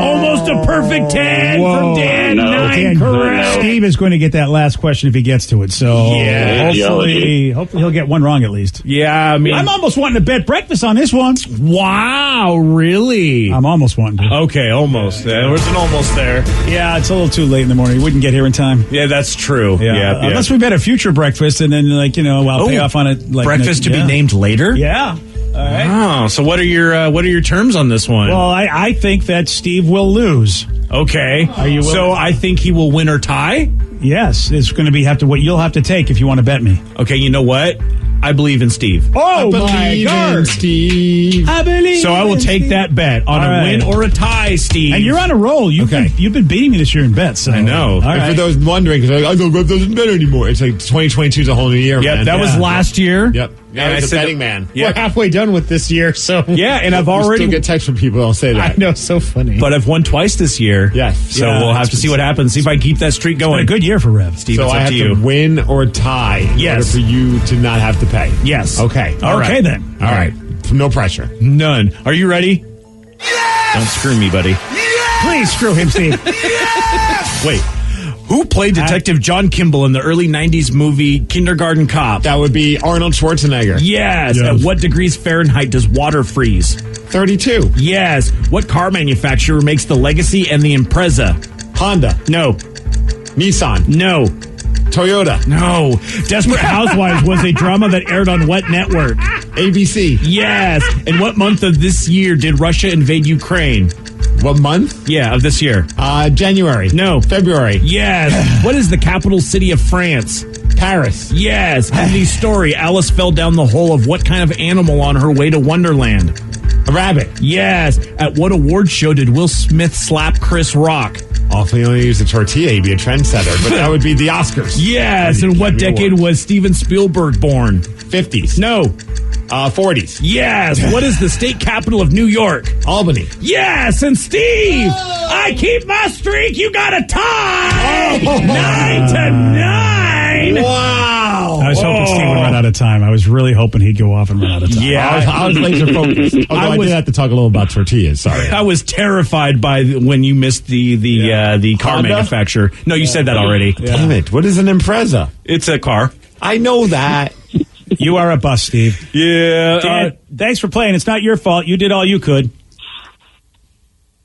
Almost a perfect 10 from Dan. No. 9 correct. Steve is going to get that last question if he gets to it. So Yeah. hopefully he'll get one wrong at least. Yeah, I mean, I'm almost wanting to bet breakfast on this one. wow, really? I'm almost wanting to. Okay, almost. There was an almost there. Yeah, it's a little too late in the morning. We wouldn't get here in time. Yeah, that's true. Yeah. Unless we bet a future breakfast and then I'll pay off on it. Like breakfast to be named later. Yeah. All right. Oh, so what are your terms on this one? Well, I think that Steve will lose. Okay. Are you willing? So I think he will win or tie? Yes, it's going to be what you'll have to take if you want to bet me. Okay, you know what? I believe in Steve. Oh, my God. Steve. I believe So I will in take Steve. that bet on a win or a tie, Steve. And you're on a roll. You've been beating me this year in bets. So. I know. All And right. for those wondering, because I don't doesn't matter anymore. It's like 2022 is a whole new year, Yep, man. that was last year. Yep. And I I was a said betting man. We're halfway done with this year, so Yeah, and I've We already still get texts from people who don't say that. I know, so funny. but I've won twice this year. Yes. So Yeah, we'll have to see what happens. See if I can keep that streak Been a going. good year for Rev. Steve, So it's I up have to to you. win or tie in Yes. order for you to not have to pay. Yes. Okay. All Okay, right. then. All right. No pressure. None. Are you ready? Don't screw me, buddy. Please screw him, Steve. Wait. Who played Detective John Kimball in the early 90s movie Kindergarten Cop? That would be Arnold Schwarzenegger. Yes. At what degrees Fahrenheit does water freeze? 32. Yes. What car manufacturer makes the Legacy and the Impreza? Honda. No. Nissan. No. Toyota. No. Desperate Housewives was a drama that aired on what network? ABC. Yes. In what month of this year did Russia invade Ukraine? What month? Yeah, of this year. January. No. February. Yes. What is the capital city of France? Paris. Yes. In the story, Alice fell down the hole of what kind of animal on her way to Wonderland? A rabbit. Yes. At what award show did Will Smith slap Chris Rock? Oh, if we only use a tortilla, he'd be a trendsetter. But that would be the Oscars. Yes. In what decade was Steven Spielberg born? 50s. No. 40s. Yes. What is the state capital of New York? Albany. Yes. And Steve, I keep my streak. You got a tie. 9-9. Wow. I was hoping Steve would run out of time. I was really hoping he'd go off and run out of time. Yeah. I was laser focused. Although I did have to talk a little about tortillas. Sorry. I was terrified by when you missed the car Honda? manufacturer. No, you said that already. Damn it. What is an Impreza? It's a car. I know that. You are a bust, Steve. Yeah. Dan, thanks for playing. It's not your fault. You did all you could.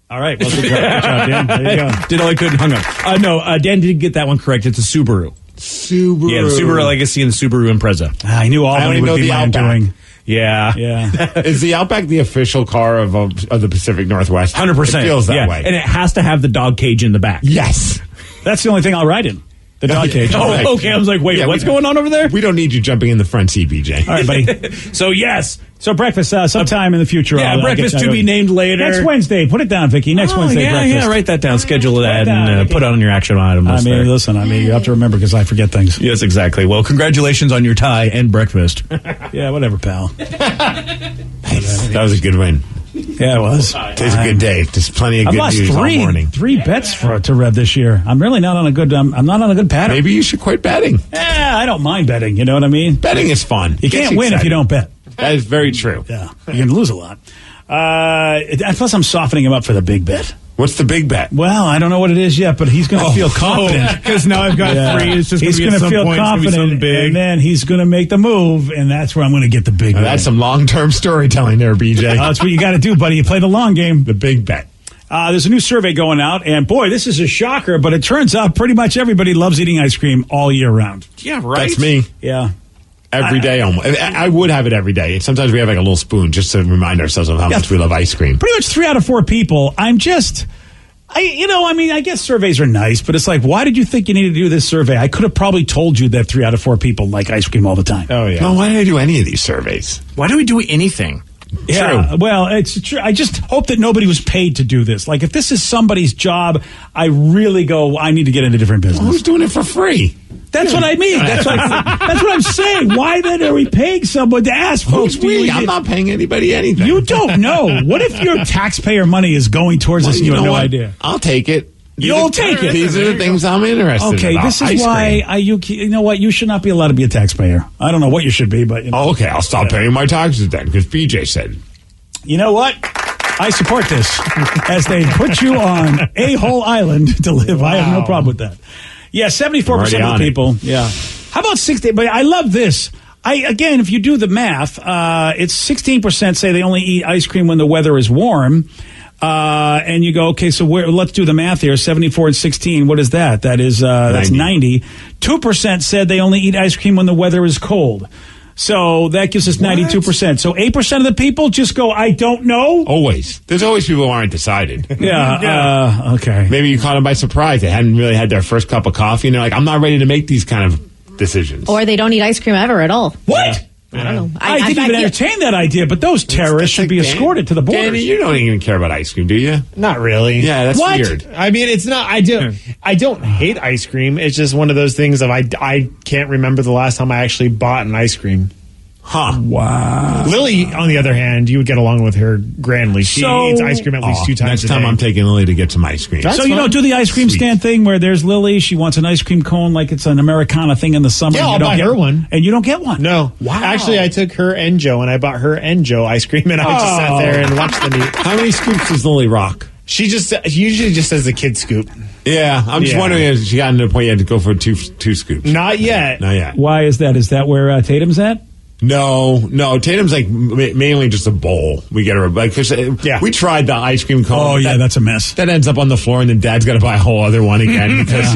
All right. Well, good job, Dan. There you go. Did all I could and hung up. No, Dan did get that one correct. It's a Subaru. Subaru. Yeah, the Subaru Legacy and the Subaru Impreza. I knew Albany only would know be the my Outback. doing. Yeah. Yeah. Is the Outback the official car of the Pacific Northwest? 100%. It feels that yeah. way. And it has to have the dog cage in the back. Yes. That's the only thing I'll ride in. The dog cage. Oh, Right. okay. I was like, wait, Yeah, what's we- going on over there? We don't need you jumping in the front seat, BJ. All right, buddy. So, yes. So breakfast sometime in the future. Yeah, I'll breakfast get- to be named later. Next Wednesday. Put it down, Vicky. Next Wednesday yeah, breakfast. Yeah, write that down. Schedule that down, and Vicky. put it on your action item I list mean, there. listen, you have to remember because I forget things. Yes, exactly. Well, congratulations on your tie and breakfast. Yeah, whatever, pal. Nice. That was a good win. Yeah, it was. Today's a good day. There's plenty of I've good lost news all morning. three bets to Rev this year. I'm really not on a good. I'm not on a good pattern. Maybe you should quit betting. I don't mind betting. You know what I mean? Betting is fun. You Gets can't win if you excited. don't bet. That is very true. Yeah, you're going to lose a lot. Plus, I'm softening him up for the big bet. What's the big bet? Well, I don't know what it is yet, but he's going to feel confident. Because now I've got three. It's just he's going going to to feel confident, big. and then he's going to make the move, and that's where I'm going to get the big bet. That's some long-term storytelling there, BJ. That's what you got to do, buddy. You play the long game. The big bet. There's a new survey going out, and boy, this is a shocker, but it turns out pretty much everybody loves eating ice cream all year round. Yeah, right. That's me. Yeah. Every day almost. I would have it every day. Sometimes we have like a little spoon just to remind ourselves of how much we love ice cream. Pretty much 3 out of 4 people. I guess surveys are nice, but it's like, why did you think you needed to do this survey? I could have probably told you that 3 out of 4 people like ice cream all the time. Oh, yeah. Well, why did I do any of these surveys? Why do we do anything? Yeah, well, it's true. I just hope that nobody was paid to do this. Like, if this is somebody's job, I really go, I need to get into different business. Who's doing it for free? That's what I mean. That's what I'm saying. Why then are we paying someone to ask folks? Who's we? I'm not paying anybody anything. You don't know. What if your taxpayer money is going towards this and you have no idea? I'll take it. You'll take it. These are the things I'm interested in. Okay, about. this is Ice why cream. you know what? You should not be allowed to be a taxpayer. I don't know what you should be, but you know. Oh, okay, I'll stop paying my taxes then, because BJ said. You know what? I support this as they put you on a whole island to live. Wow. I have no problem with that. Yeah, 74% of the people. Yeah. How about 60? But I love this. Again, if you do the math, it's 16% say they only eat ice cream when the weather is warm. And you go, okay, so let's do the math here. 74 and 16, what is that? That's 90. 2% said they only eat ice cream when the weather is cold. So that gives us 92%. So 8% of the people just go, I don't know. Always. There's always people who aren't decided. Yeah. Okay. Maybe you caught them by surprise. They hadn't really had their first cup of coffee, and they're like, I'm not ready to make these kind of decisions. Or they don't eat ice cream ever at all. What? I don't know. I didn't even entertain that idea, but those terrorists should be escorted to the border. Danny, you don't even care about ice cream, do you? Not really. Yeah, that's What? weird. I mean, it's not. I don't hate ice cream. It's just one of those things of I can't remember the last time I actually bought an ice cream. Huh. Wow. Lily, on the other hand, you would get along with her grandly. She eats ice cream at least 2 times a day. Next time I'm taking Lily to get some ice cream. So you don't do the ice cream stand thing where there's Lily, she wants an ice cream cone like it's an Americana thing in the summer. Yeah, I'll buy her one. And you don't get one? No. Wow. Actually, I took her and Joe, and I bought her and Joe ice cream, and I just sat there and watched them eat. How many scoops does Lily rock? She usually just says a kid scoop. Yeah, I'm just wondering if she got to the point you had to go for two scoops. Not yet. Not yet. Why is that? Is that where Tatum's at? No. Tatum's like mainly just a bowl. We get her because we tried the ice cream cone. Oh yeah, that's a mess. That ends up on the floor, and then Dad's got to buy a whole other one again because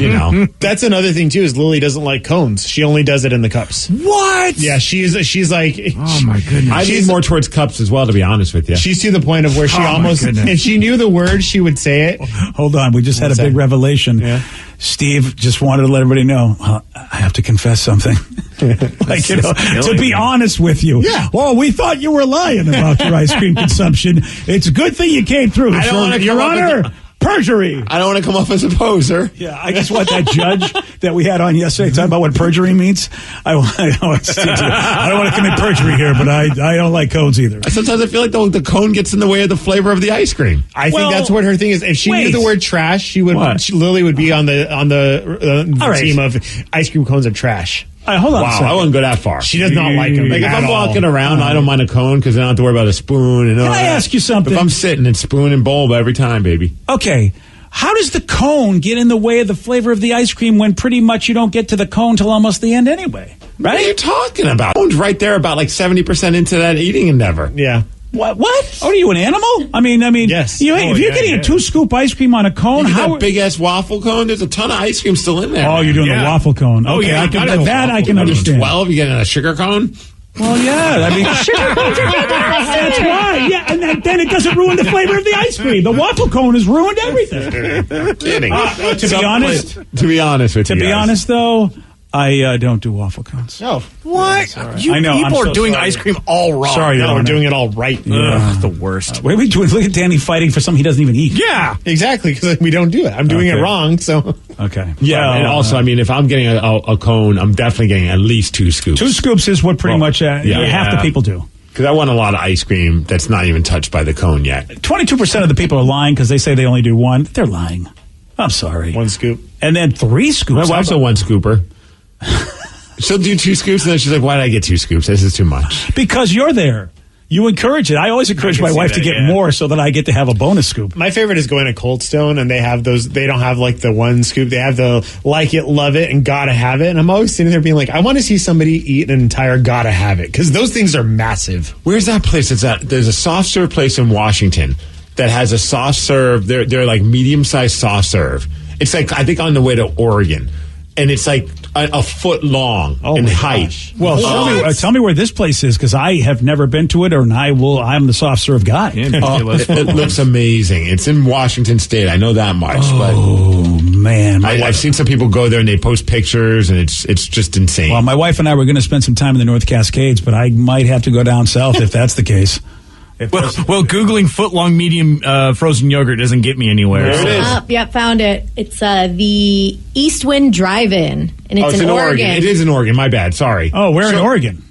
That's another thing too. Is Lily doesn't like cones. She only does it in the cups. What? Yeah, she's like. Oh my goodness. I lean more towards cups as well, to be honest with you. She's to the point of where she almost, if she knew the word, she would say it. Hold on, we just had a big revelation. Yeah. Steve just wanted to let everybody know. I have to confess something. To be honest with you. Yeah. Oh, we thought you were lying about your ice cream consumption. It's a good thing you came through. I don't want to Your Honor, perjury. I don't want to come off as a poser. Yeah, I just want that judge that we had on yesterday talking about what perjury means. I don't want to commit perjury here, but I don't like cones either. Sometimes I feel like the cone gets in the way of the flavor of the ice cream. I think that's what her thing is. If she knew the word trash, Lily would be on the team of ice cream cones are trash. Hold on. Wow, I wouldn't go that far. She does not like them. Like if I'm walking around, I don't mind a cone because I don't have to worry about a spoon. And Can I ask you something? If I'm sitting, it's spoon and bowl every time, baby. Okay. How does the cone get in the way of the flavor of the ice cream when pretty much you don't get to the cone till almost the end anyway? Right? What are you talking about? Cone's right there about like 70% into that eating endeavor. Yeah. What? Oh, are you an animal? I mean, yes. If you're getting a 2-scoop ice cream on a cone, how big ass waffle cone? There's a ton of ice cream still in there. Oh, you're doing the waffle cone. Okay, yeah, I can understand. 12, you getting a sugar cone? Well, yeah. I mean, sugar cones are fantastic. That's right. Yeah, and then it doesn't ruin the flavor of the ice cream. The waffle cone has ruined everything. I'm kidding. To be honest, though, I don't do waffle cones. No. What? You people are doing ice cream all wrong. Sorry, no, we're doing it all right. Ugh, the worst. What are we doing? Look at Danny fighting for something he doesn't even eat. Yeah, exactly, because we don't do it. I'm doing it wrong, so. Okay. Yeah, and also, I mean, if I'm getting a cone, I'm definitely getting at least 2 scoops. 2 scoops is what pretty much half the people do. Because I want a lot of ice cream that's not even touched by the cone yet. 22% of the people are lying because they say they only do 1. They're lying. I'm sorry. 1 scoop. And then 3 scoops. My wife's a 1 scooper. She'll do 2 scoops, and then she's like, why did I get 2 scoops? This is too much. Because you're there. You encourage it. I always encourage my wife to get more so that I get to have a bonus scoop. My favorite is going to Cold Stone, and they have those. They don't have like the 1 scoop. They have the like it, love it, and gotta have it. And I'm always sitting there being like, I want to see somebody eat an entire gotta have it because those things are massive. Where's that place? There's a soft serve place in Washington that has a soft serve. They're like medium sized soft serve. It's like I think on the way to Oregon. And it's like a foot long in height. Gosh. Well, tell me where this place is because I have never been to it, I'm the soft serve guy. It looks amazing. It's in Washington State. I know that much. Man, I've seen some people go there and they post pictures, and it's just insane. Well, my wife and I were going to spend some time in the North Cascades, but I might have to go down south if that's the case. Well, Googling foot-long medium frozen yogurt doesn't get me anywhere. There it is. Yep, found it. It's the East Wind Drive-In, and it's in Oregon. It is in Oregon. My bad. Sorry. Oh, where in Oregon?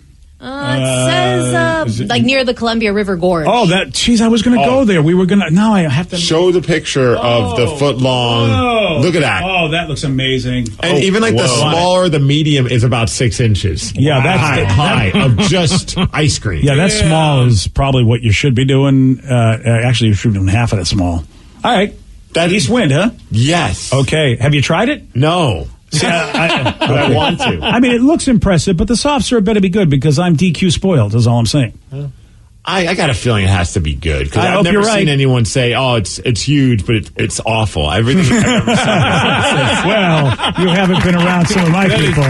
It says like near the Columbia River Gorge. Oh, I was going to go there. We were going to. Now I have to show the picture of the foot long. Look at that. Oh, that looks amazing. And even like the smaller, the medium is about 6 inches. Yeah, that's high of just ice cream. Yeah, that small is probably what you should be doing. Actually, you should be doing half of that small. All right. That East Wind, huh? Yes. Okay. Have you tried it? No. See, I want to. I mean, it looks impressive, but the soft serve better be good because I'm DQ spoiled, is all I'm saying. I got a feeling it has to be good because I I've hope never you're right. seen anyone say, "Oh, it's huge," but it's awful. Everything I've ever seen. Well, you haven't been around some of my people.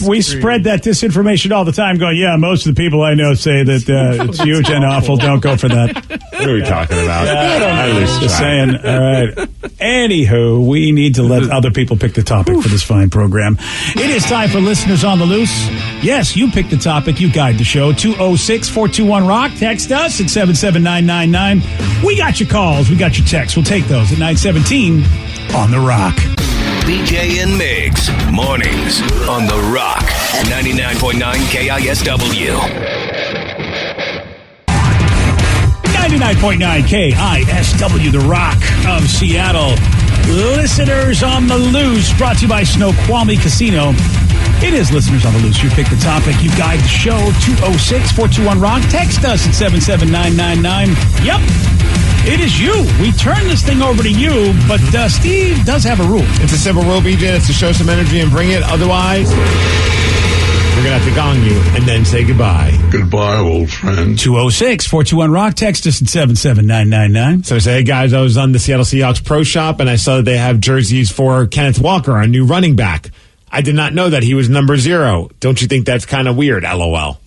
We spread that disinformation all the time. Going, yeah, most of the people I know say that it's huge and awful. Don't go for that. What are we talking about? I lose Just track. saying. All right. Anywho, we need to let other people pick the topic for this fine program. It is time for Listeners on the Loose. Yes, you pick the topic. You guide the show. 206-421-ROCK. Text us at 77999. We got your calls. We got your texts. We'll take those at 917 on The Rock. BJ and Migs, mornings on The Rock, 99.9 KISW. 99.9 KISW, The Rock of Seattle. Listeners on the Loose, brought to you by Snoqualmie Casino. It is Listeners on the Loose. You pick the topic. You guide the show. 206-421-ROCK. Text us at 77999. Yep, it is you. We turn this thing over to you, but Steve does have a rule. It's a simple rule, BJ. It's to show some energy and bring it. Otherwise, we're going to have to gong you and then say goodbye. Goodbye, old friend. 206-421-ROCK. Text us at 77999. So I say, hey, guys, I was on the Seattle Seahawks Pro Shop, and I saw that they have jerseys for Kenneth Walker, our new running back. I did not know that he was number 0. Don't you think that's kind of weird, LOL?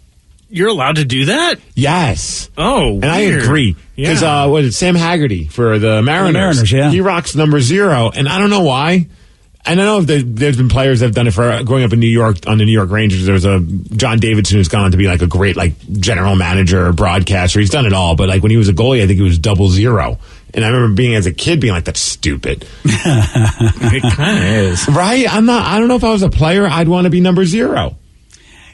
You're allowed to do that? Yes. Oh, and I agree. Because, what is it, Sam Haggerty for the Mariners? The Mariners, yeah. He rocks number 0, and I don't know why. And I know there's been players that have done it for growing up in New York on the New York Rangers. There's a John Davidson who's gone on to be like a great like general manager or broadcaster. He's done it all. But like when he was a goalie, I think it was 00. And I remember being as a kid being like, that's stupid. It kind of is. Right? I don't know if I was a player, I'd want to be number 0.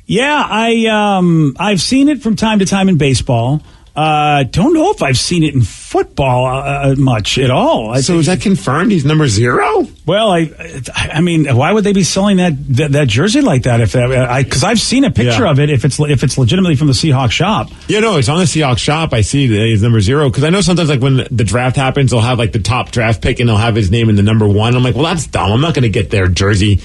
Yeah, I've seen it from time to time in baseball. Don't know if I've seen it in football much at all. So is that confirmed? He's number 0? Well, I mean, why would they be selling that jersey like that? Because I've seen a picture of it. If it's legitimately from the Seahawks shop. Yeah, no, it's on the Seahawks shop. I see that he's number 0 because I know sometimes like when the draft happens, they'll have like the top draft pick and they'll have his name in the number 1. I'm like, well, that's dumb. I'm not going to get their jersey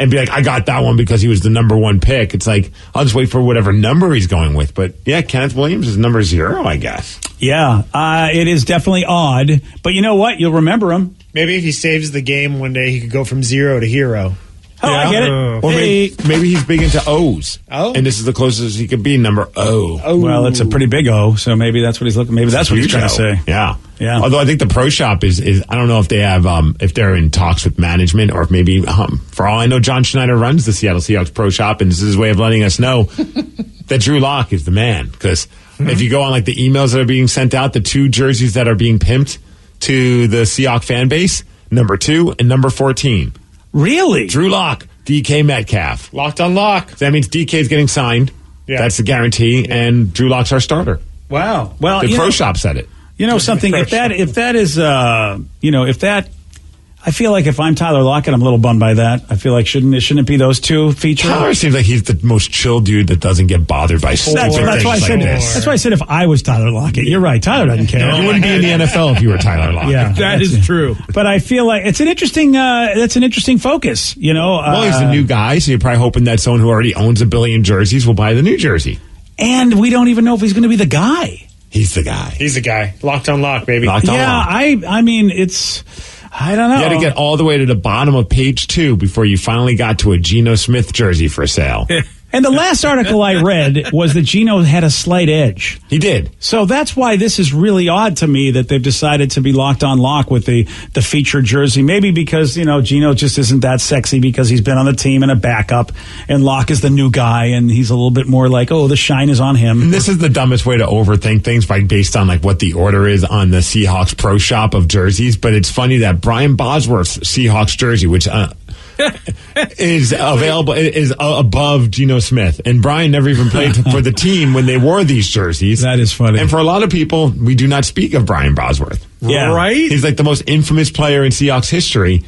and be like, I got that one because he was the number 1 pick. It's like, I'll just wait for whatever number he's going with. But yeah, Kenneth Williams is number 0, I guess. Yeah, it is definitely odd. But you know what? You'll remember him. Maybe if he saves the game one day, he could go from 0 to hero. Oh, yeah. I get it. Or maybe he's big into O's. Oh. And this is the closest he could be, number O. Oh. Well, it's a pretty big O, so maybe that's what he's looking. Maybe that's what he's trying to say. Yeah. Yeah. Although I think the pro shop is I don't know if they have if they're in talks with management or if maybe for all I know John Schneider runs the Seattle Seahawks pro shop and this is his way of letting us know that Drew Lock is the man because if you go on like the emails that are being sent out, the 2 jerseys that are being pimped to the Seahawks fan base, number 2 and number 14. Really? Drew Lock, DK Metcalf. Locked on lock. So that means DK is getting signed. Yeah. That's the guarantee and Drew Lock's our starter. Wow. Well, the pro shop said it. You know something? If that is, I feel like if I'm Tyler Lockett, I'm a little bummed by that. I feel like shouldn't it be those 2 featured? Tyler seems like he's the most chill dude that doesn't get bothered by That's why I said. That's why I said if I was Tyler Lockett, you're right. Tyler doesn't care. You wouldn't be in the NFL if you were Tyler Lockett. Yeah, that is true. But I feel like it's an interesting. That's an interesting focus. You know. Well, he's the new guy, so you're probably hoping that someone who already owns 1 billion jerseys will buy the new jersey. And we don't even know if he's going to be the guy. He's the guy. He's the guy. Locked on lock, baby. Locked on lock. I mean, it's. I don't know. You had to get all the way to the bottom of page 2 before you finally got to a Geno Smith jersey for sale. And the last article I read was that Geno had a slight edge. He did. So that's why this is really odd to me that they've decided to be locked on lock with the featured jersey. Maybe because, Geno just isn't that sexy because he's been on the team and a backup, and Locke is the new guy, and he's a little bit more like, oh, the shine is on him. And this is the dumbest way to overthink things based on like what the order is on the Seahawks Pro Shop of jerseys. But it's funny that Brian Bosworth's Seahawks jersey, which is available, is above Geno Smith. And Brian never even played for the team when they wore these jerseys. That is funny. And for a lot of people, we do not speak of Brian Bosworth. Yeah. Right? He's like the most infamous player in Seahawks history.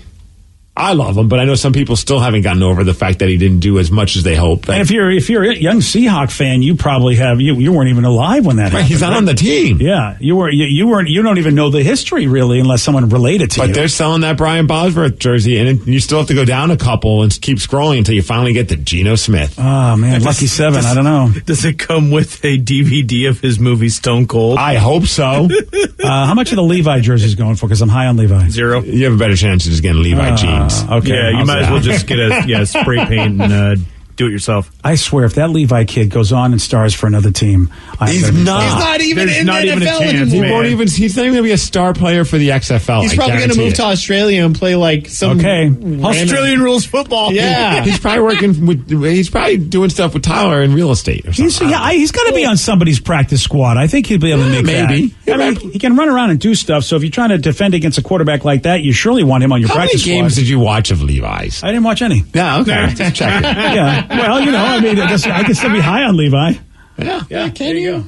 I love him, but I know some people still haven't gotten over the fact that he didn't do as much as they hoped. And if you're a young Seahawk fan, you probably have you weren't even alive when that happened. He's not on the team. Yeah, you weren't. You don't even know the history really, unless someone related to you. But they're selling that Brian Bosworth jersey, and you still have to go down a couple and keep scrolling until you finally get to Geno Smith. Oh man, lucky 7. I don't know. Does it come with a DVD of his movie Stone Cold? I hope so. How much are the Levi jerseys going for? Because I'm high on Levi. 0. You have a better chance of just getting Levi jeans. Okay, yeah, you might as well just get a spray paint and do it yourself. I swear, if that Levi kid goes on and stars for another team, he's not even in the NFL anymore. He's not even going to be a star player for the XFL. He's probably going to move to Australia and play like some Australian rules football. Yeah, he's probably doing stuff with Tyler in real estate or something. He's got to be on somebody's practice squad. I think he'll be able to make maybe. that. I mean, he can run around and do stuff. So if you're trying to defend against a quarterback like that, you surely want him on your practice squad. How many games did you watch of Levi's? I didn't watch any. Yeah, okay. Just check it. Yeah. Well, I mean, I can still be high on Levi. Yeah. Can you?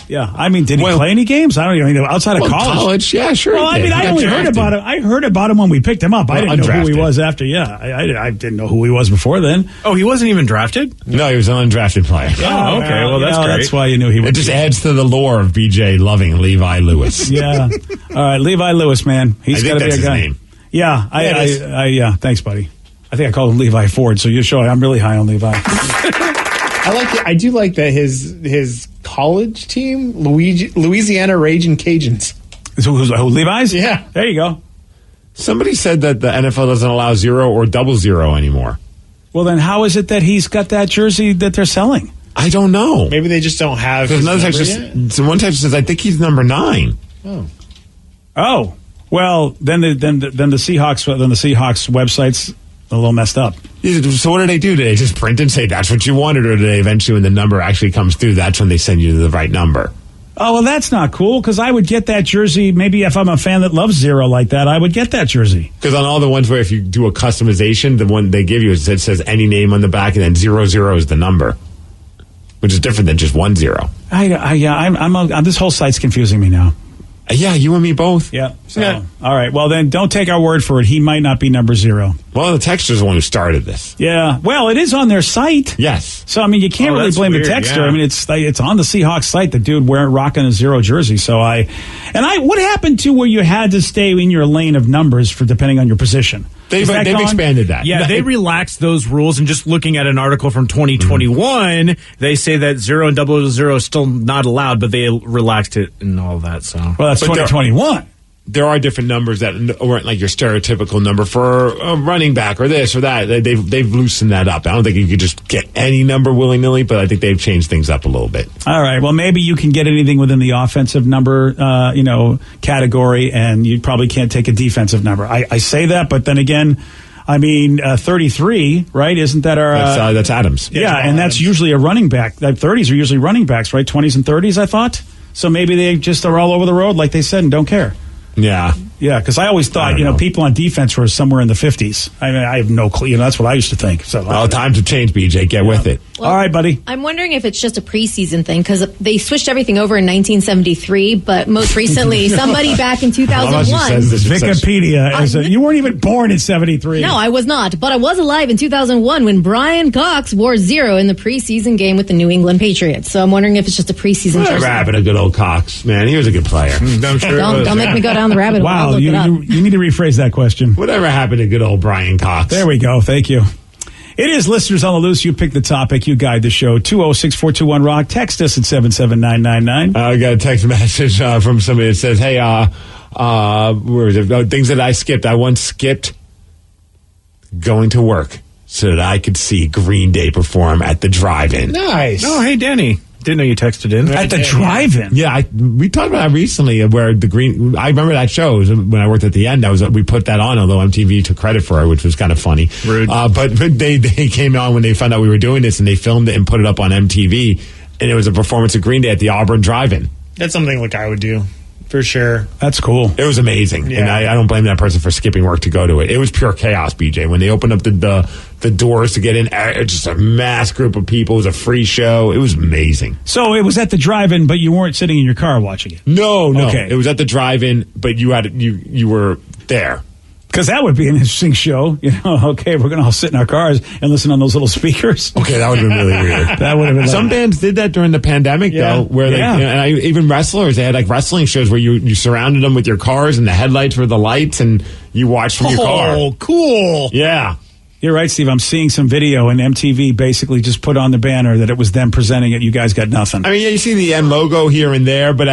Yeah, I mean, did he play any games? I don't even know. Outside of college. Yeah, sure. Well, I mean, I only heard about him. I heard about him when we picked him up. I didn't know who he was after. Yeah, I didn't know who he was before then. Oh, he wasn't even drafted? No, he was an undrafted player. Oh, okay. Well, that's great. That's why you knew he was. It just adds to the lore of BJ loving Levi Lewis. Yeah. All right, Levi Lewis, man. He's got to be a guy. Name. Yeah. Yeah. Thanks, buddy. I think I called him Levi Ford, so you're showing I'm really high on Levi. I do like that his college team, Louisiana Raging Cajuns. Who Levi's? Yeah. There you go. Somebody said that the NFL doesn't allow 0 or 00 anymore. Well, then how is it that he's got that jersey that they're selling? I don't know. Maybe they just don't have. There's another text. One text says, "I think he's number 9." Oh. Well, then the Seahawks website's a little messed up. So what do they do? Do they just print and say that's what you wanted, or do they eventually, when the number actually comes through, that's when they send you the right number? Oh, well, that's not cool, because I would get that jersey. Maybe if I'm a fan that loves 0 like that, I would get that jersey. Because on all the ones where if you do a customization, the one they give you, it says any name on the back, and then 00 is the number, which is different than just 10. This whole site's confusing me now. Yeah, you and me both. Yeah. So, all right. Well, then don't take our word for it. He might not be number 0. Well, the texter's the one who started this. Yeah. Well, it is on their site. Yes. So, I mean, you can't really blame the texter. Yeah. I mean, it's on the Seahawks site, the dude rocking a 0 jersey. So what happened to where you had to stay in your lane of numbers for depending on your position? They've expanded that. Yeah, they relaxed those rules. And just looking at an article from 2021, they say that 0 and 00 is still not allowed, but they relaxed it and all that. So, well, that's 2021. There are different numbers that weren't like your stereotypical number for a running back or this or that. They've loosened that up. I don't think you could just get any number willy-nilly, but I think they've changed things up a little bit. All right. Well, maybe you can get anything within the offensive number, category, and you probably can't take a defensive number. I say that, but then again, I mean, 33, right? Isn't that our... That's Adams. Yeah, and that's usually a running back. 30s are usually running backs, right? 20s and 30s, I thought. So maybe they just are all over the road, like they said, and don't care. Yeah. Yeah, because I always thought, people on defense were somewhere in the 50s. I mean, I have no clue. That's what I used to think. So, times have changed, BJ. Get with it. Well, all right, buddy. I'm wondering if it's just a preseason thing, because they switched everything over in 1973, but most recently, somebody back in 2001. Wikipedia. You weren't even born in 73. No, I was not, but I was alive in 2001 when Brian Cox wore 0 in the preseason game with the New England Patriots. So I'm wondering if it's just a preseason jersey. Whatever happened to good old Cox? Man, he was a good player. I'm sure don't make me go down the rabbit hole. Wow, you need to rephrase that question. Whatever happened to good old Brian Cox? There we go. Thank you. It is Listeners on the Loose. You pick the topic. You guide the show. 206-421-ROCK. Text us at 77999. I got a text message from somebody that says, hey, where is it? Things that I skipped. I once skipped going to work so that I could see Green Day perform at the drive-in. Nice. Oh, hey, Danny. Didn't know you texted in. At the drive-in? Yeah, we talked about that recently where I remember that show when I worked at the end. We put that on, although MTV took credit for it, which was kind of funny. Rude. But they came on when they found out we were doing this, and they filmed it and put it up on MTV, and it was a performance of Green Day at the Auburn Drive-In. That's something like I would do. For sure. That's cool. It was amazing. Yeah. And I don't blame that person for skipping work to go to it. It was pure chaos, BJ. When they opened up the doors to get in, just a mass group of people. It was a free show. It was amazing. So it was at the drive-in, but you weren't sitting in your car watching it? No. Okay. It was at the drive-in, but you were there. Because that would be an interesting show. Okay, we're going to all sit in our cars and listen on those little speakers. Okay, that would have been really weird. That would have been. Some bands did that during the pandemic, though, where even wrestlers, they had like wrestling shows where you surrounded them with your cars and the headlights were the lights and you watched from your car. Oh, cool. Yeah. You're right, Steve. I'm seeing some video, and MTV basically just put on the banner that it was them presenting it. You guys got nothing. I mean, you see the N logo here and there, but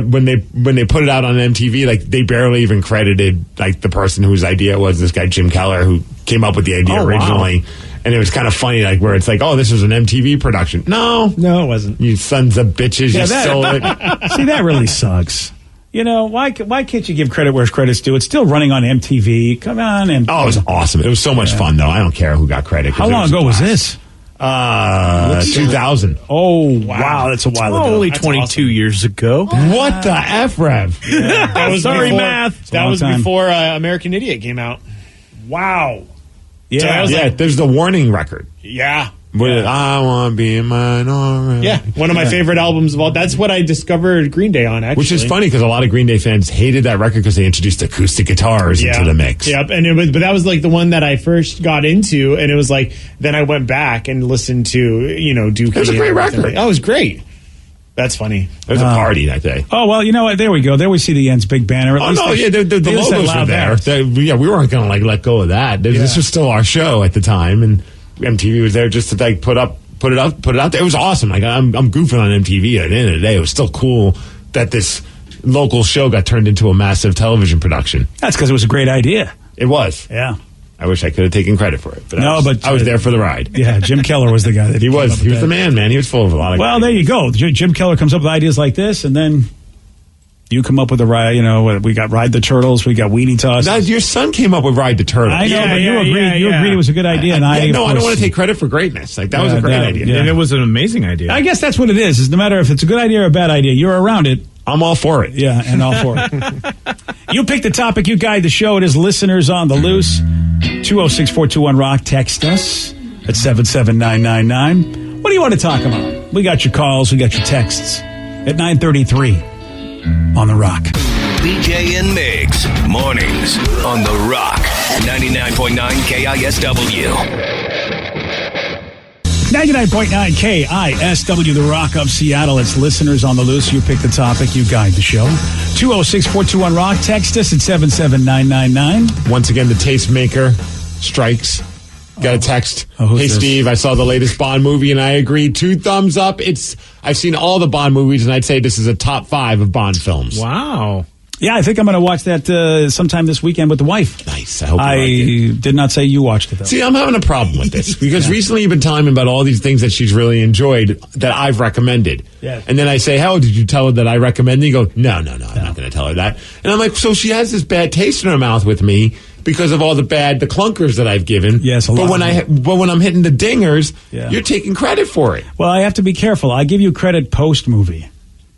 when they put it out on MTV, like they barely even credited like the person whose idea it was, this guy Jim Keller, who came up with the idea originally. Wow. And it was kind of funny, like where it's like, oh, this was an MTV production. No, it wasn't. You sons of bitches, you stole it. See, that really sucks. Why can't you give credit where credit's due? It's still running on MTV. Come on. It was awesome. It was so much fun, though. I don't care who got credit. How long ago was this? 2000. Oh, wow. That's a while ago. Only 22 years ago. What the F, Rev? Yeah. That was math. That was before American Idiot came out. Wow. Yeah. So there's the Warning record. Yeah. I want to be in minority. Yeah, one of my favorite albums of all. That's what I discovered Green Day on, actually. Which is funny because a lot of Green Day fans hated that record because they introduced acoustic guitars into the mix. Yep, but that was like the one that I first got into, and it was like, then I went back and listened to, Dookie. It was a great record. Oh, it was great. That's funny. There was a party that day. Oh, well, you know what? There we go. There we see the Ends Big banner. The logos were there. We weren't going to let go of that. This was still our show at the time, and MTV was there just to put it out there. It was awesome. Like I'm goofing on MTV. At the end of the day, it was still cool that this local show got turned into a massive television production. That's because it was a great idea. It was. Yeah. I wish I could have taken credit for it. But I was there for the ride. Yeah, Jim Keller was the guy that he was. He was the man. He was full of a lot of. Well, there you go. Jim Keller comes up with ideas like this, and then you come up with a ride. We got Ride the Turtles. We got Weenie Toss. Now, your son came up with Ride the Turtles. I know, but you agreed. You agreed it was a good idea, and I don't want to take credit for greatness. Like that was a great idea, and it was an amazing idea. I guess that's what it is. No matter if it's a good idea or a bad idea, you're around it. I'm all for it. Yeah, and all for it. You pick the topic. You guide the show. It is Listeners on the Loose. 206-421-ROCK. Text us at 77999. What do you want to talk about? We got your calls. We got your texts at 9:33 on the Rock. BJ and Migs, mornings on the Rock. 99.9 KISW. 99.9 KISW, the Rock of Seattle. It's Listeners on the Loose. You pick the topic. You guide the show. 206-421-ROCK. Text us at 77999. Once again, the tastemaker strikes. Got a text. Hey, Steve, I saw the latest Bond movie and I agree. 2 thumbs up. I've seen all the Bond movies and I'd say this is a top 5 of Bond films. Wow. Yeah, I think I'm going to watch that sometime this weekend with the wife. Nice. I hope I did not say you watched it, though. See, I'm having a problem with this because recently you've been telling me about all these things that she's really enjoyed that I've recommended. Yeah. And then I say, how did you tell her that I recommended? You go, no, I'm not going to tell her that. And I'm like, so she has this bad taste in her mouth with me because of all the clunkers that I've given. Yes, a lot. But when I'm hitting the dingers, you're taking credit for it. Well, I have to be careful. I give you credit post-movie.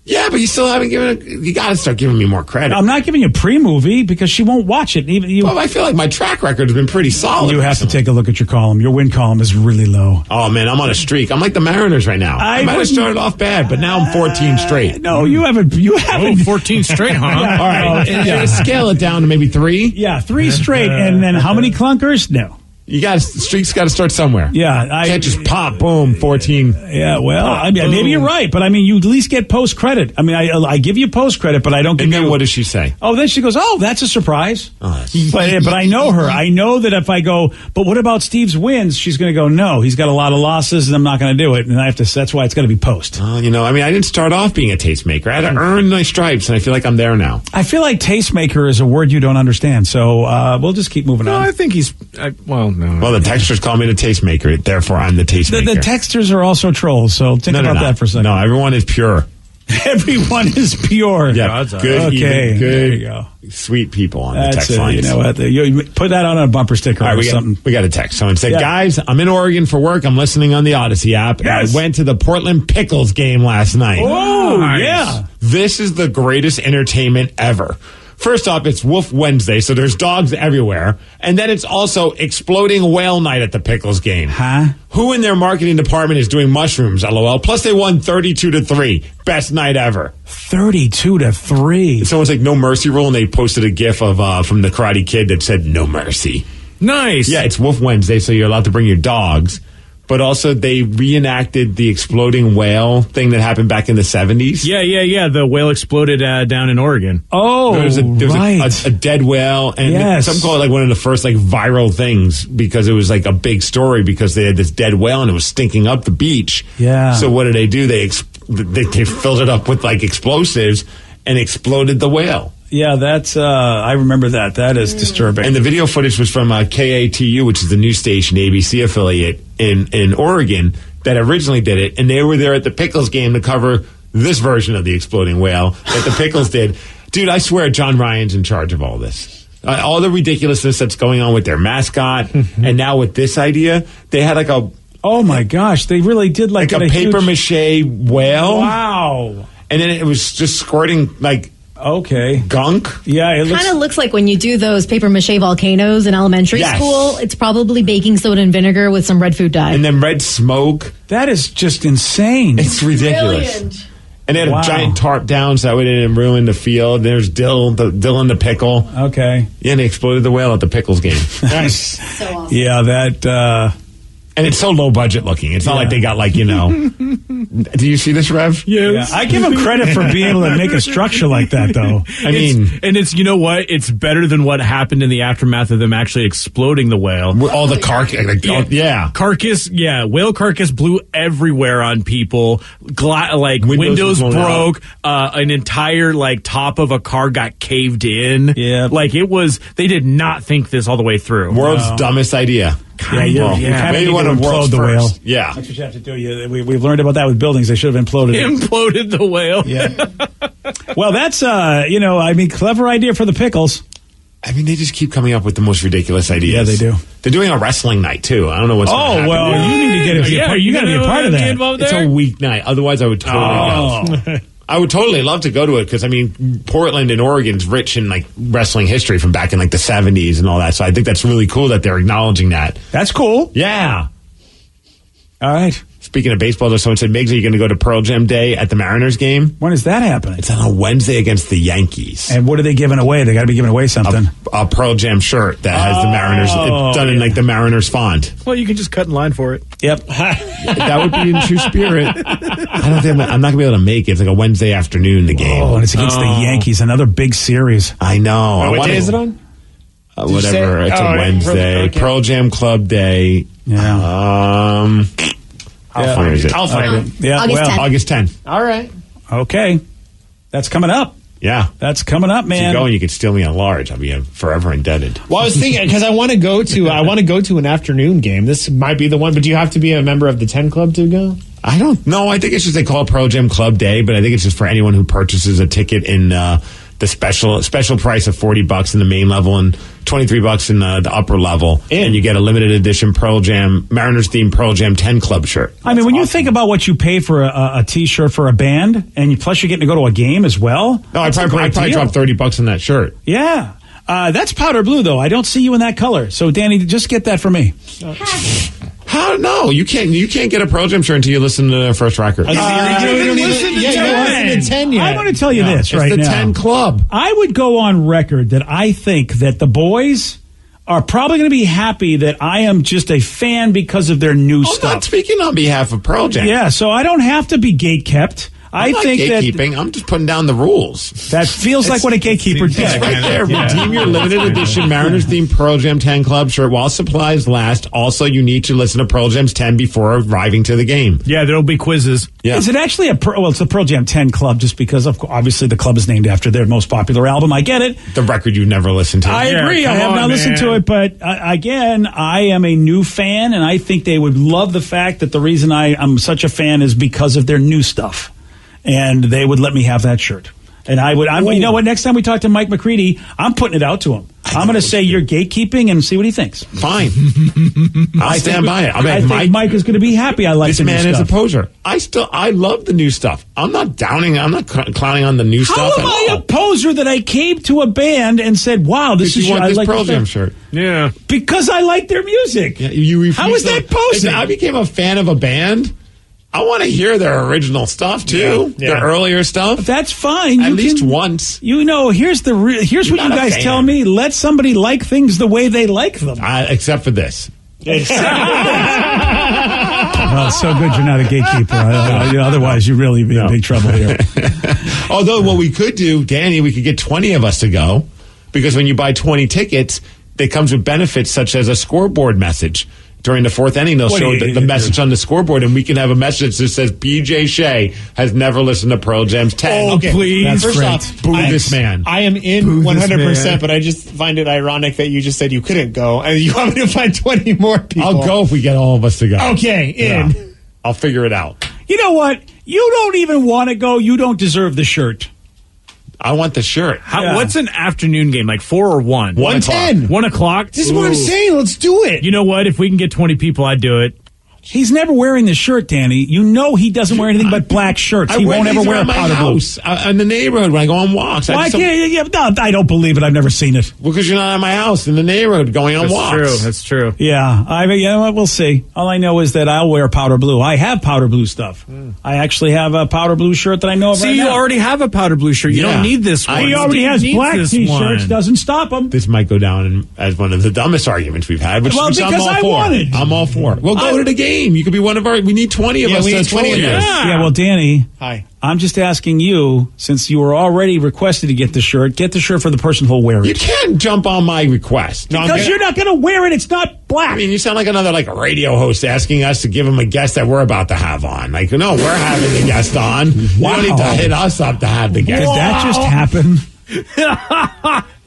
Yeah, but you still haven't you got to start giving me more credit. I'm not giving you pre-movie because she won't watch it. Well, I feel like my track record has been pretty solid. You have to take a look at your column. Your win column is really low. Oh, man, I'm on a streak. I'm like the Mariners right now. I might have started off bad, but now I'm 14 straight. No, you haven't. 14 straight, huh? Yeah, all right. Scale it down to maybe 3. Yeah, 3 straight. And then how many clunkers? No. Streaks got to start somewhere. Yeah, can't just pop, boom, 14. Yeah, well, maybe you're right, but you at least get post credit. I give you post credit, but I don't give you. And then what does she say? Oh, then she goes, "Oh, that's a surprise." Oh, but I know her. I know that if I go, but what about Steve's wins? She's going to go, no, he's got a lot of losses, and I'm not going to do it. And I have to. That's why it's got to be post. I didn't start off being a tastemaker. I had to earn my stripes, and I feel like I'm there now. I feel like tastemaker is a word you don't understand, so we'll just keep moving on. I think he's. No. Well, the texters call me the tastemaker, therefore I'm the tastemaker. The texters are also trolls, so think about that for a second. No, everyone is pure. Everyone is pure. Yeah, good, okay, good, there you go. Sweet people on the text lines. You know what? You put that on a bumper sticker or something. We got a text. Someone said, guys, I'm in Oregon for work. I'm listening on the Odyssey app. Yes. I went to the Portland Pickles game last night. Oh, nice. Yeah. This is the greatest entertainment ever. First off, it's Wolf Wednesday, so there's dogs everywhere. And then it's also Exploding Whale Night at the Pickles game. Huh? Who in their marketing department is doing mushrooms, LOL? Plus, they won 32-3. Best night ever. 32-3. Someone's like, no mercy rule, and they posted a gif of from the Karate Kid that said, no mercy. Nice. Yeah, it's Wolf Wednesday, so you're allowed to bring your dogs. But also, they reenacted the exploding whale thing that happened back in the 70s. Yeah. The whale exploded down in Oregon. Oh, there was a dead whale, and some call it like one of the first like viral things because it was like a big story because they had this dead whale and it was stinking up the beach. Yeah. So what did they do? They filled it up with like explosives and exploded the whale. Yeah, that's, I remember that. That is disturbing. And the video footage was from KATU, which is the news station, ABC affiliate in Oregon that originally did it. And they were there at the Pickles game to cover this version of the exploding whale that the Pickles did. Dude, I swear John Ryan's in charge of all this. All the ridiculousness that's going on with their mascot. And now with this idea, they had like a... Oh my gosh, they really did like a paper mache whale. Wow. And then it was just squirting like... Okay. Gunk? Yeah, it kind of looks like when you do those paper mache volcanoes in elementary Yes. school. It's probably baking soda and vinegar with some red food dye. And then red smoke. That is just insane. It's ridiculous. Brilliant. And they had a giant tarp down so that way they didn't ruin the field. There's Dill and the pickle. Okay. Yeah, and they exploded the whale at the Pickles game. Nice. So awesome. Yeah, that... And it's so low budget looking. It's not like they got do you see this, Rev? Yes. Yeah, I give them credit for being able to make a structure like that, though. It's you know what? It's better than what happened in the aftermath of them actually exploding the whale. All the carcass, whale carcass blew everywhere on people. Windows broke. An entire top of a car got caved in. Yeah, they did not think this all the way through. World's dumbest idea. Maybe one of world's the first. whale. Yeah, that's what you have to do. We've learned about that with buildings. They should have imploded it. Imploded the whale. Yeah. Well, that's clever idea for the Pickles. I mean, they just keep coming up with the most ridiculous ideas. Yeah, they do. They're doing a wrestling night too. I don't know what's. Oh well, you need to get it. Yeah, you got to be a part of that. It's a weeknight. Otherwise, I would totally go. I would totally love to go to it because Portland and Oregon's rich in wrestling history from back in the 70s and all that. So I think that's really cool that they're acknowledging that. That's cool. Yeah. All right. Speaking of baseball, though, someone said, Migs, are you going to go to Pearl Jam Day at the Mariners game? When is that happening? It's on a Wednesday against the Yankees. And what are they giving away? They got to be giving away something. A Pearl Jam shirt that has the Mariners, it's done in the Mariners font. Well, you can just cut in line for it. Yep. That would be in true spirit. I don't think I'm not going to be able to make it. It's like a Wednesday afternoon, the game. Oh, and it's against the Yankees, another big series. I know. What day is it on? Whatever. It's a Wednesday. Okay. Pearl Jam Club Day. Yeah. I'll find it. Yeah, August 10. All right. Okay. That's coming up. Yeah. That's coming up, man. If you go and you could steal me a large, I'll be forever indebted. Well, I was thinking, because I want to go to an afternoon game. This might be the one, but do you have to be a member of the 10 Club to go? I don't know. I think it's just they call it Pearl Jam Club Day, but I think it's just for anyone who purchases a ticket in the special price of $40 in the main level and $23 in the upper level, and you get a limited edition Pearl Jam Mariners themed Pearl Jam 10 Club shirt. I mean, when you think about what you pay for a T-shirt for a band, and plus you're getting to go to a game as well. No, I probably dropped $30 on that shirt. Yeah, that's powder blue though. I don't see you in that color, so Danny, just get that for me. How? No, you can't get a Pearl Jam shirt until you listen to their first record. You don't listen to 10 yet. I'm going to tell you this right now. It's the 10 Club. I would go on record that I think that the boys are probably going to be happy that I am just a fan because of their new stuff. I'm not speaking on behalf of Pearl Jam. Yeah, so I don't have to be gatekept. I'm not gatekeeping. I'm just putting down the rules. That feels like what a gatekeeper does. It's right there. Redeem your limited edition Mariners themed Pearl Jam 10 Club shirt while supplies last. Also, you need to listen to Pearl Jam's 10 before arriving to the game. Yeah, there'll be quizzes. Yeah. Is it actually it's a Pearl Jam 10 Club just because obviously the club is named after their most popular album. I get it. The record you've never listened to. I agree. I have not listened to it, but again, I am a new fan, and I think they would love the fact that the reason I'm such a fan is because of their new stuff. And they would let me have that shirt. And you know what? Next time we talk to Mike McCready, I'm putting it out to him. I'm going to say you're gatekeeping and see what he thinks. Fine. I'll stand by it. I think Mike is going to be happy. I like this the new man is a stuff. poser. I love the new stuff. I'm not clowning on the new stuff. How am I a poser that I came to a band and said, "Wow, this is you want I this like Pearl this Jam stuff." shirt? Yeah, because I like their music. Yeah, you How is that posing? I became a fan of a band. I want to hear their original stuff too, their earlier stuff. That's fine. At least once. You know, here's what you guys tell me. Let somebody like things the way they like them. Except for this. Well, it's so good you're not a gatekeeper. Otherwise, you'd really be in big trouble here. Although, what we could do, Danny, we could get 20 of us to go, because when you buy 20 tickets, it comes with benefits such as a scoreboard message. During the fourth inning, they'll show the message on the scoreboard, and we can have a message that says BJ Shea has never listened to Pearl Jam's 10. Okay. Please. First off, boo this man. I am in 100%, but I just find it ironic that you just said you couldn't go, and you want me to find 20 more people. I'll go if we get all of us to go. Okay, in. Yeah. I'll figure it out. You know what? You don't even want to go. You don't deserve the shirt. I want the shirt. What's an afternoon game? Like 4 or 1? 1:10. 1 o'clock? This is what I'm saying. Let's do it. You know what? If we can get 20 people, I'd do it. He's never wearing the shirt, Danny. You know he doesn't wear anything but black shirts. He won't ever wear a powder blue. In the neighborhood when I go on walks. Why can't you? No, I don't believe it. I've never seen it. Well, because you're not at my house in the neighborhood going on walks. That's true. Yeah, you know what? We'll see. All I know is that I'll wear powder blue. I have powder blue stuff. I actually have a powder blue shirt that I know of right now. You already have a powder blue shirt. You don't need this one. He already has black T-shirts. Doesn't stop him. This might go down as one of the dumbest arguments we've had, which because I'm all for. wanted. I'm all for. We'll go to the game. You could be one of our. We need 20 of us. We need 20 of us. Yeah, well, Danny. Hi. I'm just asking you, since you were already requested to get the shirt for the person who'll wear it. You can't jump on my request. Because you're not going to wear it. It's not black. I mean, you sound like another radio host asking us to give him a guest that we're about to have on. Like, no, we're having the guest on. Wow. You don't need to hit us up to have the guest. Did that just happen?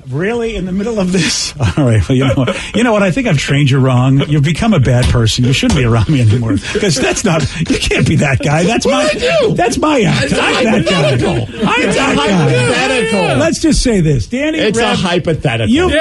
Really? In the middle of this? All right. Well, you know what? I think I've trained you wrong. You've become a bad person. You shouldn't be around me anymore. Because you can't be that guy. That's my act. I'm that guy. I'm that guy. Let's just say this. Danny, it's a hypothetical. You've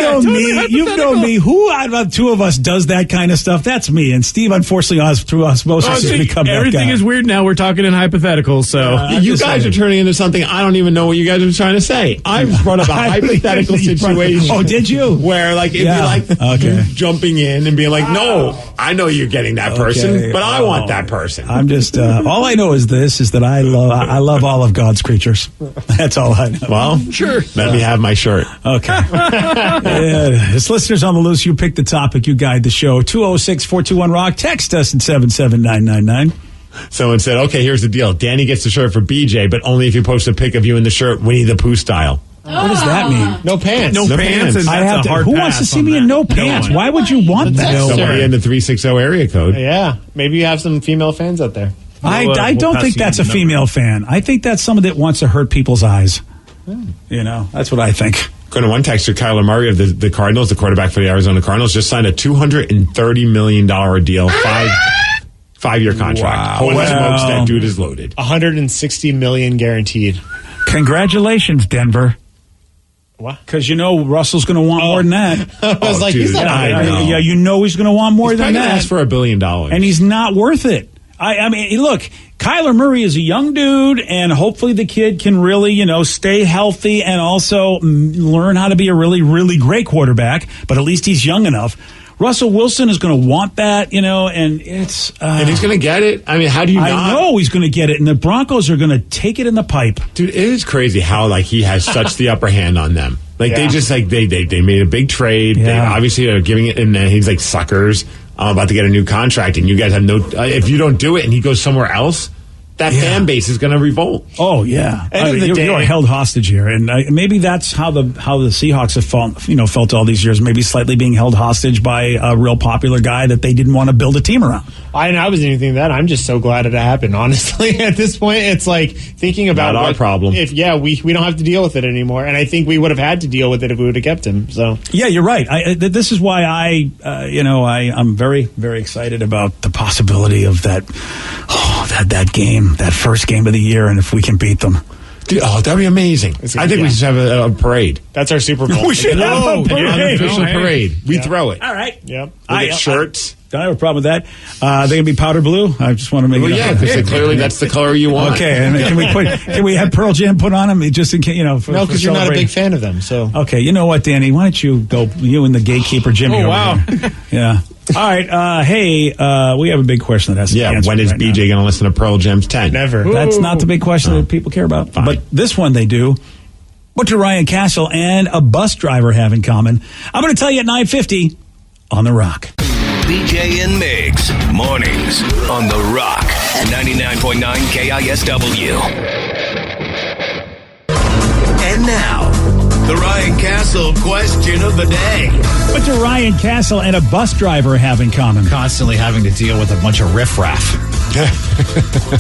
known me. Who out of the two of us does that kind of stuff? That's me. And Steve, unfortunately, through osmosis, has become that guy. Everything is weird now. We're talking in hypotheticals. So you guys are turning into something I don't even know what you guys are trying to say. I brought up a hypothetical situation. Oh, did you? Where it'd be you jumping in and being like, no, I know you're getting that person, but I want that person. I'm just all I know is that I love all of God's creatures. That's all I know. Well, sure. Let me have my shirt. Okay. As listeners on the loose, you pick the topic, you guide the show. 206-421-ROCK. Text us at 77999. Someone said, okay, here's the deal. Danny gets the shirt for BJ, but only if you post a pic of you in the shirt, Winnie the Pooh style. What does that mean? No pants. No pants. Who wants to see me in no pants? Why would you want that? Somebody in the 360 area code. Yeah. Maybe you have some female fans out there. I don't think that's a female fan. I think that's somebody that wants to hurt people's eyes. That's what I think. According to one texter, Kyler Murray of the Cardinals, the quarterback for the Arizona Cardinals, just signed a $230 million deal, 5-year contract. Wow. Holy smokes, that dude is loaded. $160 million guaranteed. Congratulations, Denver. What? Because Russell's going to want more than that. I was like, dude, he's not. Yeah, he's going to want more than that. Ask for $1 billion, and he's not worth it. I mean, look, Kyler Murray is a young dude, and hopefully the kid can really, stay healthy and also learn how to be a really, really great quarterback. But at least he's young enough. Russell Wilson is going to want that, and it's... and he's going to get it? I mean, how do you not? I know he's going to get it, and the Broncos are going to take it in the pipe. Dude, it is crazy how, he has such the upper hand on them. They just, they made a big trade. Yeah. They obviously are giving it, and then he's like, suckers, I'm about to get a new contract, and you guys have no... if you don't do it and he goes somewhere else... That fan base is going to revolt. Oh yeah, you're held hostage here, and maybe that's how the Seahawks have felt all these years. Maybe slightly being held hostage by a real popular guy that they didn't want to build a team around. I wasn't even thinking that. I'm just so glad it happened. Honestly, at this point, it's like thinking about not our problem. If we don't have to deal with it anymore, and I think we would have had to deal with it if we would have kept him. So yeah, you're right. This is why I'm very, very excited about the possibility of that game. That first game of the year, and if we can beat them. Oh, that'd be amazing. I think we should have a parade. That's our Super Bowl. We should have a parade. An official parade. We throw it. All right. Yep. We get shirts. Don't have a problem with that. They're going to be powder blue. I just want to make it up. Because clearly that's the color you want. Okay, and can we have Pearl Jam put on them just in case, no, because you're not a big fan of them. So okay, you know what, Danny? Why don't you go? You and the gatekeeper Jimmy. Oh wow. Yeah. All right. Hey, we have a big question that has to be answered. When is BJ going to listen to Pearl Jam's 10? Never. That's not the big question that people care about. Fine. But this one they do. What do Ryan Castle and a bus driver have in common? I'm going to tell you at 9:50 on The Rock. BJ and Migs, mornings on The Rock, 99.9 KISW. And now, the Ryan Castle question of the day. What do Ryan Castle and a bus driver have in common? Constantly having to deal with a bunch of riffraff.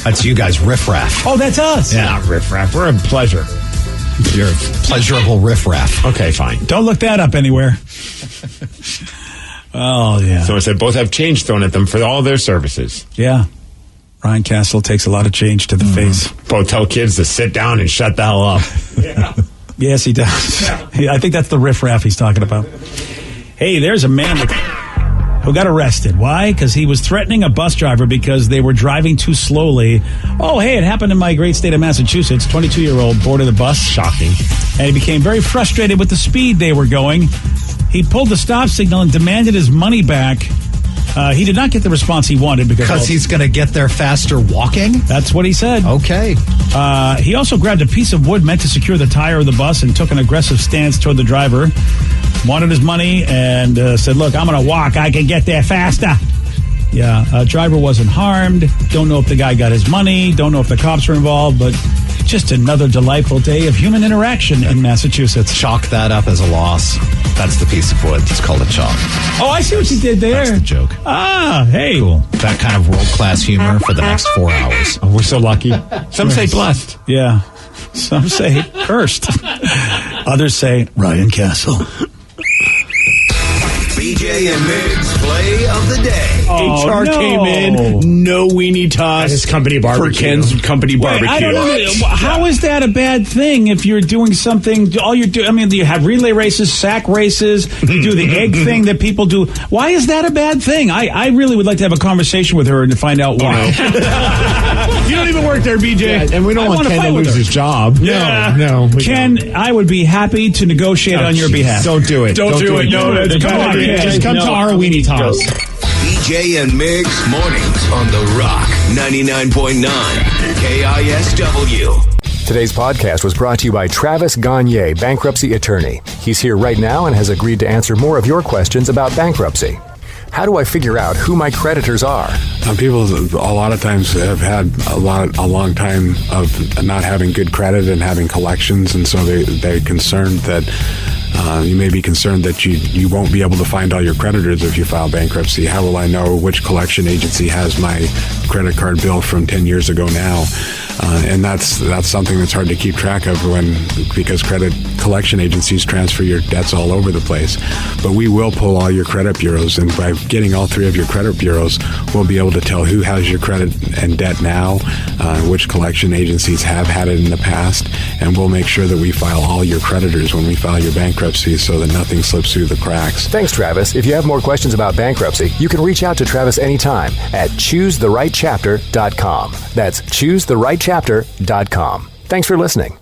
That's you guys, riffraff. Oh, that's us. Yeah, not riffraff. We're in pleasure. You're pleasurable riffraff. Okay, fine. Don't look that up anywhere. Oh, yeah. So I said both have change thrown at them for all their services. Yeah. Ryan Castle takes a lot of change to the face. Both tell kids to sit down and shut the hell up. Yeah. Yes, he does. Yeah. I think that's the riffraff he's talking about. Hey, there's a man who got arrested. Why? Because he was threatening a bus driver because they were driving too slowly. Oh, hey, it happened in my great state of Massachusetts. 22-year-old boarded the bus. Shocking. And he became very frustrated with the speed they were going. He pulled the stop signal and demanded his money back. He did not get the response he wanted because he's going to get there faster walking? That's what he said. Okay. He also grabbed a piece of wood meant to secure the tire of the bus and took an aggressive stance toward the driver. Wanted his money and said, look, I'm going to walk. I can get there faster. Yeah, driver wasn't harmed. Don't know if the guy got his money. Don't know if the cops were involved, but just another delightful day of human interaction in Massachusetts. Chalk that up as a loss. That's the piece of wood. It's called a chalk. Oh, I see what you did there. That's the joke. Ah, hey. Cool. That kind of world-class humor for the next 4 hours. Oh, we're so lucky. Some say blessed. Yeah. Some say cursed. Others say Ryan Castle. BJ and Migs play of the day. HR came in, no weenie toss. At his company barbecue. For Ken's company barbecue. I don't know. How is that a bad thing if you're doing something? All you do, I mean, you have relay races, sack races, you do the egg thing that people do. Why is that a bad thing? I really would like to have a conversation with her and to find out why. You don't even work there, BJ. Yeah, and we don't want Ken to lose his job. No. Ken, I would be happy to negotiate on your behalf. Don't do it. Don't do it. No, that's come on, Ken. Just come to our weenie toss. BJ and Migs mornings on The Rock 99.9 KISW. Today's podcast was brought to you by Travis Gagne, bankruptcy attorney. He's here right now and has agreed to answer more of your questions about bankruptcy. How do I figure out who my creditors are? People a lot of times have had a long time of not having good credit and having collections, and so they're concerned that you may be concerned that you won't be able to find all your creditors if you file bankruptcy. How will I know which collection agency has my credit card bill from 10 years ago now? And that's something that's hard to keep track of because credit collection agencies transfer your debts all over the place. But we will pull all your credit bureaus, and by getting all three of your credit bureaus, we'll be able to tell who has your credit and debt now, which collection agencies have had it in the past, and we'll make sure that we file all your creditors when we file your bankruptcy so that nothing slips through the cracks. Thanks, Travis. If you have more questions about bankruptcy, you can reach out to Travis anytime at choosetherightchapter.com. That's choosetherightchapter.com. Thanks for listening.